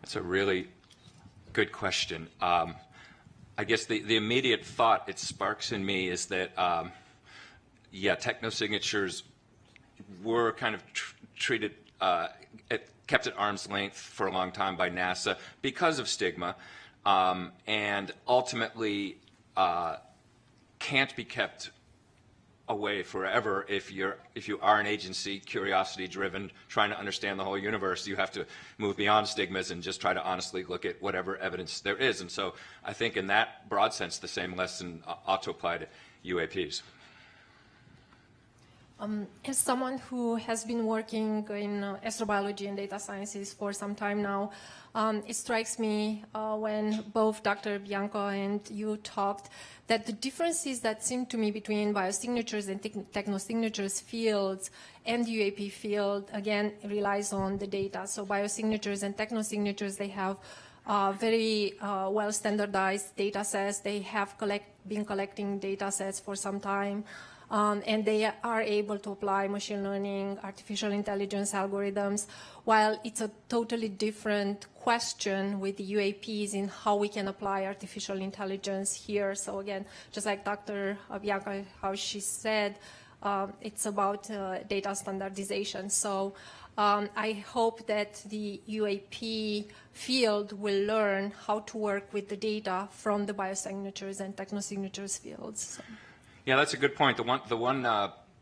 That's a really good question. I guess the immediate thought it sparks in me is that, technosignatures were kind of treated, kept at arm's length for a long time by NASA because of stigma, and ultimately can't be kept away forever if you are an agency, curiosity-driven, trying to understand the whole universe. You have to move beyond stigmas and just try to honestly look at whatever evidence there is. And so I think in that broad sense, the same lesson ought to apply to UAPs. As someone who has been working in astrobiology and data sciences for some time now, it strikes me when both Dr. Bianco and you talked that the differences that seem to me between biosignatures and technosignatures fields and the UAP field, again, relies on the data. So biosignatures and technosignatures, they have very well standardized data sets. They have been collecting data sets for some time. And they are able to apply machine learning, artificial intelligence algorithms, while it's a totally different question with the UAPs in how we can apply artificial intelligence here. So again, just like Dr. Bianca, how she said, it's about data standardization. So I hope that the UAP field will learn how to work with the data from the biosignatures and technosignatures fields. So. Yeah, that's a good point. The one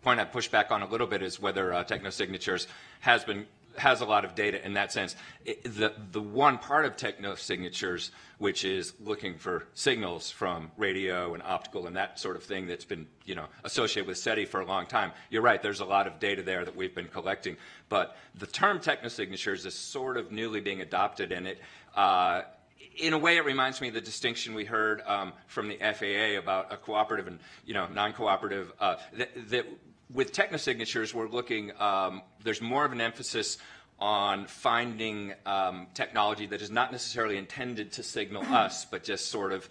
point I'd push back on a little bit is whether technosignatures has a lot of data in that sense. The one part of technosignatures, which is looking for signals from radio and optical and that sort of thing that's been associated with SETI for a long time. You're right, there's a lot of data there that we've been collecting. But the term technosignatures is sort of newly being adopted, and it in a way, it reminds me of the distinction we heard from the FAA about a cooperative and non-cooperative. That with technosignatures, we're looking. There's more of an emphasis on finding technology that is not necessarily intended to signal us, but just sort of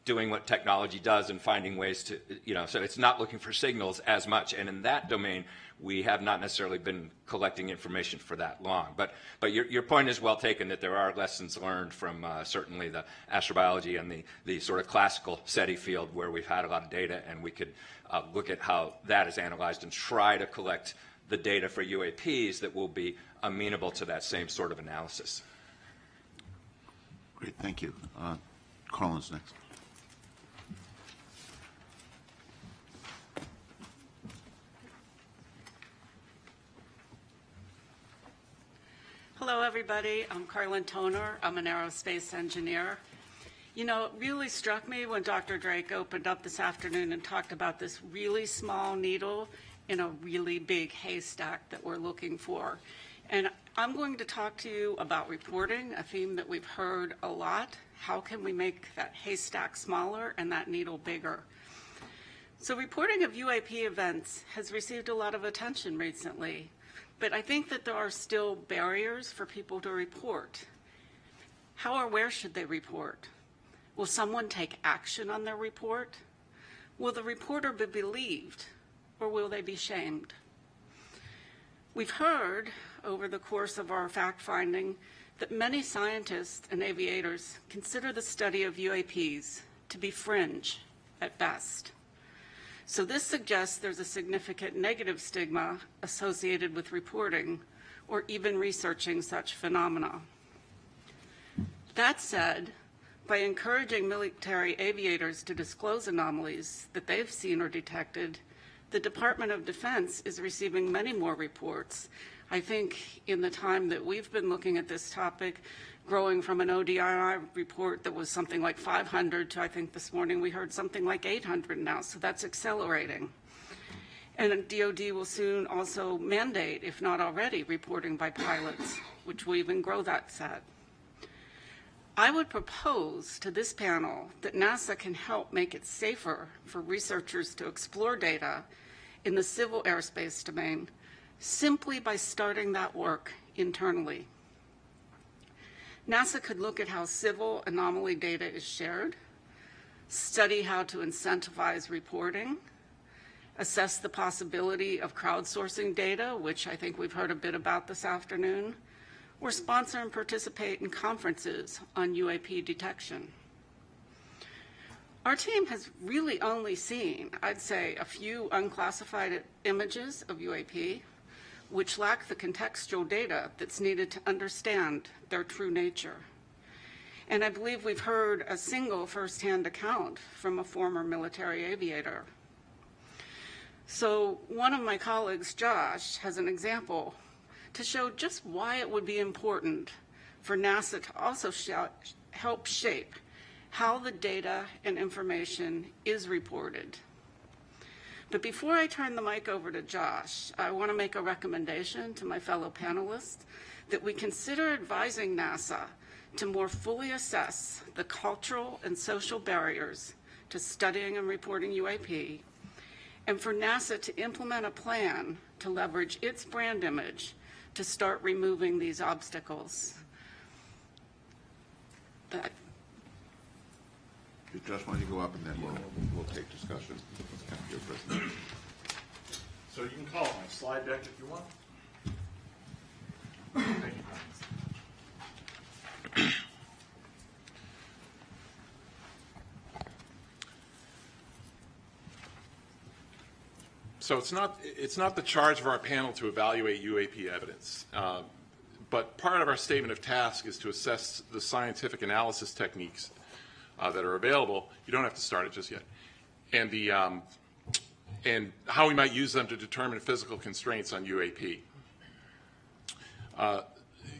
doing what technology does and finding ways to, so it's not looking for signals as much. And in that domain, we have not necessarily been collecting information for that long. But your point is well taken that there are lessons learned from certainly the astrobiology and the sort of classical SETI field where we've had a lot of data, and we could look at how that is analyzed and try to collect the data for UAPs that will be amenable to that same sort of analysis. Great, thank you. Carlin's next. Hello, everybody. I'm Carlin Toner. I'm an aerospace engineer. It really struck me when Dr. Drake opened up this afternoon and talked about this really small needle in a really big haystack that we're looking for. And I'm going to talk to you about reporting, a theme that we've heard a lot. How can we make that haystack smaller and that needle bigger? So reporting of UAP events has received a lot of attention recently. But I think that there are still barriers for people to report. How or where should they report? Will someone take action on their report? Will the reporter be believed, or will they be shamed? We've heard over the course of our fact-finding that many scientists and aviators consider the study of UAPs to be fringe at best. So this suggests there's a significant negative stigma associated with reporting or even researching such phenomena. That said, by encouraging military aviators to disclose anomalies that they've seen or detected, the Department of Defense is receiving many more reports. I think in the time that we've been looking at this topic, growing from an ODII report that was something like 500 to, I think this morning we heard something like 800 now, so that's accelerating. And DoD will soon also mandate, if not already, reporting by pilots, which will even grow that set. I would propose to this panel that NASA can help make it safer for researchers to explore data in the civil airspace domain simply by starting that work internally. NASA could look at how civil anomaly data is shared, study how to incentivize reporting, assess the possibility of crowdsourcing data, which I think we've heard a bit about this afternoon, or sponsor and participate in conferences on UAP detection. Our team has really only seen, I'd say, a few unclassified images of UAP, which lack the contextual data that's needed to understand their true nature. And I believe we've heard a single firsthand account from a former military aviator. So one of my colleagues, Josh, has an example to show just why it would be important for NASA to also help shape how the data and information is reported. But before I turn the mic over to Josh, I want to make a recommendation to my fellow panelists that we consider advising NASA to more fully assess the cultural and social barriers to studying and reporting UAP, and for NASA to implement a plan to leverage its brand image to start removing these obstacles. Josh, why don't you go up and then we'll take discussion after your presentation. So you can call it my slide deck if you want. Thank you. So it's not the charge of our panel to evaluate UAP evidence, but part of our statement of task is to assess the scientific analysis techniques that are available. You don't have to start it just yet, and how we might use them to determine physical constraints on UAP. The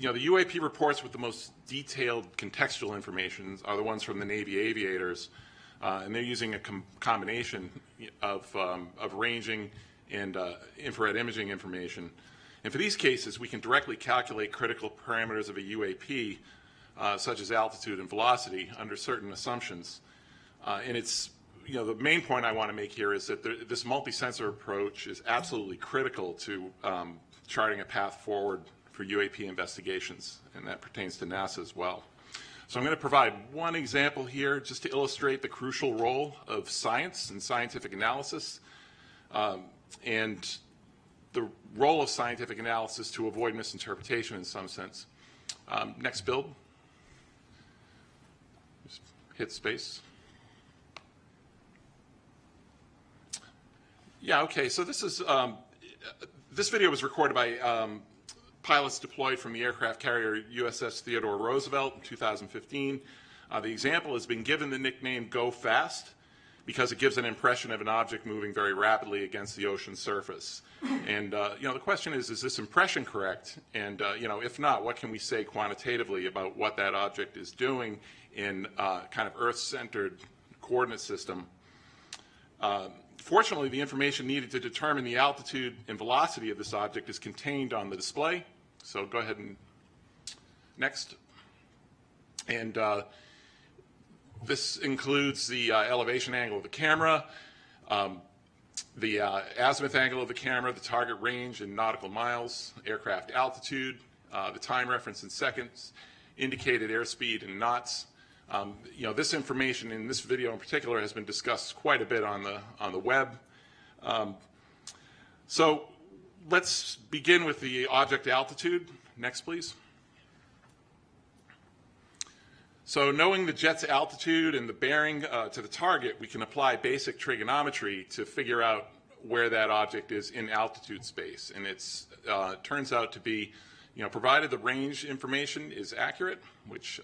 UAP reports with the most detailed contextual information are the ones from the Navy aviators, and they're using a combination of ranging and infrared imaging information. And for these cases, we can directly calculate critical parameters of a UAP, such as altitude and velocity, under certain assumptions. And it's, the main point I want to make here is that this multi-sensor approach is absolutely critical to charting a path forward for UAP investigations, and that pertains to NASA as well. So I'm going to provide one example here just to illustrate the crucial role of science and scientific analysis, and the role of scientific analysis to avoid misinterpretation in some sense. Next build. Just hit space. Yeah, okay, so this is, this video was recorded by pilots deployed from the aircraft carrier USS Theodore Roosevelt in 2015. The example has been given the nickname Go Fast because it gives an impression of an object moving very rapidly against the ocean surface. And the question is this impression correct? And if not, what can we say quantitatively about what that object is doing in kind of Earth-centered coordinate system? Fortunately, the information needed to determine the altitude and velocity of this object is contained on the display. So go ahead and next. And this includes the elevation angle of the camera, the azimuth angle of the camera, the target range in nautical miles, aircraft altitude, the time reference in seconds, indicated airspeed in knots. This information in this video in particular has been discussed quite a bit on the web. So let's begin with the object altitude. Next, please. So knowing the jet's altitude and the bearing to the target, we can apply basic trigonometry to figure out where that object is in altitude space. And it turns out to be, provided the range information is accurate, which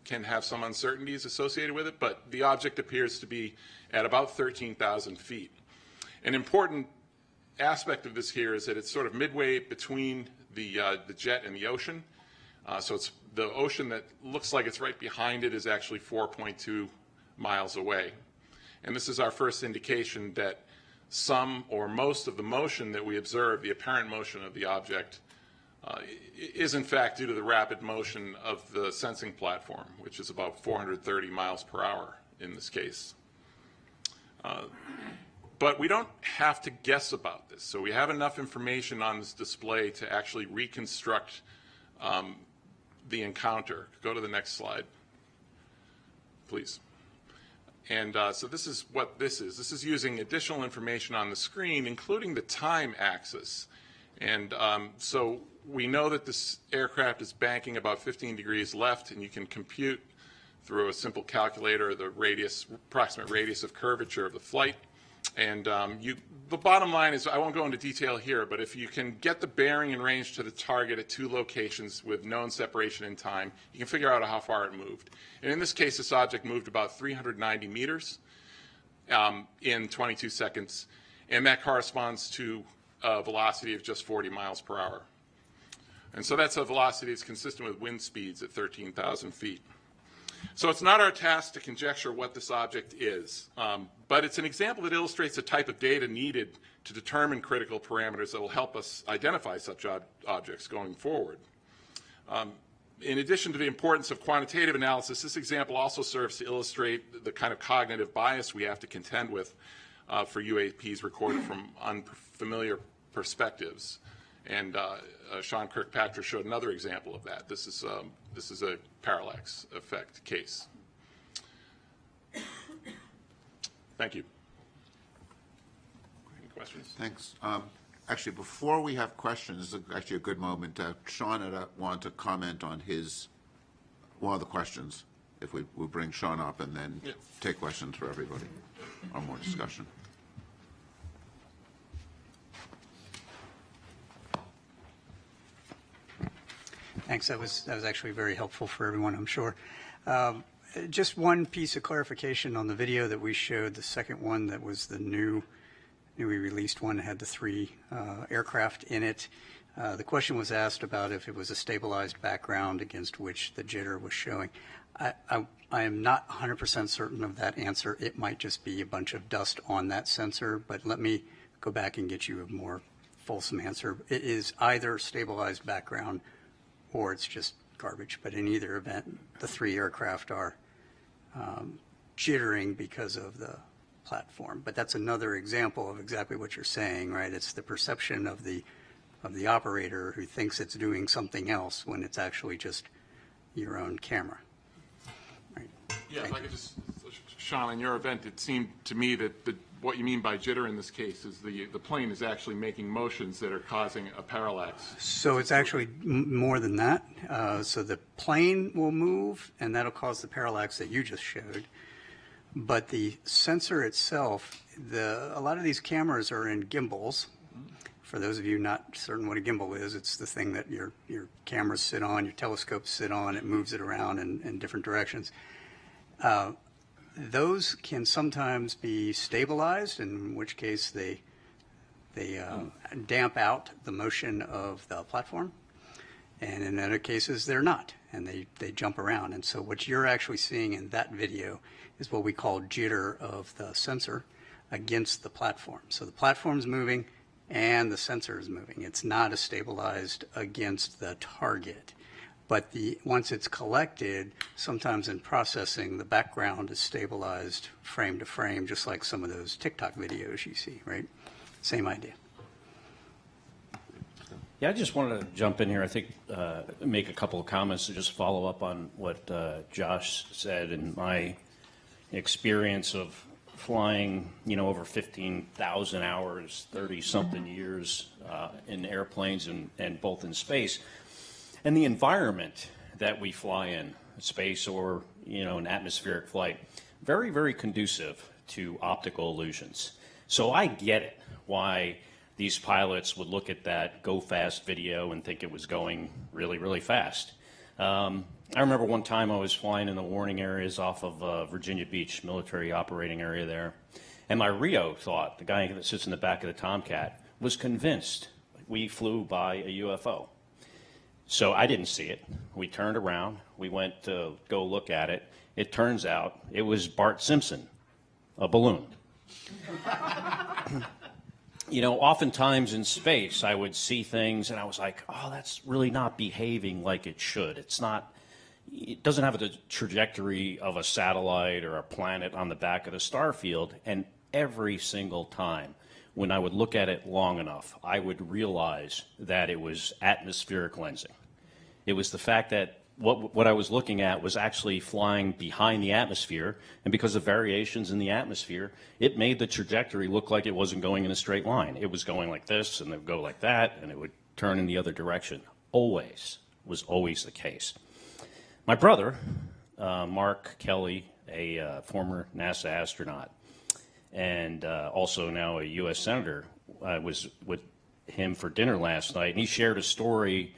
can have some uncertainties associated with it, but the object appears to be at about 13,000 feet. An important aspect of this here is that it's sort of midway between the jet and the ocean. So it's the ocean that looks like it's right behind it is actually 4.2 miles away. And this is our first indication that some or most of the motion that we observe, the apparent motion of the object, is in fact due to the rapid motion of the sensing platform, which is about 430 miles per hour in this case. But we don't have to guess about this. So we have enough information on this display to actually reconstruct the encounter. Go to the next slide, please. And so this is what this is. This is using additional information on the screen, including the time axis. And so we know that this aircraft is banking about 15 degrees left, and you can compute through a simple calculator the radius, approximate radius of curvature of the flight. And the bottom line is, I won't go into detail here, but if you can get the bearing and range to the target at 2 locations with known separation in time, you can figure out how far it moved. And in this case, this object moved about 390 meters in 22 seconds, and that corresponds to a velocity of just 40 miles per hour. And so that's a velocity that's consistent with wind speeds at 13,000 feet. So it's not our task to conjecture what this object is, but it's an example that illustrates the type of data needed to determine critical parameters that will help us identify such objects going forward. In addition to the importance of quantitative analysis, this example also serves to illustrate the kind of cognitive bias we have to contend with for UAPs recorded from unfamiliar perspectives. And Sean Kirkpatrick showed another example of that. This is a parallax effect case. Thank you. Any questions? Thanks. Actually, before we have questions, this is actually a good moment. Sean had wanted to comment on one of the questions. If we bring Sean up and then take questions for everybody or more discussion. Thanks. That was actually very helpful for everyone, I'm sure. Just one piece of clarification on the video that we showed, the second one that was the newly released one, had the 3 aircraft in it. The question was asked about if it was a stabilized background against which the jitter was showing. I am not 100% certain of that answer. It might just be a bunch of dust on that sensor, but let me go back and get you a more fulsome answer. It is either stabilized background or it's just garbage. But in either event, the 3 aircraft are jittering because of the platform. But that's another example of exactly what you're saying, right? It's the perception of the operator who thinks it's doing something else when it's actually just your own camera. Right. Yeah, if I could just, Sean, in your event, it seemed to me that what you mean by jitter in this case is the plane is actually making motions that are causing a parallax. So it's actually more than that. So the plane will move, and that'll cause the parallax that you just showed. But the sensor itself, a lot of these cameras are in gimbals. For those of you not certain what a gimbal is, it's the thing that your cameras sit on, your telescopes sit on, it moves it around in different directions. Those can sometimes be stabilized, in which case they damp out the motion of the platform. And in other cases, they're not, and they jump around. And so what you're actually seeing in that video is what we call jitter of the sensor against the platform. So the platform's moving and the sensor is moving. It's not a stabilized against the target. But once it's collected, sometimes in processing, the background is stabilized frame to frame, just like some of those TikTok videos you see, right? Same idea. Yeah, I just wanted to jump in here. I think make a couple of comments to just follow up on what Josh said. In my experience of flying, over 15,000 hours, 30-something years in airplanes and both in space, and the environment that we fly in, space or an atmospheric flight, very, very conducive to optical illusions. So I get it why these pilots would look at that go fast video and think it was going really, really fast. I remember one time I was flying in the warning areas off of Virginia Beach, military operating area there, and my Rio thought, the guy that sits in the back of the Tomcat, was convinced we flew by a UFO. So I didn't see it. We turned around. We went to go look at it. It turns out it was Bart Simpson, a balloon. You know, oftentimes in space, I would see things and I was like, oh, that's really not behaving like it should. It's not, it doesn't have the trajectory of a satellite or a planet on the back of the star field. And every single time when I would look at it long enough, I would realize that it was atmospheric lensing. It was the fact that what I was looking at was actually flying behind the atmosphere, and because of variations in the atmosphere, it made the trajectory look like it wasn't going in a straight line. It was going like this, and it would go like that, and it would turn in the other direction. Was always the case. My brother, Mark Kelly, a former NASA astronaut, and also now a U.S. Senator, was with him for dinner last night, and he shared a story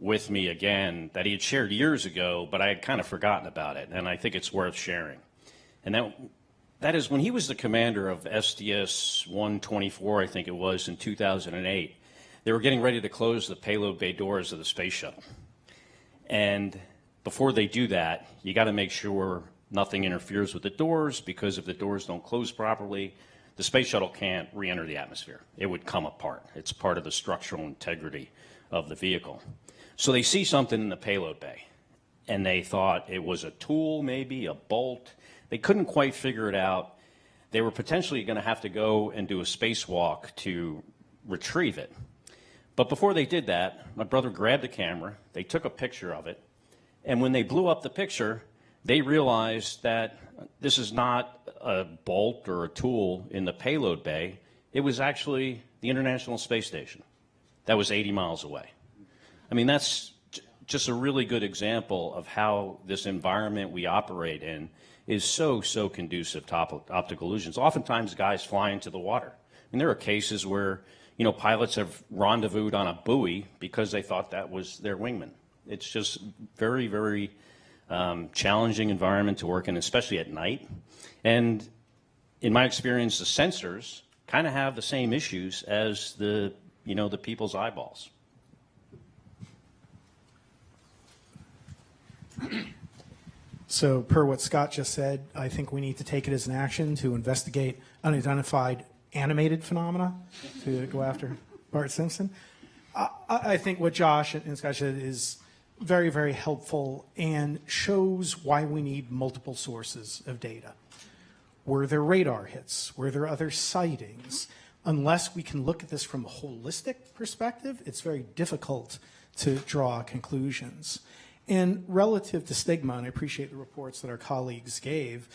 with me again that he had shared years ago, but I had kind of forgotten about it, and I think it's worth sharing. And that is when he was the commander of STS-124, I think it was, in 2008, they were getting ready to close the payload bay doors of the space shuttle. And before they do that, you got to make sure nothing interferes with the doors, because if the doors don't close properly, the space shuttle can't re-enter the atmosphere. It would come apart. It's part of the structural integrity of the vehicle. So they see something in the payload bay, and they thought it was a tool, maybe a bolt. They couldn't quite figure it out. They were potentially going to have to go and do a spacewalk to retrieve it. But before they did that, my brother grabbed the camera, they took a picture of it, and when they blew up the picture, they realized that this is not a bolt or a tool in the payload bay. It was actually the International Space Station that was 80 miles away. I mean, that's just a really good example of how this environment we operate in is so conducive to optical illusions. Oftentimes, guys fly into the water. And there are cases where, you know, pilots have rendezvoused on a buoy because they thought that was their wingman. It's just very, very challenging environment to work in, especially at night. And in my experience, the sensors kind of have the same issues as the people's eyeballs. So per what Scott just said, I think we need to take it as an action to investigate unidentified animated phenomena to go after Bart Simpson. I think what Josh and Scott said is very, very helpful and shows why we need multiple sources of data. Were there radar hits? Were there other sightings? Unless we can look at this from a holistic perspective, it's very difficult to draw conclusions. And relative to stigma, and I appreciate the reports that our colleagues gave,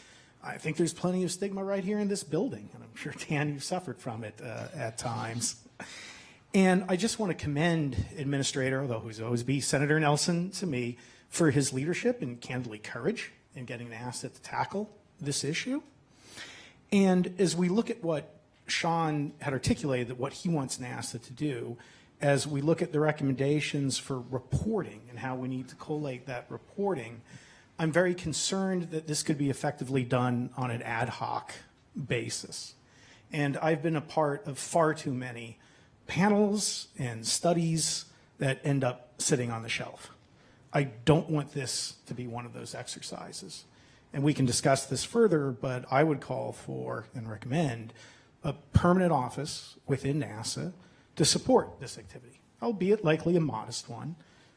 I think there's plenty of stigma right here in this building, and I'm sure, Dan, you've suffered from it at times. And I just want to commend Administrator, although he's always be Senator Nelson to me, for his leadership and candidly courage in getting NASA to tackle this issue. And as we look at what Sean had articulated, that what he wants NASA to do, as we look at the recommendations for reporting and how we need to collate that reporting, I'm very concerned that this could be effectively done on an ad hoc basis. And I've been a part of far too many panels and studies that end up sitting on the shelf. I don't want this to be one of those exercises. And we can discuss this further, but I would call for and recommend a permanent office within NASA to support this activity, albeit likely a modest one,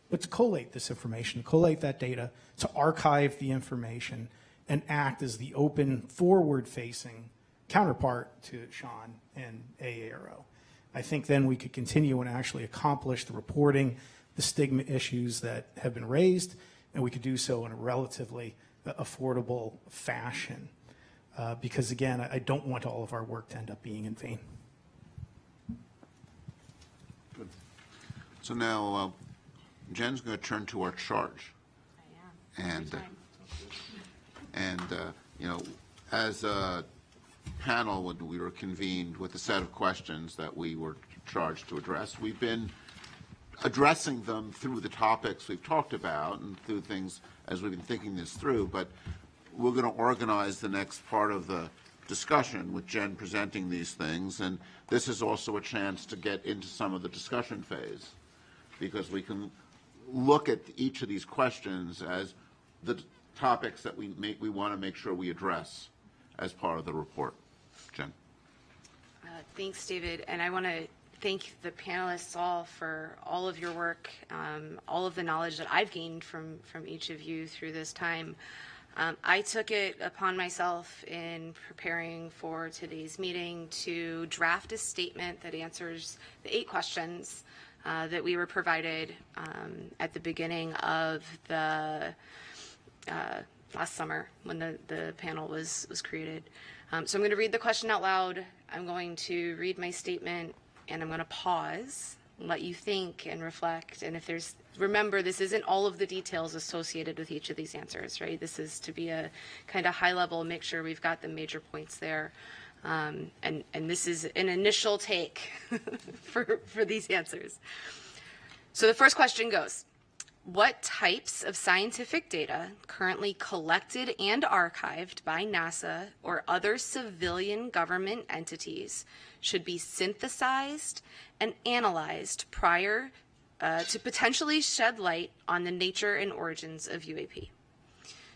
but to collate this information, to collate that data, to archive the information, and act as the open, forward-facing counterpart to Sean and AARO. I think then we could continue and actually accomplish the reporting, the stigma issues that have been raised, and we could do so in a relatively affordable fashion. Because again, I don't want all of our work to end up being in vain. Good. So now Jen's going to turn to our charge. I am. And you know, as a panel, when we were convened with a set of questions that we were charged to address, we've been addressing them through the topics we've talked about and through things as we've been thinking this through, but we're going to organize the next part of the discussion with Jen presenting these things, and this is also a chance to get into some of the discussion phase, because we can look at each of these questions as the topics that we want to make sure we address as part of the report. Jen. Thanks, David, and I want to thank the panelists all for all of your work, all of the knowledge that I've gained from each of you through this time. I took it upon myself in preparing for today's meeting to draft a statement that answers the 8 questions that we were provided at the beginning of the last summer when the panel was created. So I'm going to read the question out loud. I'm going to read my statement, and I'm going to pause and let you think and reflect. And if there's, remember, this isn't all of the details associated with each of these answers, right? This is to be a kind of high level, make sure we've got the major points there. And this is an initial take for these answers. So the first question goes, what types of scientific data currently collected and archived by NASA or other civilian government entities should be synthesized and analyzed prior to potentially shed light on the nature and origins of UAP?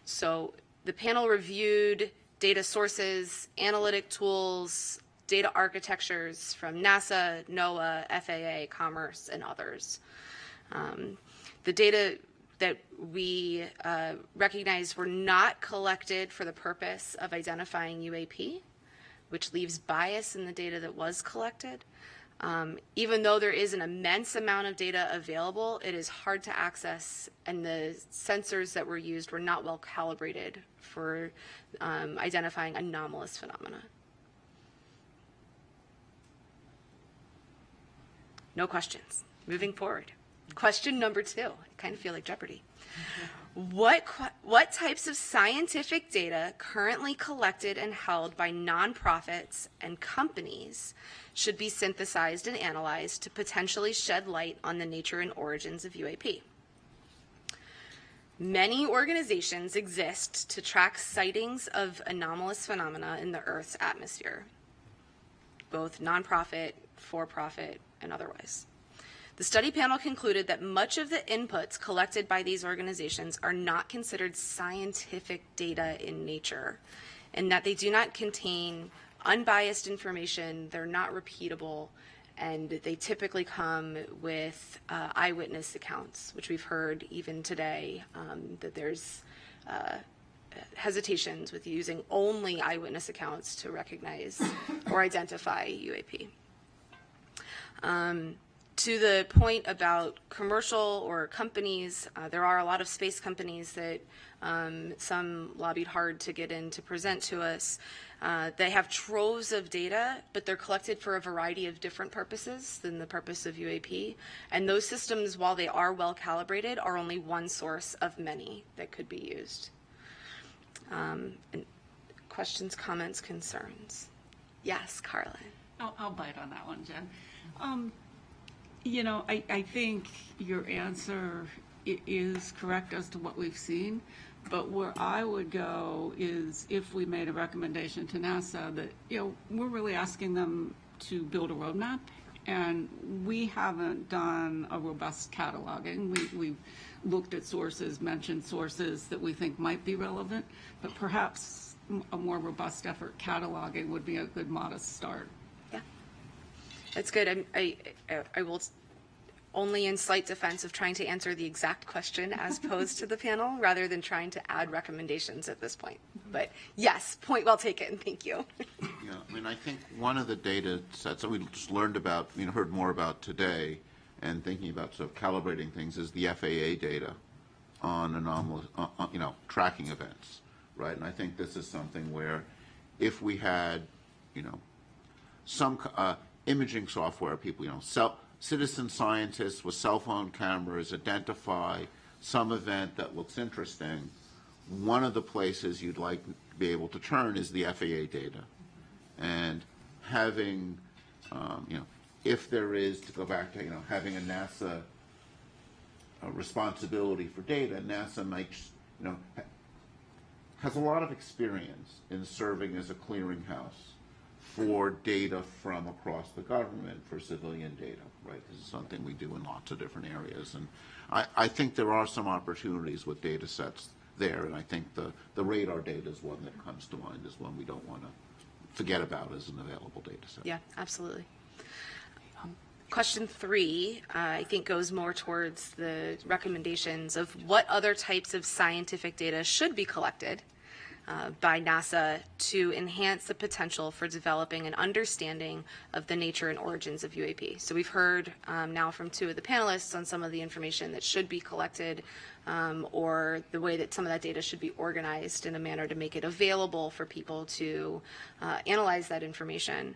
So the panel reviewed data sources, analytic tools, data architectures from NASA, NOAA, FAA, Commerce, and others. The data that we recognized were not collected for the purpose of identifying UAP, which leaves bias in the data that was collected. Even though there is an immense amount of data available, it is hard to access, and the sensors that were used were not well calibrated for identifying anomalous phenomena. No questions. Moving forward. Question number 2. I kind of feel like Jeopardy. What types of scientific data currently collected and held by nonprofits and companies should be synthesized and analyzed to potentially shed light on the nature and origins of UAP? Many organizations exist to track sightings of anomalous phenomena in the Earth's atmosphere, both nonprofit, for-profit, and otherwise. The study panel concluded that much of the inputs collected by these organizations are not considered scientific data in nature, and that they do not contain unbiased information, they're not repeatable, and they typically come with eyewitness accounts, which we've heard even today, that there's hesitations with using only eyewitness accounts to recognize or identify UAP. To the point about commercial or companies, there are a lot of space companies that some lobbied hard to get in to present to us. They have troves of data, but they're collected for a variety of different purposes than the purpose of UAP. And those systems, while they are well calibrated, are only one source of many that could be used. And questions, comments, concerns? Yes, Carla. I'll bite on that one, Jen. You know, I think your answer is correct as to what we've seen, but where I would go is if we made a recommendation to NASA that, you know, we're really asking them to build a roadmap, and we haven't done a robust cataloging. We've looked at sources, mentioned sources that we think might be relevant, but perhaps a more robust effort cataloging would be a good modest start. That's good. I will, only in slight defense of trying to answer the exact question as posed to the panel, rather than trying to add recommendations at this point. But yes, point well taken. Thank you. Yeah, I mean, I think one of the data sets that we just learned about, you know, heard more about today, and thinking about sort of calibrating things, is the FAA data on anomalous, you know, tracking events, right? And I think this is something where, if we had, you know, some imaging software, people, you know, citizen scientists with cell phone cameras identify some event that looks interesting, one of the places you'd like to be able to turn is the FAA data. And having, you know, if there is, to go back to, you know, having a NASA responsibility for data, NASA makes, has a lot of experience in serving as a clearinghouse for data from across the government for civilian data, right? This is something we do in lots of different areas. And I think there are some opportunities with data sets there, and I think the radar data is one that comes to mind as one we don't want to forget about as an available data set. Yeah, absolutely. Question 3, I think, goes more towards the recommendations of what other types of scientific data should be collected by NASA to enhance the potential for developing an understanding of the nature and origins of UAP. So we've heard now from 2 of the panelists on some of the information that should be collected or the way that some of that data should be organized in a manner to make it available for people to analyze that information.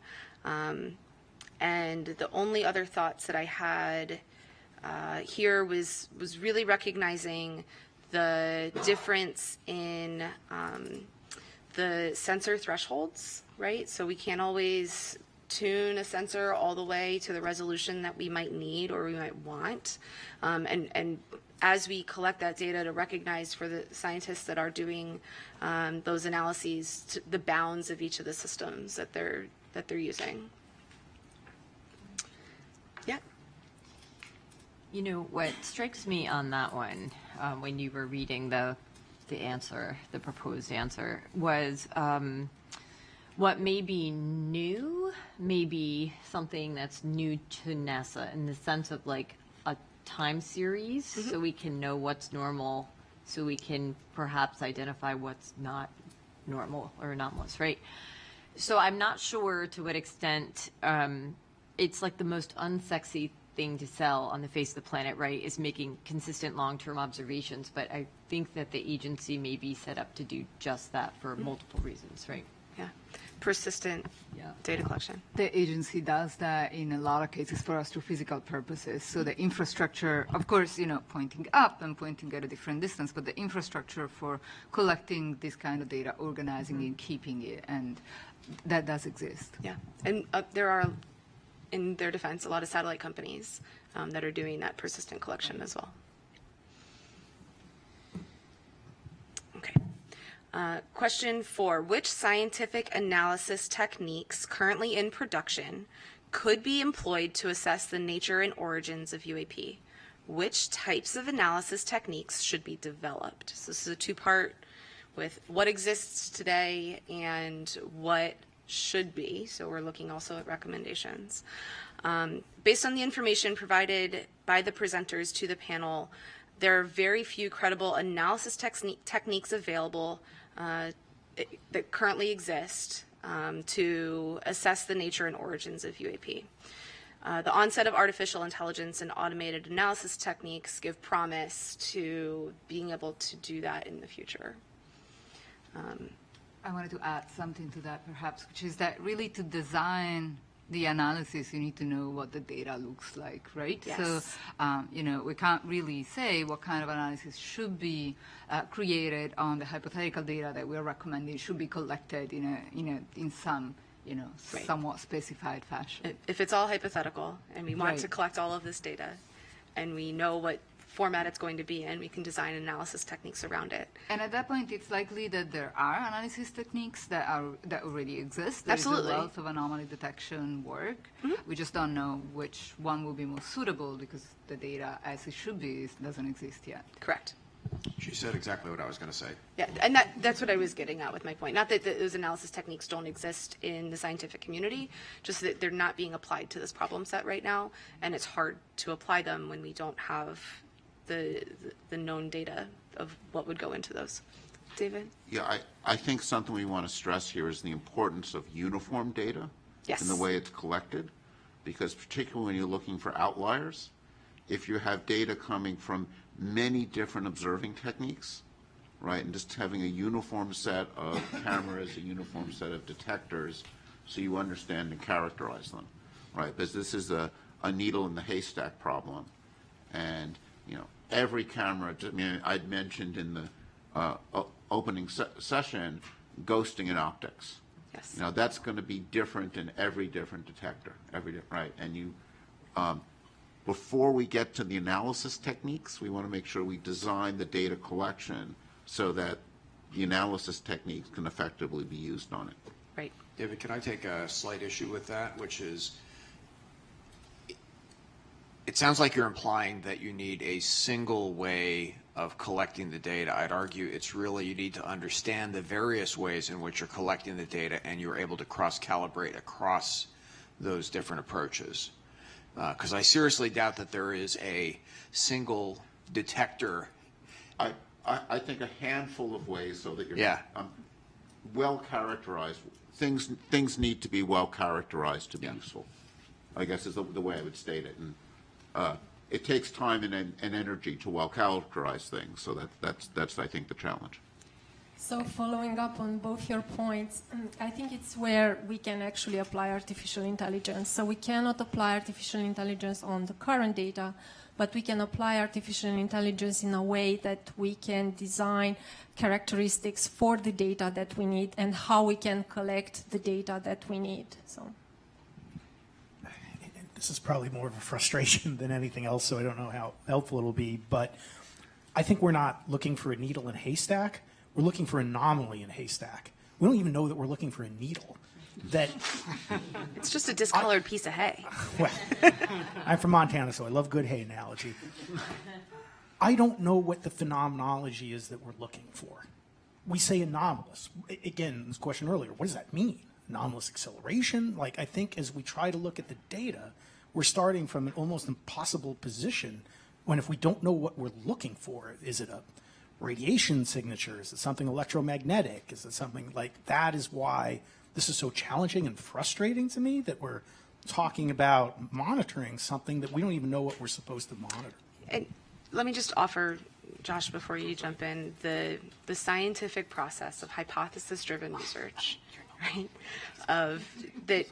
And the only other thoughts that I had here was really recognizing the difference in the sensor thresholds, right? So we can't always tune a sensor all the way to the resolution that we might need or we might want. And as we collect that data, to recognize for the scientists that are doing those analyses the bounds of each of the systems that they're using. Yeah. You know, what strikes me on that one, when you were reading the answer, the proposed answer, was what may be new, maybe something that's new to NASA in the sense of like a time series, so we can know what's normal, so we can perhaps identify what's not normal or anomalous, right? So I'm not sure to what extent it's like the most unsexy thing to sell on the face of the planet, right, is making consistent long-term observations. But I think that the agency may be set up to do just that for multiple reasons, right? Yeah. Persistent data collection. The agency does that in a lot of cases for astrophysical purposes. So the infrastructure, of course, pointing up and pointing at a different distance, but the infrastructure for collecting this kind of data, organizing it, keeping it, and that does exist. Yeah. And there are, in their defense, a lot of satellite companies that are doing that persistent collection as well. Okay. Question 4, which scientific analysis techniques currently in production could be employed to assess the nature and origins of UAP? Which types of analysis techniques should be developed? So this is a 2-part with what exists today and what should be. So we're looking also at recommendations. Based on the information provided by the presenters to the panel, there are very few credible analysis techniques available that currently exist to assess the nature and origins of UAP. The onset of artificial intelligence and automated analysis techniques give promise to being able to do that in the future. I wanted to add something to that, perhaps, which is that really to design the analysis, you need to know what the data looks like, right? Yes. So, we can't really say what kind of analysis should be created on the hypothetical data that we're recommending should be collected in some, Right. somewhat specified fashion. If it's all hypothetical and we want to collect all of this data and we know what format it's going to be in, we can design analysis techniques around it. And at that point, it's likely that there are analysis techniques that already exist. There's Absolutely. a wealth of anomaly detection work. We just don't know which one will be most suitable because the data, as it should be, doesn't exist yet. Correct. She said exactly what I was going to say. Yeah, and that's what I was getting at with my point. Not that those analysis techniques don't exist in the scientific community, just that they're not being applied to this problem set right now, and it's hard to apply them when we don't have the known data of what would go into those. David? Yeah, I think something we want to stress here is the importance of uniform data in the way it's collected, because particularly when you're looking for outliers, if you have data coming from many different observing techniques, right, and just having a uniform set of cameras, a uniform set of detectors, so you understand and characterize them, right, because this is a needle in the haystack problem. And every camera, I'd mentioned in the opening session, ghosting in optics. Yes. That's going to be different in every different detector, right? And before we get to the analysis techniques, we want to make sure we design the data collection so that the analysis techniques can effectively be used on it. Right. David, can I take a slight issue with that, which is, it sounds like you're implying that you need a single way of collecting the data. I'd argue it's really you need to understand the various ways in which you're collecting the data and you're able to cross-calibrate across those different approaches. Because I seriously doubt that there is a single detector. I think a handful of ways so that you're well characterized. Things need to be well characterized to be useful, I guess is the way I would state it. And it takes time and energy to well characterize things, so that's I think the challenge. So following up on both your points, I think it's where we can actually apply artificial intelligence. So we cannot apply artificial intelligence on the current data, but we can apply artificial intelligence in a way that we can design characteristics for the data that we need and how we can collect the data that we need. So this is probably more of a frustration than anything else, so I don't know how helpful it'll be, but I think we're not looking for a needle in a haystack. We're looking for an anomaly in a haystack. We don't even know that we're looking for a needle. That it's just a discolored piece of hay. Well, I'm from Montana, so I love good hay analogy. I don't know what the phenomenology is that we're looking for. We say anomalous. Again, this question earlier, what does that mean? Anomalous acceleration? Like, I think as we try to look at the data, we're starting from an almost impossible position when if we don't know what we're looking for, is it a radiation signature? Is it something electromagnetic? Is it something like that? Is why this is so challenging and frustrating to me that we're talking about monitoring something that we don't even know what we're supposed to monitor. And let me just offer, Josh, before you jump in, the scientific process of hypothesis-driven research, right? Of that,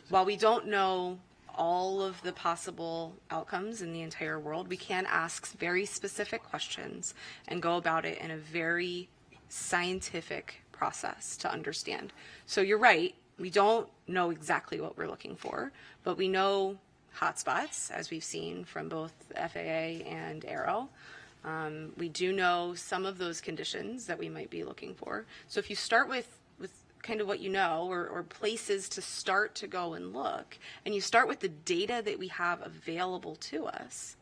while we don't know all of the possible outcomes in the entire world, we can ask very specific questions and go about it in a very scientific process to understand. So you're right, we don't know exactly what we're looking for, but we know hotspots, as we've seen from both the FAA and AARO. We do know some of those conditions that we might be looking for. So if you start with kind of what you know, or places to start to go and look, and you start with the data that we have available to us,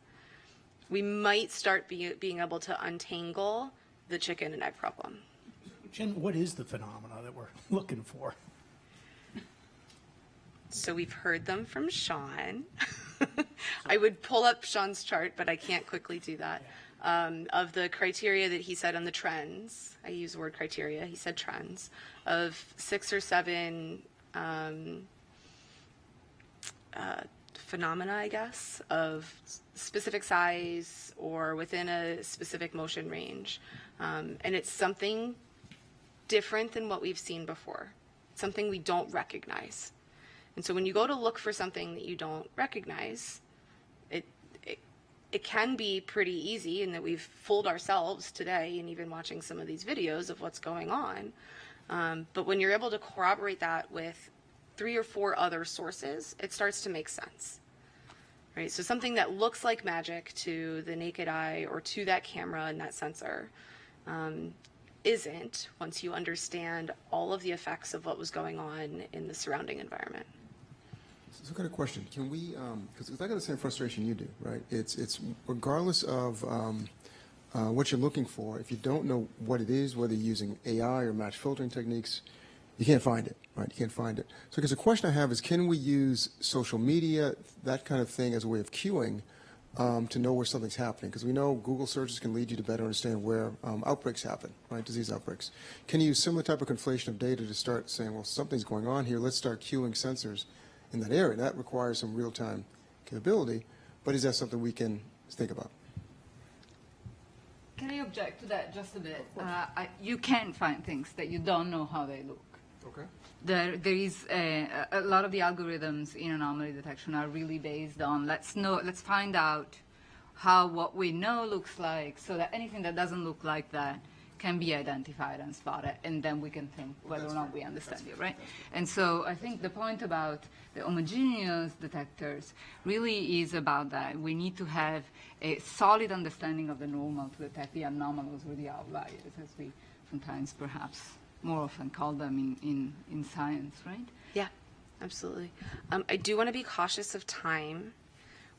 we might start being able to untangle the chicken and egg problem. Jen, what is the phenomena that we're looking for? So we've heard them from Sean. I would pull up Sean's chart, but I can't quickly do that. Of the criteria that he said on the trends, I use the word criteria, he said trends, of 6 or 7 phenomena, I guess, of specific size or within a specific motion range. And it's something different than what we've seen before, something we don't recognize. And so when you go to look for something that you don't recognize, it can be pretty easy, in that we've fooled ourselves today and even watching some of these videos of what's going on. But when you're able to corroborate that with 3 or 4 other sources, it starts to make sense, right? So something that looks like magic to the naked eye or to that camera and that sensor isn't, once you understand all of the effects of what was going on in the surrounding environment. So I've got a question. Can we, because I got the same frustration you do, right? It's regardless of what you're looking for, if you don't know what it is, whether you're using AI or match filtering techniques, you can't find it, right? You can't find it. So because the question I have is, can we use social media, that kind of thing, as a way of cueing to know where something's happening? Because we know Google searches can lead you to better understand where outbreaks happen, right? Disease outbreaks. Can you use similar type of conflation of data to start saying, well, something's going on here, let's start cueing sensors in that area? That requires some real-time capability, but is that something we can think about? Can I object to that just a bit? You can find things that you don't know how they look. Okay. There is a lot of the algorithms in anomaly detection are really based on let's find out how what we know looks like, so that anything that doesn't look like that can be identified and spotted, and then we can think whether or not we understand it, right? And so I think the point about the homogeneous detectors really is about that. We need to have a solid understanding of the normal to detect the anomalous or the outliers, as we sometimes perhaps more often call them in science, right? Yeah, absolutely. I do want to be cautious of time.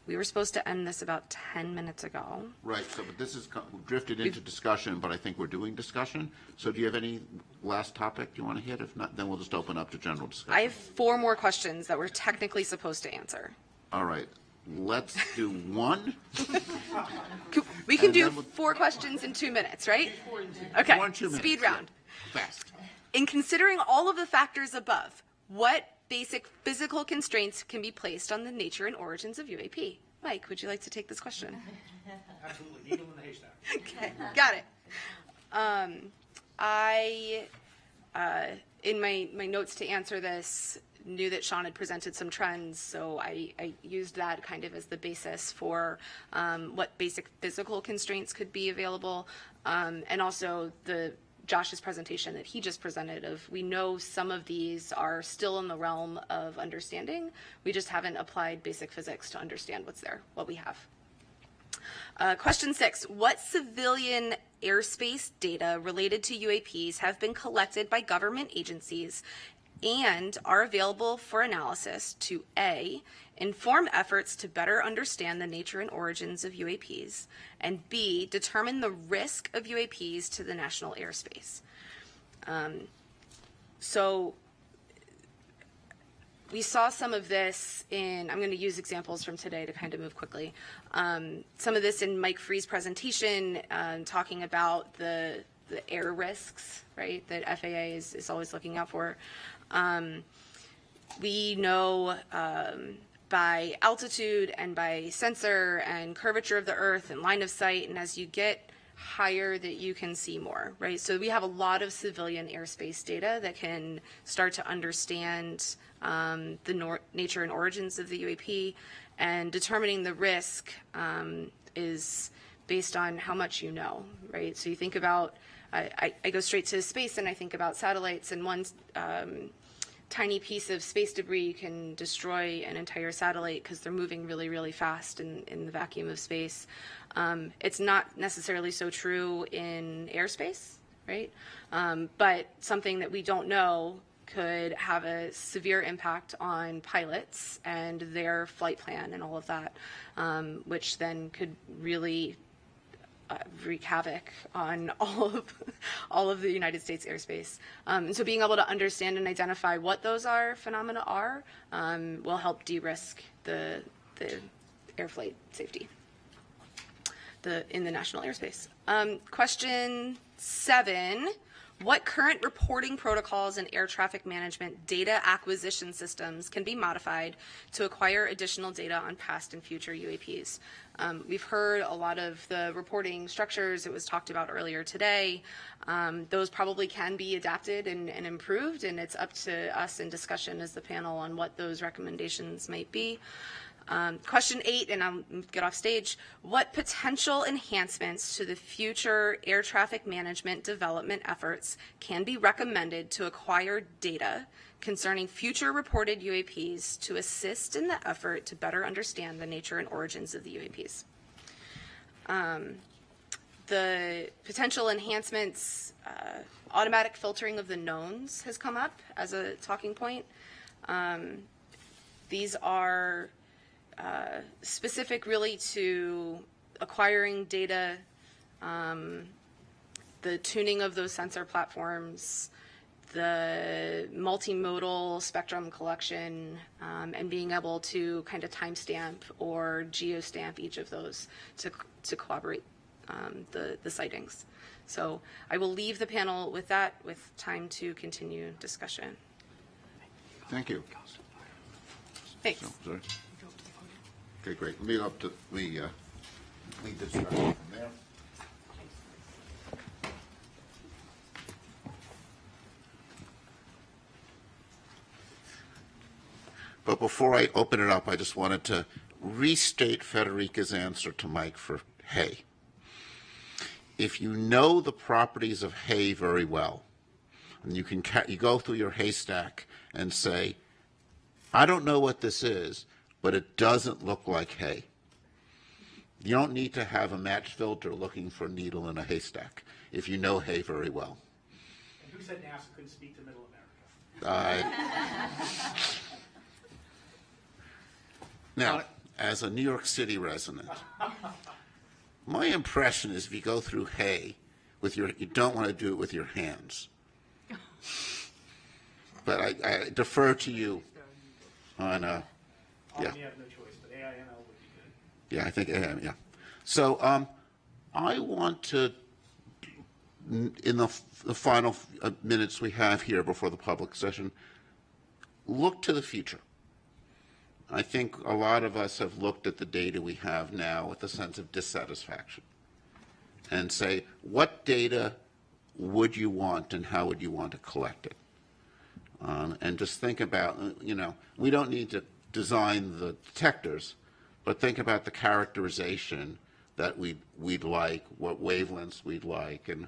We were supposed to end this about 10 minutes ago. Right, so but this is drifted into discussion, but I think we're doing discussion. So do you have any last topic you want to hit? If not, then we'll just open up to general discussion. I have 4 more questions that we're technically supposed to answer. All right, let's do one. We can do 4 questions in 2 minutes, right? Okay, 1 2 minutes. speed round. Yeah. Fast. In considering all of the factors above, what basic physical constraints can be placed on the nature and origins of UAP? Mike, would you like to take this question? Absolutely. Needle in the haystack. Okay, got it. In my notes to answer this, knew that Sean had presented some trends, so I used that kind of as the basis for what basic physical constraints could be available, and also Josh's presentation that he just presented of, we know some of these are still in the realm of understanding. We just haven't applied basic physics to understand what's there, what we have. Question 6, what civilian airspace data related to UAPs have been collected by government agencies and are available for analysis to A, inform efforts to better understand the nature and origins of UAPs, and B, determine the risk of UAPs to the national airspace? So we saw some of this I'm going to use examples from today to kind of move quickly. Some of this in Mike Free's presentation, talking about the air risks, right, that FAA is always looking out for. We know by altitude and by sensor and curvature of the Earth and line of sight, and as you get higher that you can see more, right? So we have a lot of civilian airspace data that can start to understand the nature and origins of the UAP, and determining the risk is based on how much you know, right? So you think about, I go straight to space and I think about satellites, and one tiny piece of space debris can destroy an entire satellite because they're moving really, really fast in the vacuum of space. It's not necessarily so true in airspace, right? But something that we don't know could have a severe impact on pilots and their flight plan and all of that, which then could really wreak havoc on all of the United States airspace. And so being able to understand and identify what those phenomena are will help de-risk the air flight safety in the national airspace. Question 7. What current reporting protocols and air traffic management data acquisition systems can be modified to acquire additional data on past and future UAPs? We've heard a lot of the reporting structures. It was talked about earlier today. Those probably can be adapted and improved, and it's up to us in discussion as the panel on what those recommendations might be. Question 8, and I'll get off stage. What potential enhancements to the future air traffic management development efforts can be recommended to acquire data concerning future reported UAPs to assist in the effort to better understand the nature and origins of the UAPs? The potential enhancements, automatic filtering of the knowns has come up as a talking point. These are specific really to acquiring data, the tuning of those sensor platforms, the multimodal spectrum collection, and being able to kind of timestamp or geostamp each of those to corroborate the sightings. So I will leave the panel with that, with time to continue discussion. Thank you. Thanks. Sorry. Okay, great. Let me go up to lead the discussion from there. But before I open it up, I just wanted to restate Federica's answer to Mike for hey. if you know the properties of hay very well, and you go through your haystack and say, I don't know what this is, but it doesn't look like hay. You don't need to have a match filter looking for a needle in a haystack if you know hay very well. And who said NASA couldn't speak to Middle America? Now, as a New York City resident, my impression is if you go through hay with you don't want to do it with your hands. But I defer to you on, yeah. You have no choice, but AIML would be good. Yeah, I think, yeah. So I want to, in the final minutes we have here before the public session, look to the future. I think a lot of us have looked at the data we have now with a sense of dissatisfaction and say, what data would you want and how would you want to collect it? And just think about, we don't need to design the detectors, but think about the characterization that we'd like, what wavelengths we'd like, and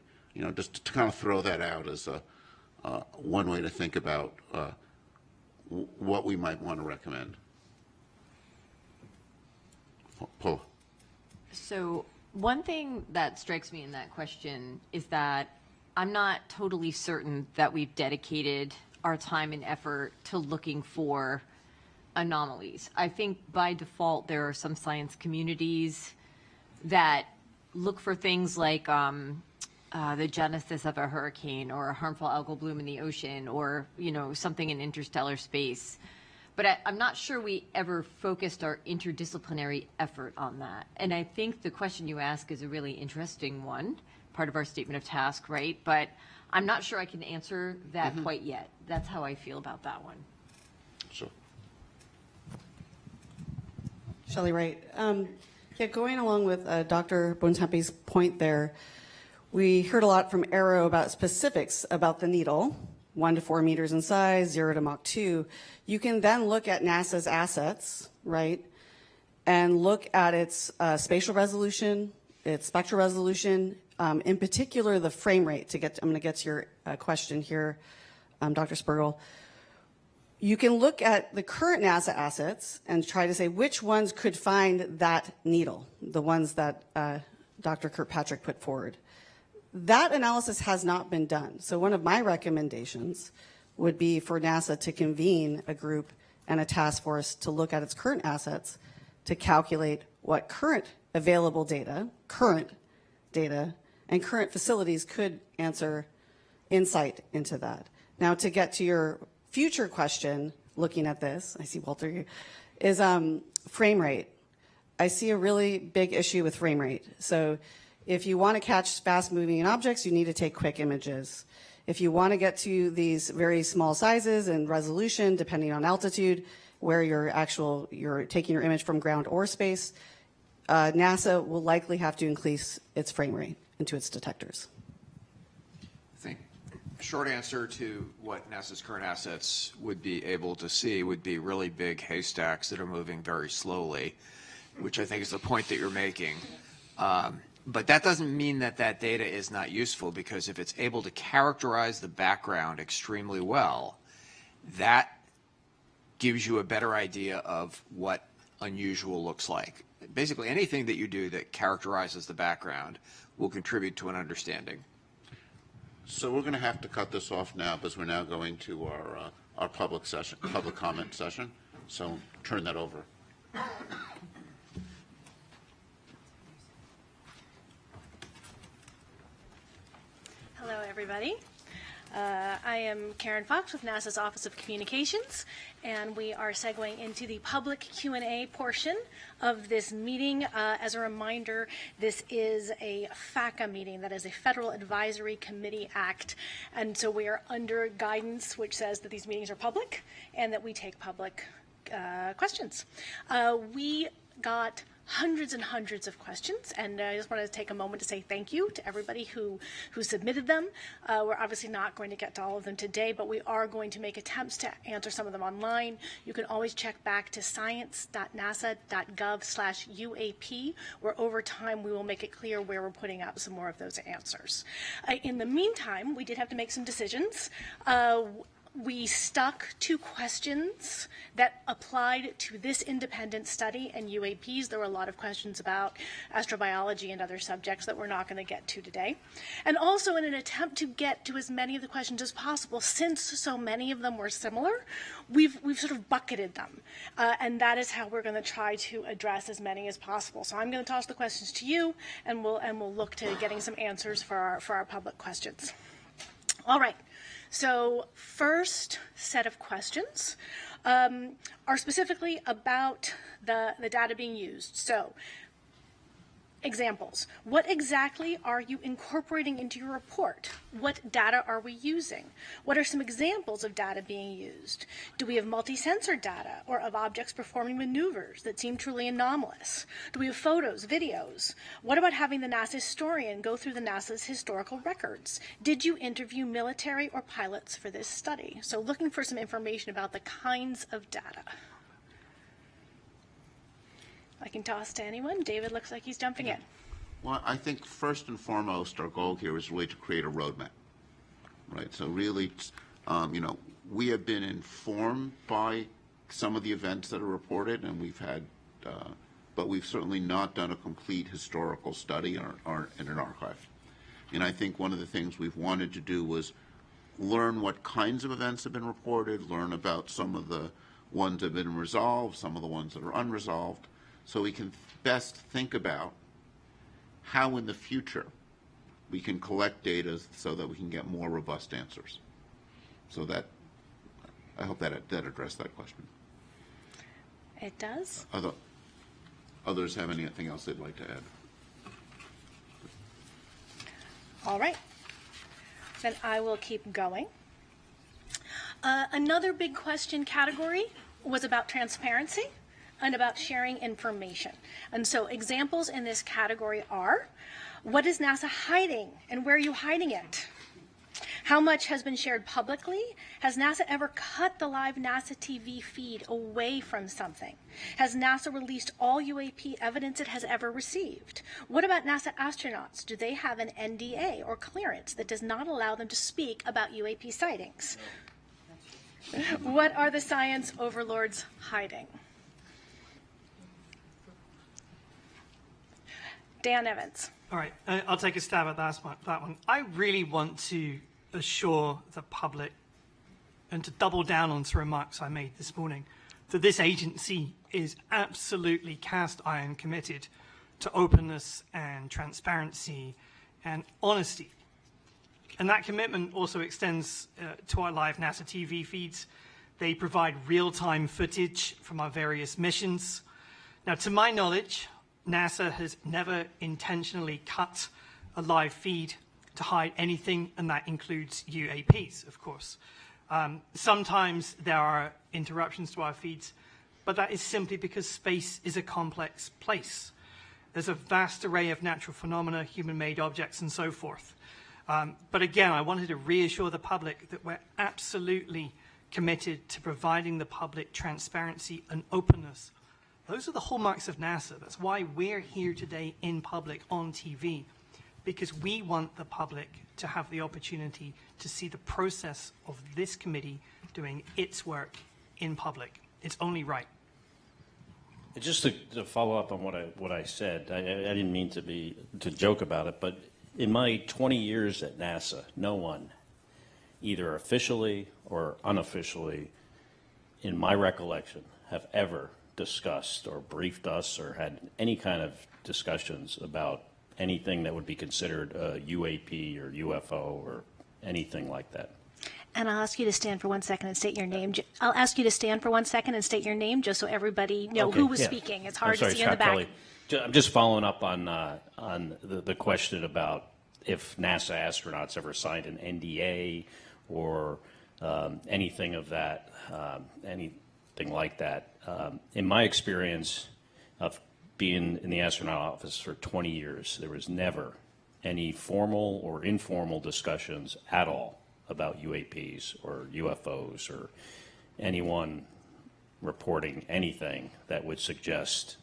just to kind of throw that out as one way to think about what we might want to recommend. Paula. So one thing that strikes me in that question is that I'm not totally certain that we've dedicated our time and effort to looking for anomalies. I think by default there are some science communities that look for things like the genesis of a hurricane or a harmful algal bloom in the ocean or something in interstellar space. But I'm not sure we ever focused our interdisciplinary effort on that. And I think the question you ask is a really interesting one, part of our statement of task, right? But I'm not sure I can answer that quite yet. That's how I feel about that one. Sure. Shelley Wright. Yeah, going along with Dr. Bontempi's point there, we heard a lot from AARO about specifics about the needle, 1 to 4 meters in size, 0 to Mach 2. You can then look at NASA's assets, right, and look at its spatial resolution, its spectral resolution, in particular the frame rate. I'm going to get to your question here, Dr. Spergel. You can look at the current NASA assets and try to say which ones could find that needle, the ones that Dr. Kirkpatrick put forward. That analysis has not been done. So one of my recommendations would be for NASA to convene a group and a task force to look at its current assets to calculate what current available data, and current facilities could answer insight into that. Now, to get to your future question, looking at this, I see Walter here, is frame rate. I see a really big issue with frame rate. So if you want to catch fast-moving objects, you need to take quick images. If you want to get to these very small sizes and resolution, depending on altitude, where you're taking your image from ground or space, NASA will likely have to increase its frame rate into its detectors. I think short answer to what NASA's current assets would be able to see would be really big haystacks that are moving very slowly, which I think is the point that you're making. But that doesn't mean that that data is not useful, because if it's able to characterize the background extremely well, that gives you a better idea of what unusual looks like. Basically, anything that you do that characterizes the background will contribute to an understanding. So we're going to have to cut this off now because we're now going to our public comment session. So turn that over. Hello, everybody. I am Karen Fox with NASA's Office of Communications, and we are segueing into the public Q&A portion of this meeting. As a reminder, this is a FACA meeting, that is a Federal Advisory Committee Act, and so we are under guidance which says that these meetings are public and that we take public questions. We got hundreds and hundreds of questions, and I just want to take a moment to say thank you to everybody who submitted them. We're obviously not going to get to all of them today, but we are going to make attempts to answer some of them online. You can always check back to science.nasa.gov/UAP, where over time we will make it clear where we're putting out some more of those answers. In the meantime, we did have to make some decisions. We stuck to questions that applied to this independent study and UAPs. There were a lot of questions about astrobiology and other subjects that we're not going to get to today. And also in an attempt to get to as many of the questions as possible, since so many of them were similar, we've sort of bucketed them. And that is how we're going to try to address as many as possible. So I'm going to toss the questions to you, and we'll look to getting some answers for our public questions. All right. So first set of questions are specifically about the data being used. So examples. What exactly are you incorporating into your report? What data are we using? What are some examples of data being used? Do we have multi-sensor data or of objects performing maneuvers that seem truly anomalous? Do we have photos, videos? What about having the NASA historian go through the NASA's historical records? Did you interview military or pilots for this study? So looking for some information about the kinds of data. I can toss to anyone. David looks like he's jumping in. Well, I think first and foremost, our goal here is really to create a roadmap, right? So really, we have been informed by some of the events that are reported, and we've had, but we've certainly not done a complete historical study or in an archive. And I think one of the things we've wanted to do was learn what kinds of events have been reported, learn about some of the ones that have been resolved, some of the ones that are unresolved, so we can best think about how in the future we can collect data so that we can get more robust answers. So that, I hope that addressed that question. It does. Others have anything else they'd like to add? All right. Then I will keep going. Another big question category was about transparency and about sharing information. And so examples in this category are, what is NASA hiding and where are you hiding it? How much has been shared publicly? Has NASA ever cut the live NASA TV feed away from something? Has NASA released all UAP evidence it has ever received? What about NASA astronauts? Do they have an NDA or clearance that does not allow them to speak about UAP sightings? What are the science overlords hiding? Dan Evans. All right, I'll take a stab at that one. I really want to assure the public and to double down on some remarks I made this morning that this agency is absolutely cast iron committed to openness and transparency and honesty. And that commitment also extends to our live NASA TV feeds. They provide real-time footage from our various missions. Now, to my knowledge, NASA has never intentionally cut a live feed to hide anything, and that includes UAPs, of course. Sometimes there are interruptions to our feeds, but that is simply because space is a complex place. There's a vast array of natural phenomena, human-made objects, and so forth. But again, I wanted to reassure the public that we're absolutely committed to providing the public transparency and openness. Those are the hallmarks of NASA. That's why we're here today in public on TV, because we want the public to have the opportunity to see the process of this committee doing its work in public. It's only right. Just to follow up on what I said, I didn't mean to joke about it, but in my 20 years at NASA, no one, either officially or unofficially, in my recollection, have ever discussed or briefed us or had any kind of discussions about anything that would be considered a UAP or UFO or anything like that. And I'll ask you to stand for 1 second and state your name. I'll ask you to stand for 1 second and state your name just so everybody know who was speaking. It's hard to see in the back. Kelly. I'm just following up on the question about if NASA astronauts ever signed an NDA or anything of that, anything like that. In my experience of being in the astronaut office for 20 years, there was never any formal or informal discussions at all about UAPs or UFOs or anyone reporting anything that would suggest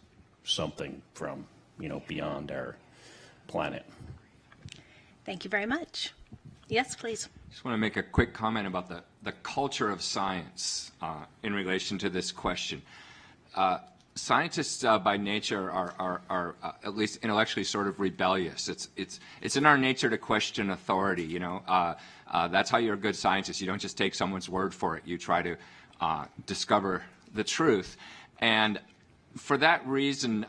something from, beyond our planet. Thank you very much. Yes, please. Just want to make a quick comment about the culture of science in relation to this question. Scientists by nature are at least intellectually sort of rebellious. It's in our nature to question authority. That's how you're a good scientist. You don't just take someone's word for it. You try to discover the truth. And for that reason,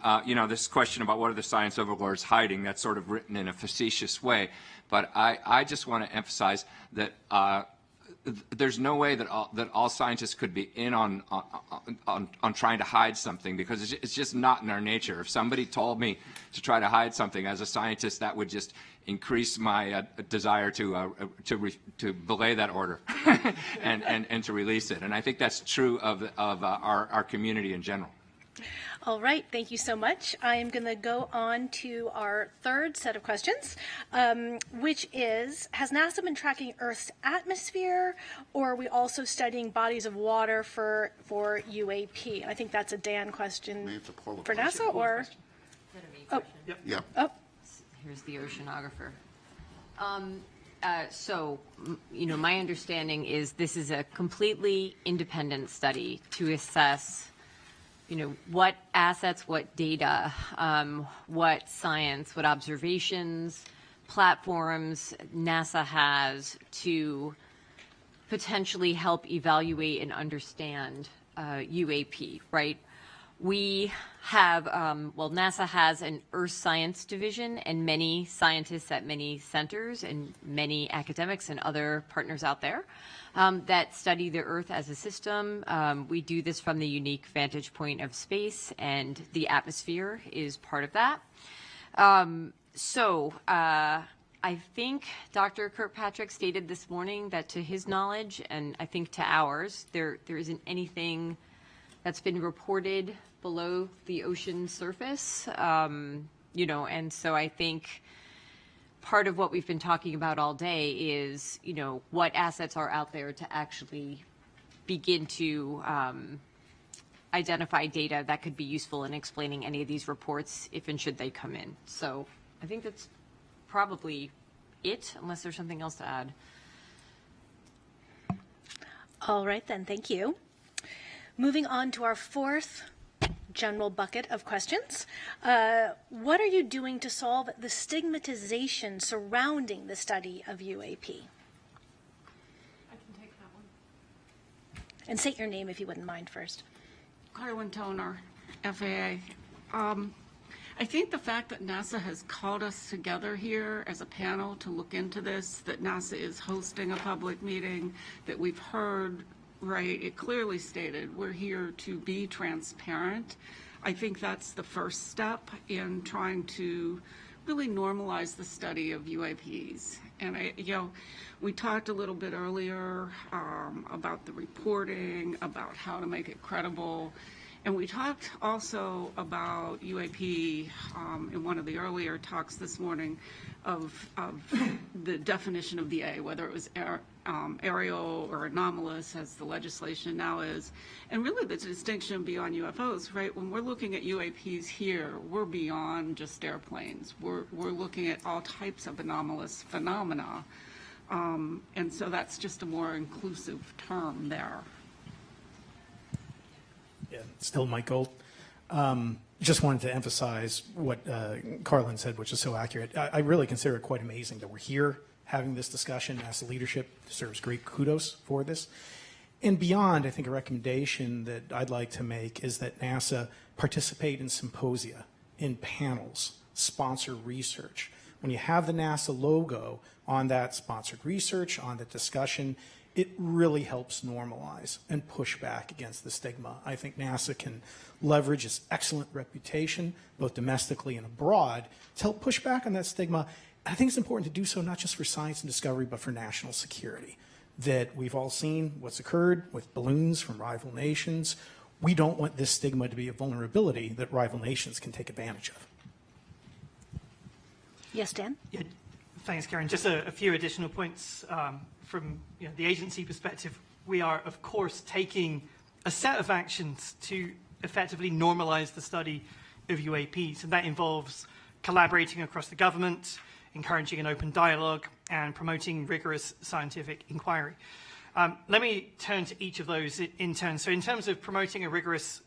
this question about what are the science overlords hiding, that's sort of written in a facetious way. But I just want to emphasize that there's no way that all scientists could be in on trying to hide something, because it's just not in our nature. If somebody told me to try to hide something as a scientist, that would just increase my desire to belay that order and to release it. And I think that's true of our community in general. All right, thank you so much. I am going to go on to our third set of questions, which is, has NASA been tracking Earth's atmosphere, or are we also studying bodies of water for UAP? And I think that's a Dan question for NASA, or? Oh, yeah. Oh. Here's the oceanographer. So, my understanding is this is a completely independent study to assess what assets, what data, what science, what observations, platforms NASA has to potentially help evaluate and understand UAP, right? We have, NASA has an Earth Science division and many scientists at many centers and many academics and other partners out there that study the Earth as a system. We do this from the unique vantage point of space, and the atmosphere is part of that. I think Dr. Kirkpatrick stated this morning that to his knowledge, and I think to ours, there isn't anything that's been reported below the ocean surface, and so I think part of what we've been talking about all day is, what assets are out there to actually begin to identify data that could be useful in explaining any of these reports if and should they come in. So I think that's probably it, unless there's something else to add. All right, then. Thank you. Moving on to our fourth general bucket of questions. What are you doing to solve the stigmatization surrounding the study of UAP? I can take that one. And state your name if you wouldn't mind first. Carlin Toner, FAA. I think the fact that NASA has called us together here as a panel to look into this, that NASA is hosting a public meeting, that we've heard, right, it clearly stated we're here to be transparent. I think that's the first step in trying to really normalize the study of UAPs. And we talked a little bit earlier about the reporting, about how to make it credible. And we talked also about UAP in one of the earlier talks this morning of the definition of the A, whether it was aerial or anomalous, as the legislation now is, and really the distinction beyond UFOs, right? When we're looking at UAPs here, we're beyond just airplanes. We're looking at all types of anomalous phenomena, and so that's just a more inclusive term there. Yeah, still Mike Gold. Just wanted to emphasize what Carlin said, which is so accurate. I really consider it quite amazing that we're here having this discussion. NASA leadership deserves great kudos for this. And beyond, I think a recommendation that I'd like to make is that NASA participate in symposia, in panels, sponsor research. When you have the NASA logo on that sponsored research, on the discussion, it really helps normalize and push back against the stigma. I think NASA can leverage its excellent reputation, both domestically and abroad, to help push back on that stigma. I think it's important to do so not just for science and discovery, but for national security. That we've all seen what's occurred with balloons from rival nations. we don't want this stigma to be a vulnerability that rival nations can take advantage of. Yes, Dan? Yeah, thanks, Karen. Just a few additional points from the agency perspective. We are, of course, taking a set of actions to effectively normalize the study of UAPs, and that involves collaborating across the government, encouraging an open dialogue, and promoting rigorous scientific inquiry. Let me turn to each of those in turn. So in terms of promoting a rigorous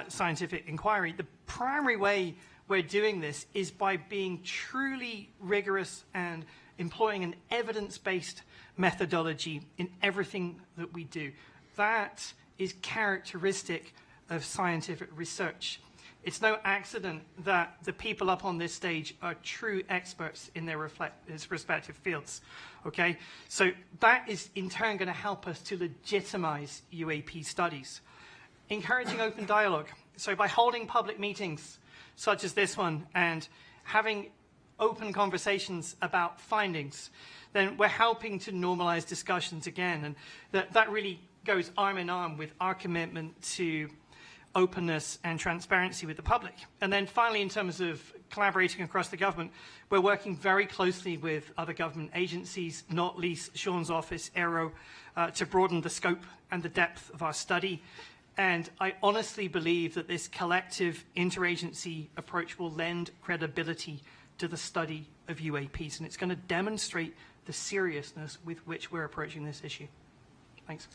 scientific inquiry, the primary way we're doing this is by being truly rigorous and employing an evidence-based methodology in everything that we do. That is characteristic of scientific research. It's no accident that the people up on this stage are true experts in their respective fields, okay? So that is in turn going to help us to legitimize UAP studies. Encouraging open dialogue. So by holding public meetings such as this one and having open conversations about findings, then we're helping to normalize discussions again. And that really goes arm in arm with our commitment to openness and transparency with the public. And then finally, in terms of collaborating across the government, we're working very closely with other government agencies, not least Sean's office, AARO, to broaden the scope and the depth of our study. And I honestly believe that this collective interagency approach will lend credibility to the study of UAPs, and it's going to demonstrate the seriousness with which we're approaching this issue. Thanks.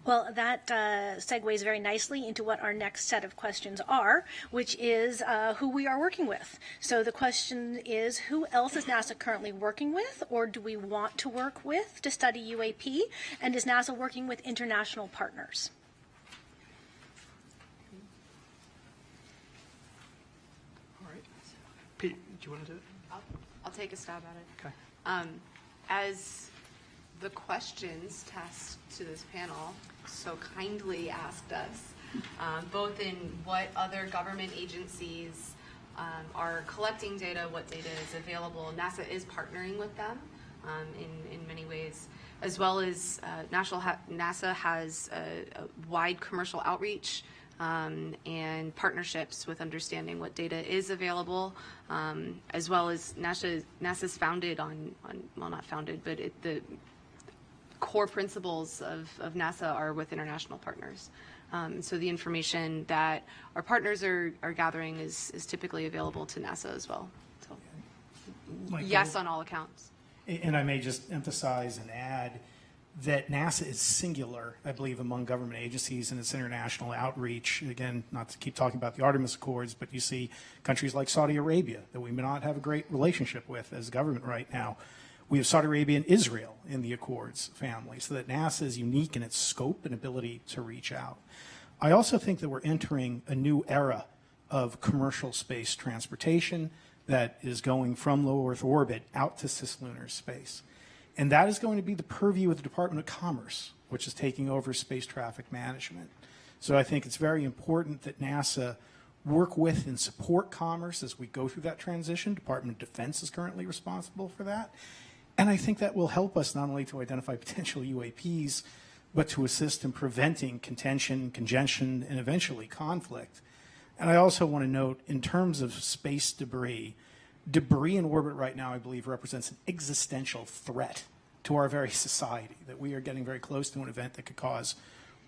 Well, that segues very nicely into what our next set of questions are, which is who we are working with. So the question is, who else is NASA currently working with, or do we want to work with to study UAP? And is NASA working with international partners? All right. Pete, do you want to do it? I'll take a stab at it. Okay. As the questions tasked to this panel so kindly asked us, both in what other government agencies are collecting data, what data is available. NASA is partnering with them in many ways, as well as NASA has a wide commercial outreach and partnerships with understanding what data is available, as well as NASA's founded on well, not founded, but the core principles of NASA are with international partners. So the information that our partners are gathering is typically available to NASA as well. So yes, on all accounts. And I may just emphasize and add that NASA is singular, I believe, among government agencies in its international outreach. Again, not to keep talking about the Artemis Accords, but you see countries like Saudi Arabia that we may not have a great relationship with as a government right now. We have Saudi Arabia and Israel in the Accords family, so that NASA is unique in its scope and ability to reach out. I also think that we're entering a new era of commercial space transportation that is going from low Earth orbit out to cislunar space. And that is going to be the purview of the Department of Commerce, which is taking over space traffic management. So I think it's very important that NASA work with and support commerce as we go through that transition. Department of Defense is currently responsible for that. And I think that will help us not only to identify potential UAPs, but to assist in preventing contention, congestion, and eventually conflict. And I also want to note, in terms of space debris in orbit right now, I believe, represents an existential threat to our very society, that we are getting very close to an event that could cause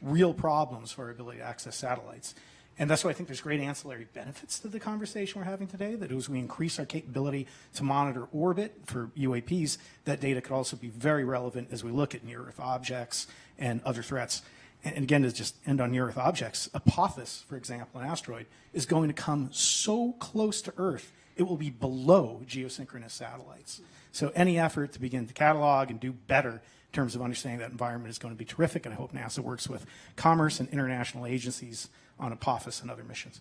real problems for our ability to access satellites. And that's why I think there's great ancillary benefits to the conversation we're having today, that as we increase our capability to monitor orbit for UAPs, that data could also be very relevant as we look at near-Earth objects and other threats. And again, to just end on near-Earth objects, Apophis, for example, an asteroid, is going to come so close to Earth, it will be below geosynchronous satellites. So any effort to begin to catalog and do better in terms of understanding that environment is going to be terrific, and I hope NASA works with commerce and international agencies on Apophis and other missions.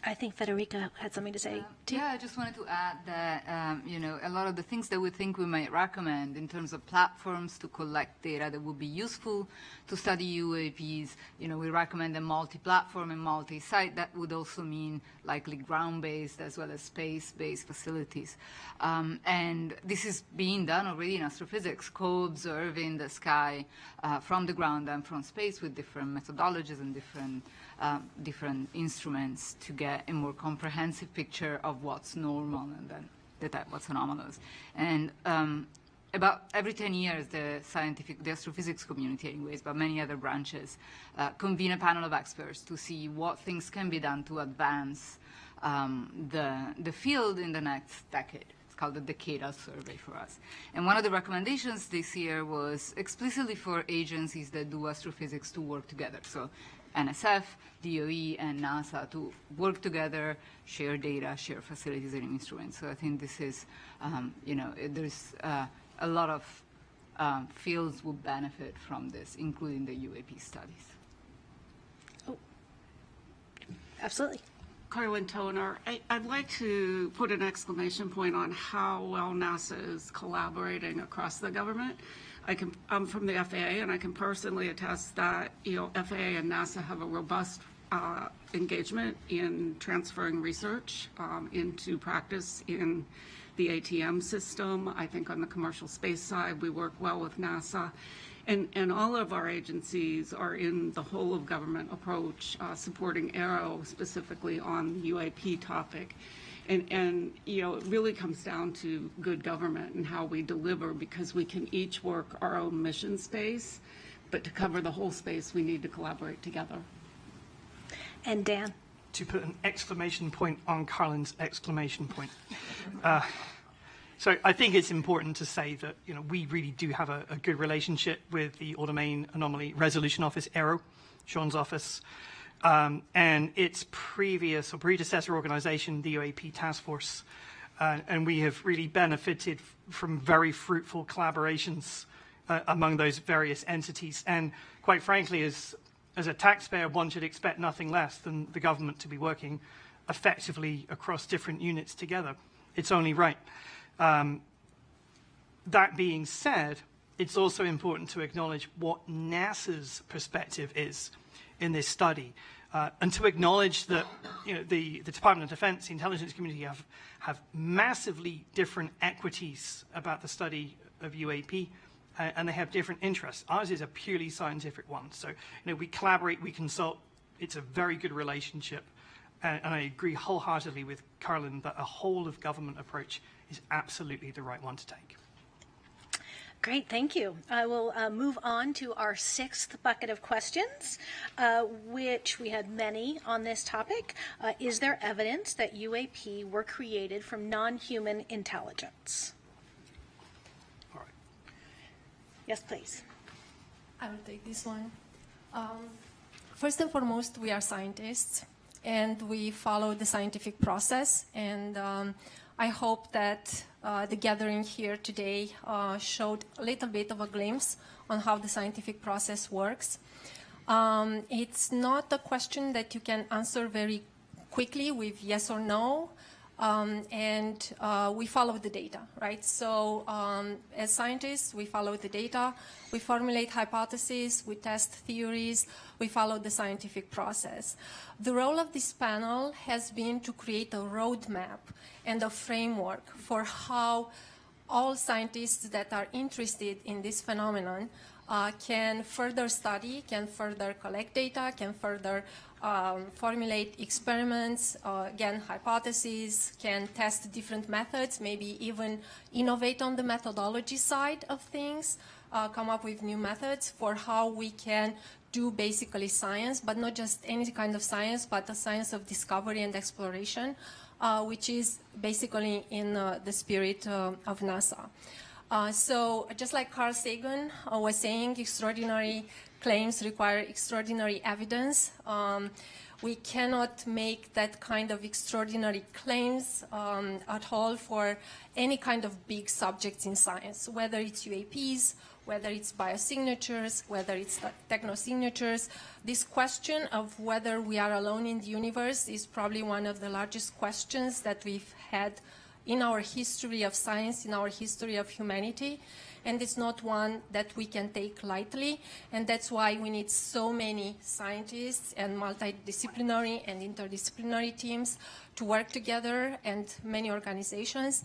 I think Federica had something to say, too. Yeah, I just wanted to add that, a lot of the things that we think we might recommend in terms of platforms to collect data that would be useful to study UAPs, we recommend a multi-platform and multi-site. That would also mean likely ground-based as well as space-based facilities. And this is being done already in astrophysics, co-observing the sky from the ground and from space with different methodologies and different instruments to get a more comprehensive picture of what's normal and then detect what's anomalous. And about every 10 years, the astrophysics community anyways, but many other branches, convene a panel of experts to see what things can be done to advance the field in the next decade. It's called the Decadal Survey for us. And one of the recommendations this year was explicitly for agencies that do astrophysics to work together. So NSF, DOE, and NASA to work together, share data, share facilities and instruments. So I think this is, there's a lot of fields will benefit from this, including the UAP studies. Oh, absolutely. Carlin Toner, I'd like to put an exclamation point on how well NASA is collaborating across the government. I'm from the FAA, and I can personally attest that FAA and NASA have a robust engagement in transferring research into practice in the ATM system. I think on the commercial space side, we work well with NASA. And all of our agencies are in the whole of government approach, supporting AARO specifically on the UAP topic. And it really comes down to good government and how we deliver, because we can each work our own mission space, but to cover the whole space, we need to collaborate together. And Dan? To put an exclamation point on Carlin's exclamation point. So I think it's important to say that we really do have a good relationship with the All-domain Anomaly Resolution Office, AARO, Sean's office, and its previous or predecessor organization, the UAP Task Force. And we have really benefited from very fruitful collaborations among those various entities. And quite frankly, as a taxpayer, one should expect nothing less than the government to be working effectively across different units together. It's only right. That being said, it's also important to acknowledge what NASA's perspective is in this study, and to acknowledge that the Department of Defense, the intelligence community have massively different equities about the study of UAP, and they have different interests. Ours is a purely scientific one. So we collaborate, we consult. It's a very good relationship, and I agree wholeheartedly with Carlin that a whole of government approach is absolutely the right one to take. Great, thank you. I will move on to our sixth bucket of questions, which we had many on this topic. Is there evidence that UAP were created from non-human intelligence? All right. Yes, please. I will take this one. First and foremost, we are scientists, and we follow the scientific process, and I hope that the gathering here today showed a little bit of a glimpse on how the scientific process works. It's not a question that you can answer very quickly with yes or no, and we follow the data, right? So as scientists, we follow the data, we formulate hypotheses, we test theories, we follow the scientific process. The role of this panel has been to create a roadmap and a framework for how all scientists that are interested in this phenomenon can further study, can further collect data, can further formulate experiments, again, hypotheses, can test different methods, maybe even innovate on the methodology side of things, come up with new methods for how we can do basically science, but not just any kind of science, but the science of discovery and exploration, which is basically in the spirit of NASA. So just like Carl Sagan was saying, extraordinary claims require extraordinary evidence. We cannot make that kind of extraordinary claims at all for any kind of big subjects in science, whether it's UAPs, whether it's biosignatures, whether it's technosignatures. This question of whether we are alone in the universe is probably one of the largest questions that we've had in our history of science, in our history of humanity. And it's not one that we can take lightly. And that's why we need so many scientists and multidisciplinary and interdisciplinary teams to work together, and many organizations.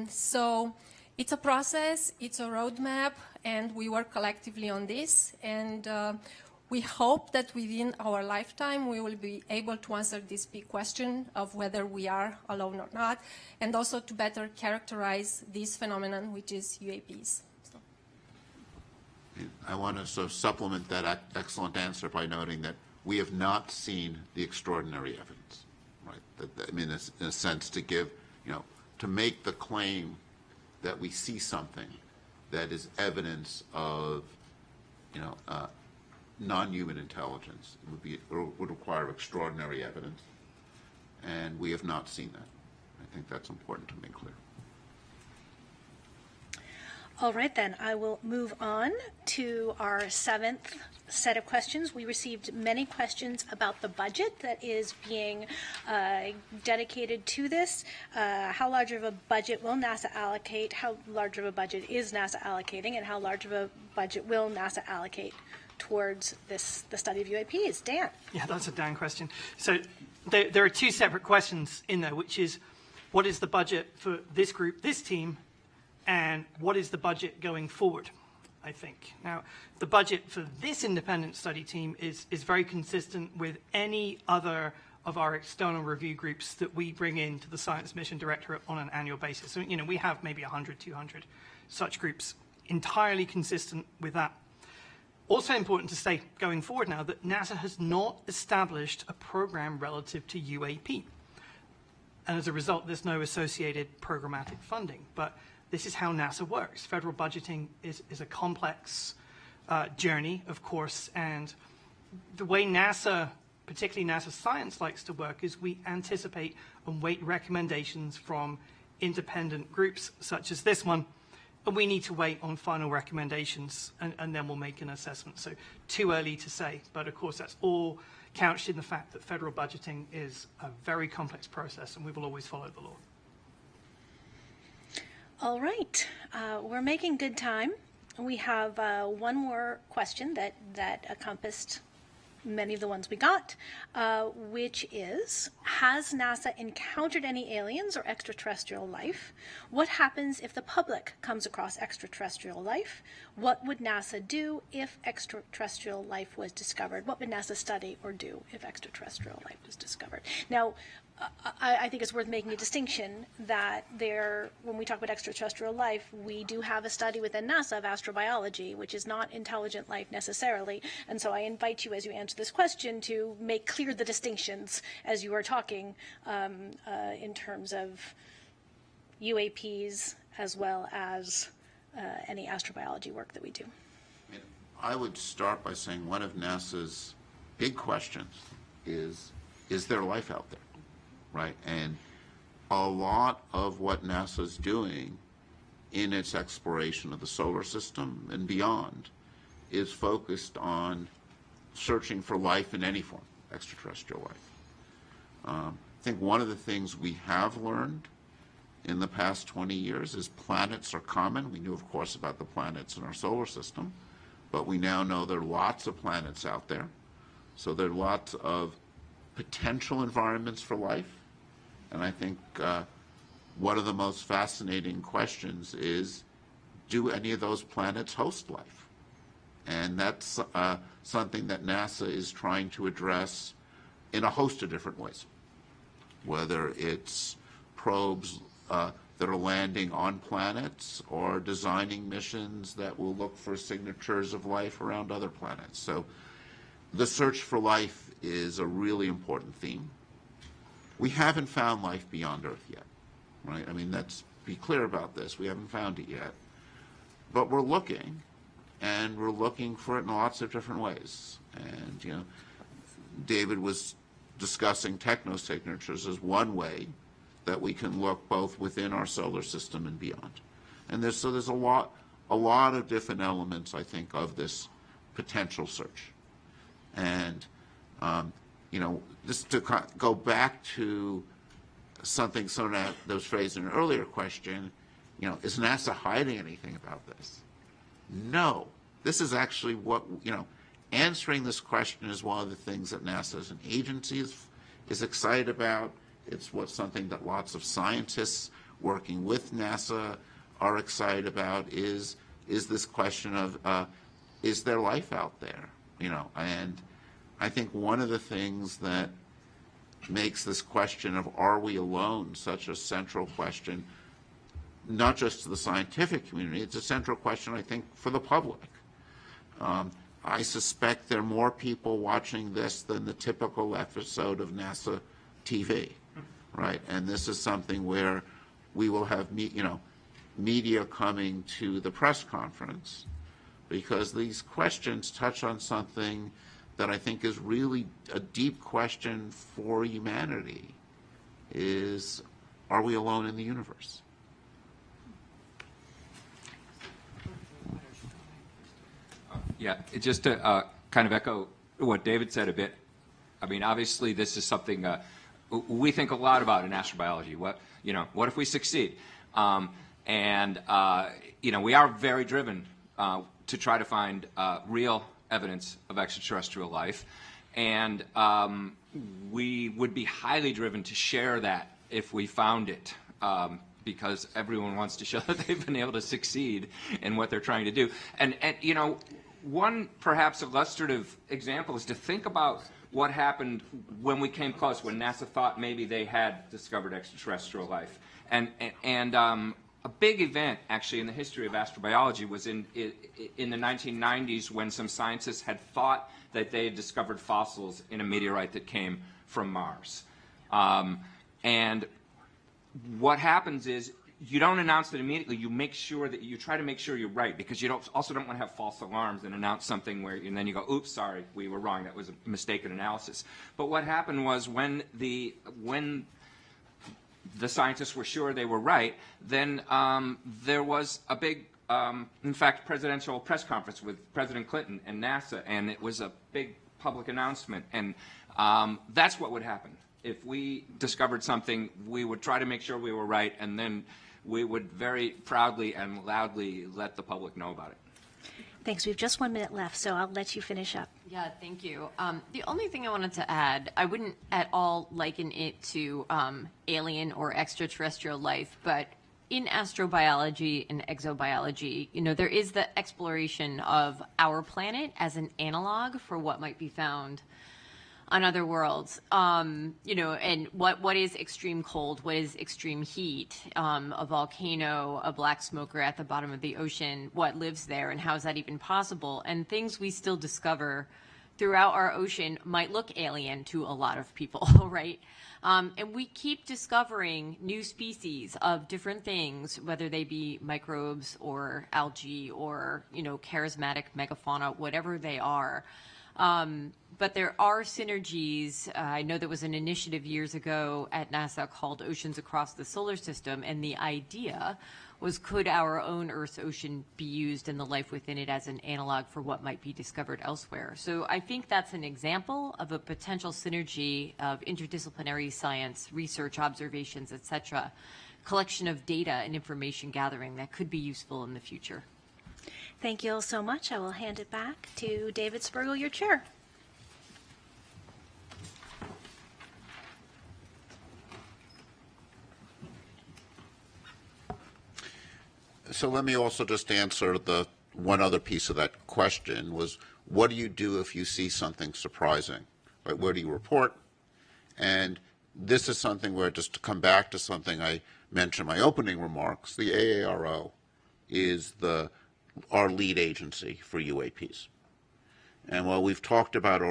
So it's a process, it's a roadmap, and we work collectively on this. And we hope that within our lifetime we will be able to answer this big question of whether we are alone or not, and also to better characterize this phenomenon, which is UAPs. So. I want to sort of supplement that excellent answer by noting that we have not seen the extraordinary evidence, right? I mean, in a sense, to give, to make the claim that we see something that is evidence of, non-human intelligence would require extraordinary evidence, and we have not seen that. I think that's important to make clear. All right, then, I will move on to our seventh set of questions. We received many questions about the budget that is being dedicated to this. How large of a budget will NASA allocate? How large of a budget is NASA allocating? And how large of a budget will NASA allocate towards the study of UAPs? Dan? Yeah, that's a Dan question. So there are two separate questions in there, which is, what is the budget for this group, this team, and what is the budget going forward, I think. Now, the budget for this independent study team is very consistent with any other of our external review groups that we bring into the Science Mission Directorate on an annual basis. So, we have maybe 100, 200 such groups, entirely consistent with that. Also important to say going forward now that NASA has not established a program relative to UAP. And as a result, there's no associated programmatic funding. But this is how NASA works. Federal budgeting is a complex journey, of course, and the way NASA, particularly NASA Science, likes to work is we anticipate and wait recommendations from independent groups such as this one, and we need to wait on final recommendations, and then we'll make an assessment. So too early to say, but of course that's all couched in the fact that federal budgeting is a very complex process, and we will always follow the law. All right, we're making good time. We have one more question that encompassed many of the ones we got, which is, has NASA encountered any aliens or extraterrestrial life? What happens if the public comes across extraterrestrial life? What would NASA do if extraterrestrial life was discovered? What would NASA study or do if extraterrestrial life was discovered? Now, I think it's worth making a distinction that when we talk about extraterrestrial life, we do have a study within NASA of astrobiology, which is not intelligent life necessarily. And so I invite you, as you answer this question, to make clear the distinctions as you are talking in terms of UAPs as well as any astrobiology work that we do. I would start by saying one of NASA's big questions is there life out there? Right, and a lot of what NASA's doing in its exploration of the solar system and beyond is focused on searching for life in any form, extraterrestrial life. I think one of the things we have learned in the past 20 years is planets are common. We knew, of course, about the planets in our solar system, but we now know there are lots of planets out there. So there are lots of potential environments for life. And I think one of the most fascinating questions is, do any of those planets host life? And that's something that NASA is trying to address in a host of different ways, whether it's probes that are landing on planets or designing missions that will look for signatures of life around other planets. So the search for life is a really important theme. We haven't found life beyond Earth yet, right? I mean, let's be clear about this. We haven't found it yet. But we're looking, and we're looking for it in lots of different ways. And, David was discussing technosignatures as one way that we can look both within our solar system and beyond. And there's a lot a lot of different elements, I think, of this potential search. And, you know, just to go back to something that was phrased in an earlier question, you know, is NASA hiding anything about this? No. This is actually what, you know, answering this question is one of the things that NASA as an agency is excited about. It's something that lots of scientists working with NASA are excited about is this question of, is there life out there? You know, and I think one of the things that makes this question of are we alone such a central question, not just to the scientific community, it's a central question, I think, for the public. I suspect there are more people watching this than the typical episode of NASA TV, right? And this is something where we will have, you know, media coming to the press conference because these questions touch on something that I think is really a deep question for humanity is, are we alone in the universe? Yeah, just to kind of echo what David said a bit, I mean, obviously this is something we think a lot about in astrobiology. What if we succeed? And we are very driven to try to find real evidence of extraterrestrial life. And we would be highly driven to share that if we found it. Because everyone wants to show that they've been able to succeed in what they're trying to do. And one perhaps illustrative example is to think about what happened when we came close, when NASA thought maybe they had discovered extraterrestrial life. And a big event, actually, in the history of astrobiology was in the 1990s when some scientists had thought that they had discovered fossils in a meteorite that came from Mars. And what happens is you don't announce it immediately. You make sure that you try to make sure you're right, because you also don't want to have false alarms and announce something and then you go, oops, sorry, we were wrong. That was a mistaken analysis. But what happened was when the scientists were sure they were right, then there was a big, in fact, presidential press conference with President Clinton and NASA, and it was a big public announcement. And that's what would happen. If we discovered something, we would try to make sure we were right, and then we would very proudly and loudly let the public know about it. Thanks. We have just 1 minute left, so I'll let you finish up. Yeah, thank you. The only thing I wanted to add, I wouldn't at all liken it to alien or extraterrestrial life, but in astrobiology and exobiology, there is the exploration of our planet as an analog for what might be found on other worlds, and what is extreme cold, what is extreme heat, a volcano, a black smoker at the bottom of the ocean, what lives there, and how is that even possible? And things we still discover throughout our ocean might look alien to a lot of people, right? And we keep discovering new species of different things, whether they be microbes or algae or, charismatic megafauna, whatever they are. But there are synergies. I know there was an initiative years ago at NASA called Oceans Across the Solar System, and the idea was, could our own Earth's ocean be used and the life within it as an analog for what might be discovered elsewhere? So I think that's an example of a potential synergy of interdisciplinary science, research, observations, etc., collection of data and information gathering that could be useful in the future. Thank you all so much. I will hand it back to David Spergel, your chair. So let me also just answer the one other piece of that question was, what do you do if you see something surprising? Right? Where do you report? And this is something where, just to come back to something I mentioned in my opening remarks, the AARO is our lead agency for UAPs. And while we've talked about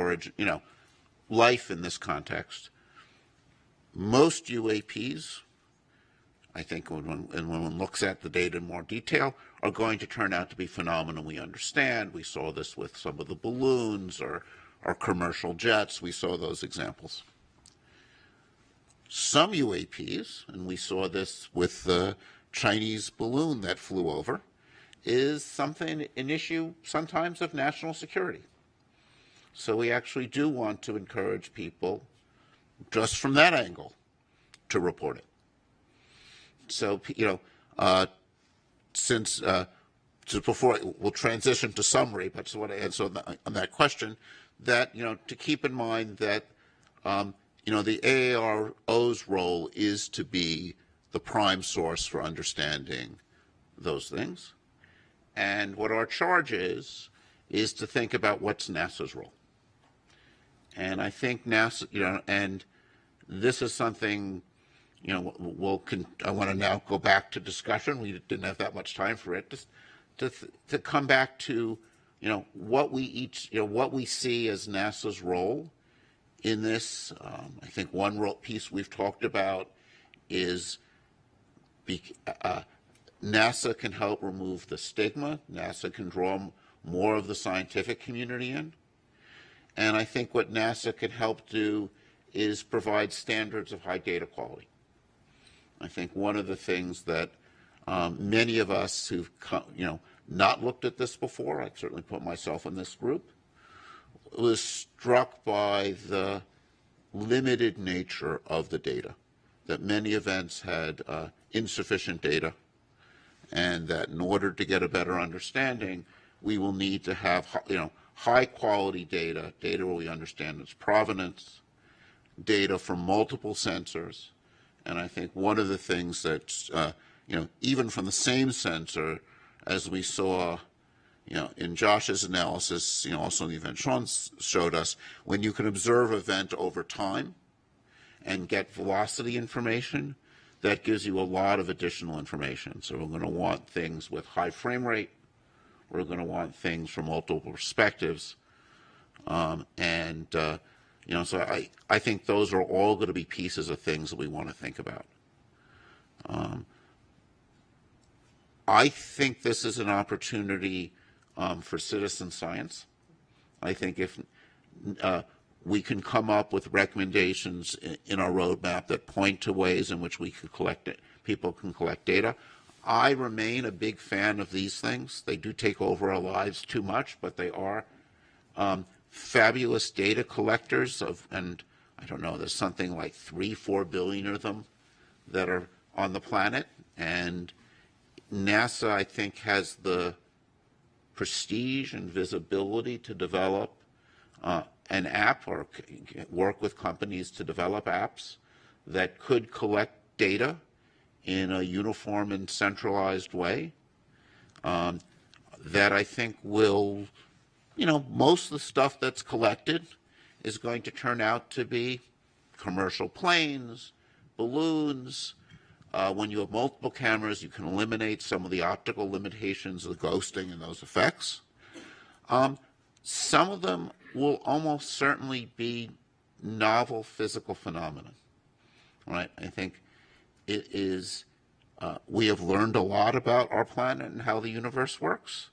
life in this context, most UAPs, I think when one looks at the data in more detail, are going to turn out to be phenomena we understand. We saw this with some of the balloons or commercial jets. We saw those examples. Some UAPs, and we saw this with the Chinese balloon that flew over, is an issue sometimes of national security. So we actually do want to encourage people, just from that angle, to report it. So, just before we'll transition to summary, but just want to answer on that question, that, to keep in mind that, the AARO's role is to be the prime source for understanding those things. And what our charge is to think about what's NASA's role. And I think NASA, and this is something, I want to now go back to discussion. We didn't have that much time for it. Just to come back to, what we see as NASA's role in this. I think one piece we've talked about is NASA can help remove the stigma. NASA can draw more of the scientific community in. And I think what NASA can help do is provide standards of high data quality. I think one of the things that many of us who've not looked at this before, I'd certainly put myself in this group, was struck by the limited nature of the data, that many events had insufficient data, and that in order to get a better understanding, we will need to have high quality data where we understand its provenance, data from multiple sensors. And I think one of the things that, even from the same sensor, as we saw, in Josh's analysis, also in the event Sean showed us, when you can observe an event over time and get velocity information, that gives you a lot of additional information. So we're going to want things with high frame rate. We're going to want things from multiple perspectives. So I think those are all going to be pieces of things that we want to think about. I think this is an opportunity for citizen science. I think if we can come up with recommendations in our roadmap that point to ways in which we could people can collect data. I remain a big fan of these things. They do take over our lives too much, but they are fabulous data collectors and I don't know, there's something like 3-4 billion of them that are on the planet, and NASA, I think, has the prestige and visibility to develop an app or work with companies to develop apps that could collect data in a uniform and centralized way that I think will, most of the stuff that's collected is going to turn out to be commercial planes, balloons. When you have multiple cameras, you can eliminate some of the optical limitations of ghosting and those effects. Some of them will almost certainly be novel physical phenomena, right? I think it is, we have learned a lot about our planet and how the universe works.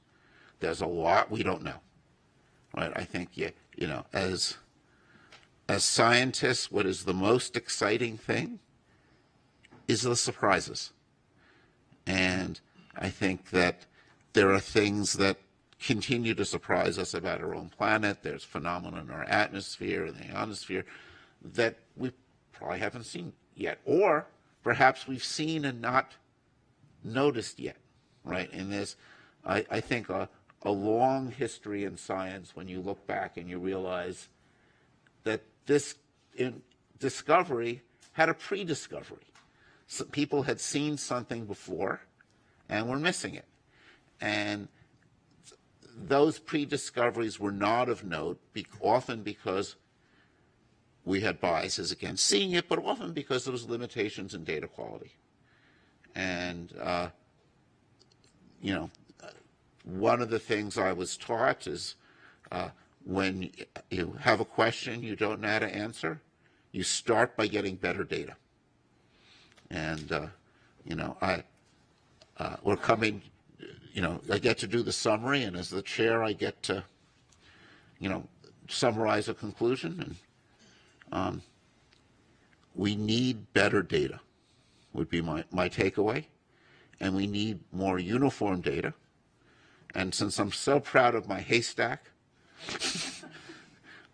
There's a lot we don't know, right? I think, as scientists, what is the most exciting thing is the surprises. And I think that there are things that continue to surprise us about our own planet. There's phenomena in our atmosphere and the ionosphere that we probably haven't seen yet, or perhaps we've seen and not noticed yet, right? And there's, I think, a long history in science when you look back and you realize that this discovery had a pre-discovery. So people had seen something before and were missing it. And those pre-discoveries were not of note, often because we had biases against seeing it, but often because there was limitations in data quality. And, one of the things I was taught is when you have a question you don't know how to answer, you start by getting better data. And, we're coming, I get to do the summary, and as the chair, I get to, summarize a conclusion. And we need better data, would be my takeaway. And we need more uniform data. And since I'm so proud of my haystack,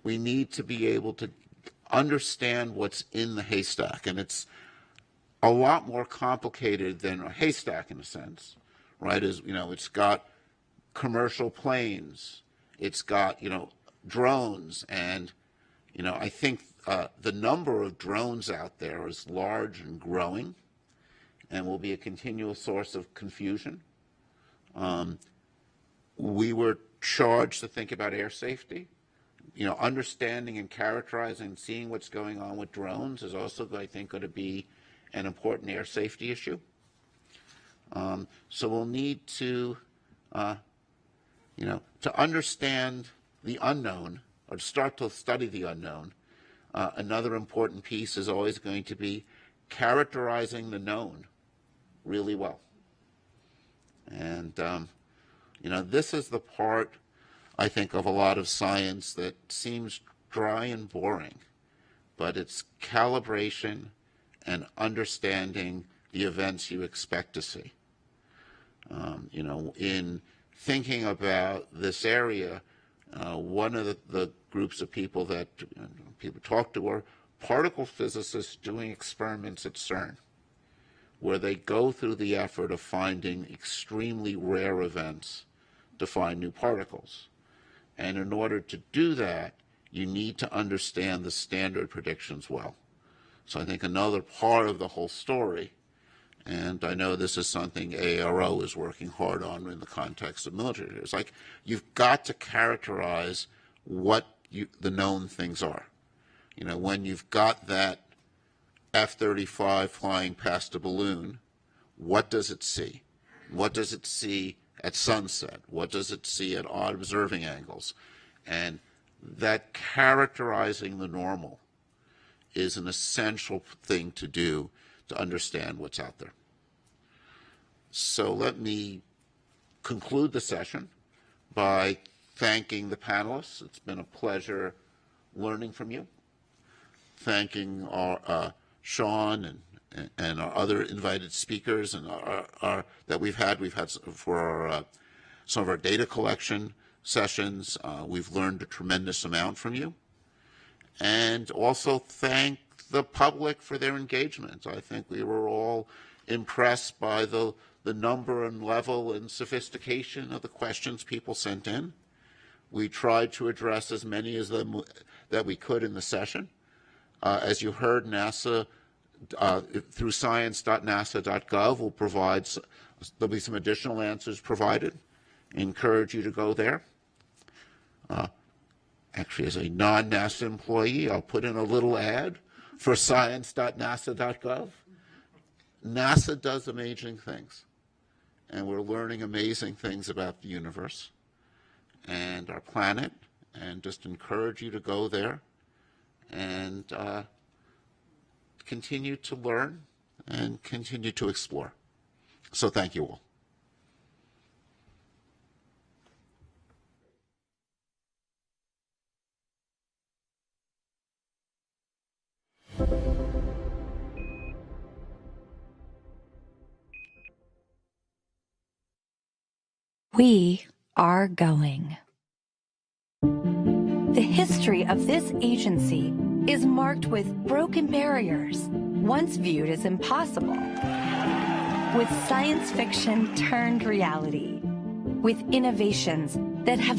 we need to be able to understand what's in the haystack. And it's a lot more complicated than a haystack in a sense, right? It's got commercial planes, it's got, drones, and, I think the number of drones out there is large and growing and will be a continual source of confusion. We were charged to think about air safety. Understanding and characterizing and seeing what's going on with drones is also, I think, going to be an important air safety issue. So we'll need to, to understand the unknown, or to start to study the unknown. Another important piece is always going to be characterizing the known really well. And, this is the part, I think, of a lot of science that seems dry and boring, but it's calibration and understanding the events you expect to see. In thinking about this area, one of the groups of people that people talk to are particle physicists doing experiments at CERN, where they go through the effort of finding extremely rare events to find new particles. And in order to do that, you need to understand the standard predictions well. So I think another part of the whole story, and I know this is something AARO is working hard on in the context of military, it's like you've got to characterize what the known things are. When you've got that F-35 flying past a balloon, what does it see? What does it see at sunset? What does it see at odd observing angles? And that characterizing the normal is an essential thing to do to understand what's out there. So let me conclude the session by thanking the panelists. It's been a pleasure learning from you. Thanking our Sean and our other invited speakers and that we've had for some of our data collection sessions. We've learned a tremendous amount from you. And also thank the public for their engagement. I think we were all impressed by the number and level and sophistication of the questions people sent in. We tried to address as many as them that we could in the session. As you heard, NASA, through science.nasa.gov, will provide, there'll be some additional answers provided. Encourage you to go there. Actually, as a non-NASA employee, I'll put in a little ad for science.nasa.gov. NASA does amazing things, and we're learning amazing things about the universe and our planet, and just encourage you to go there and continue to learn and continue to explore. So thank you all. We are going. The history of this agency is marked with broken barriers, once viewed as impossible, with science fiction turned reality, with innovations that have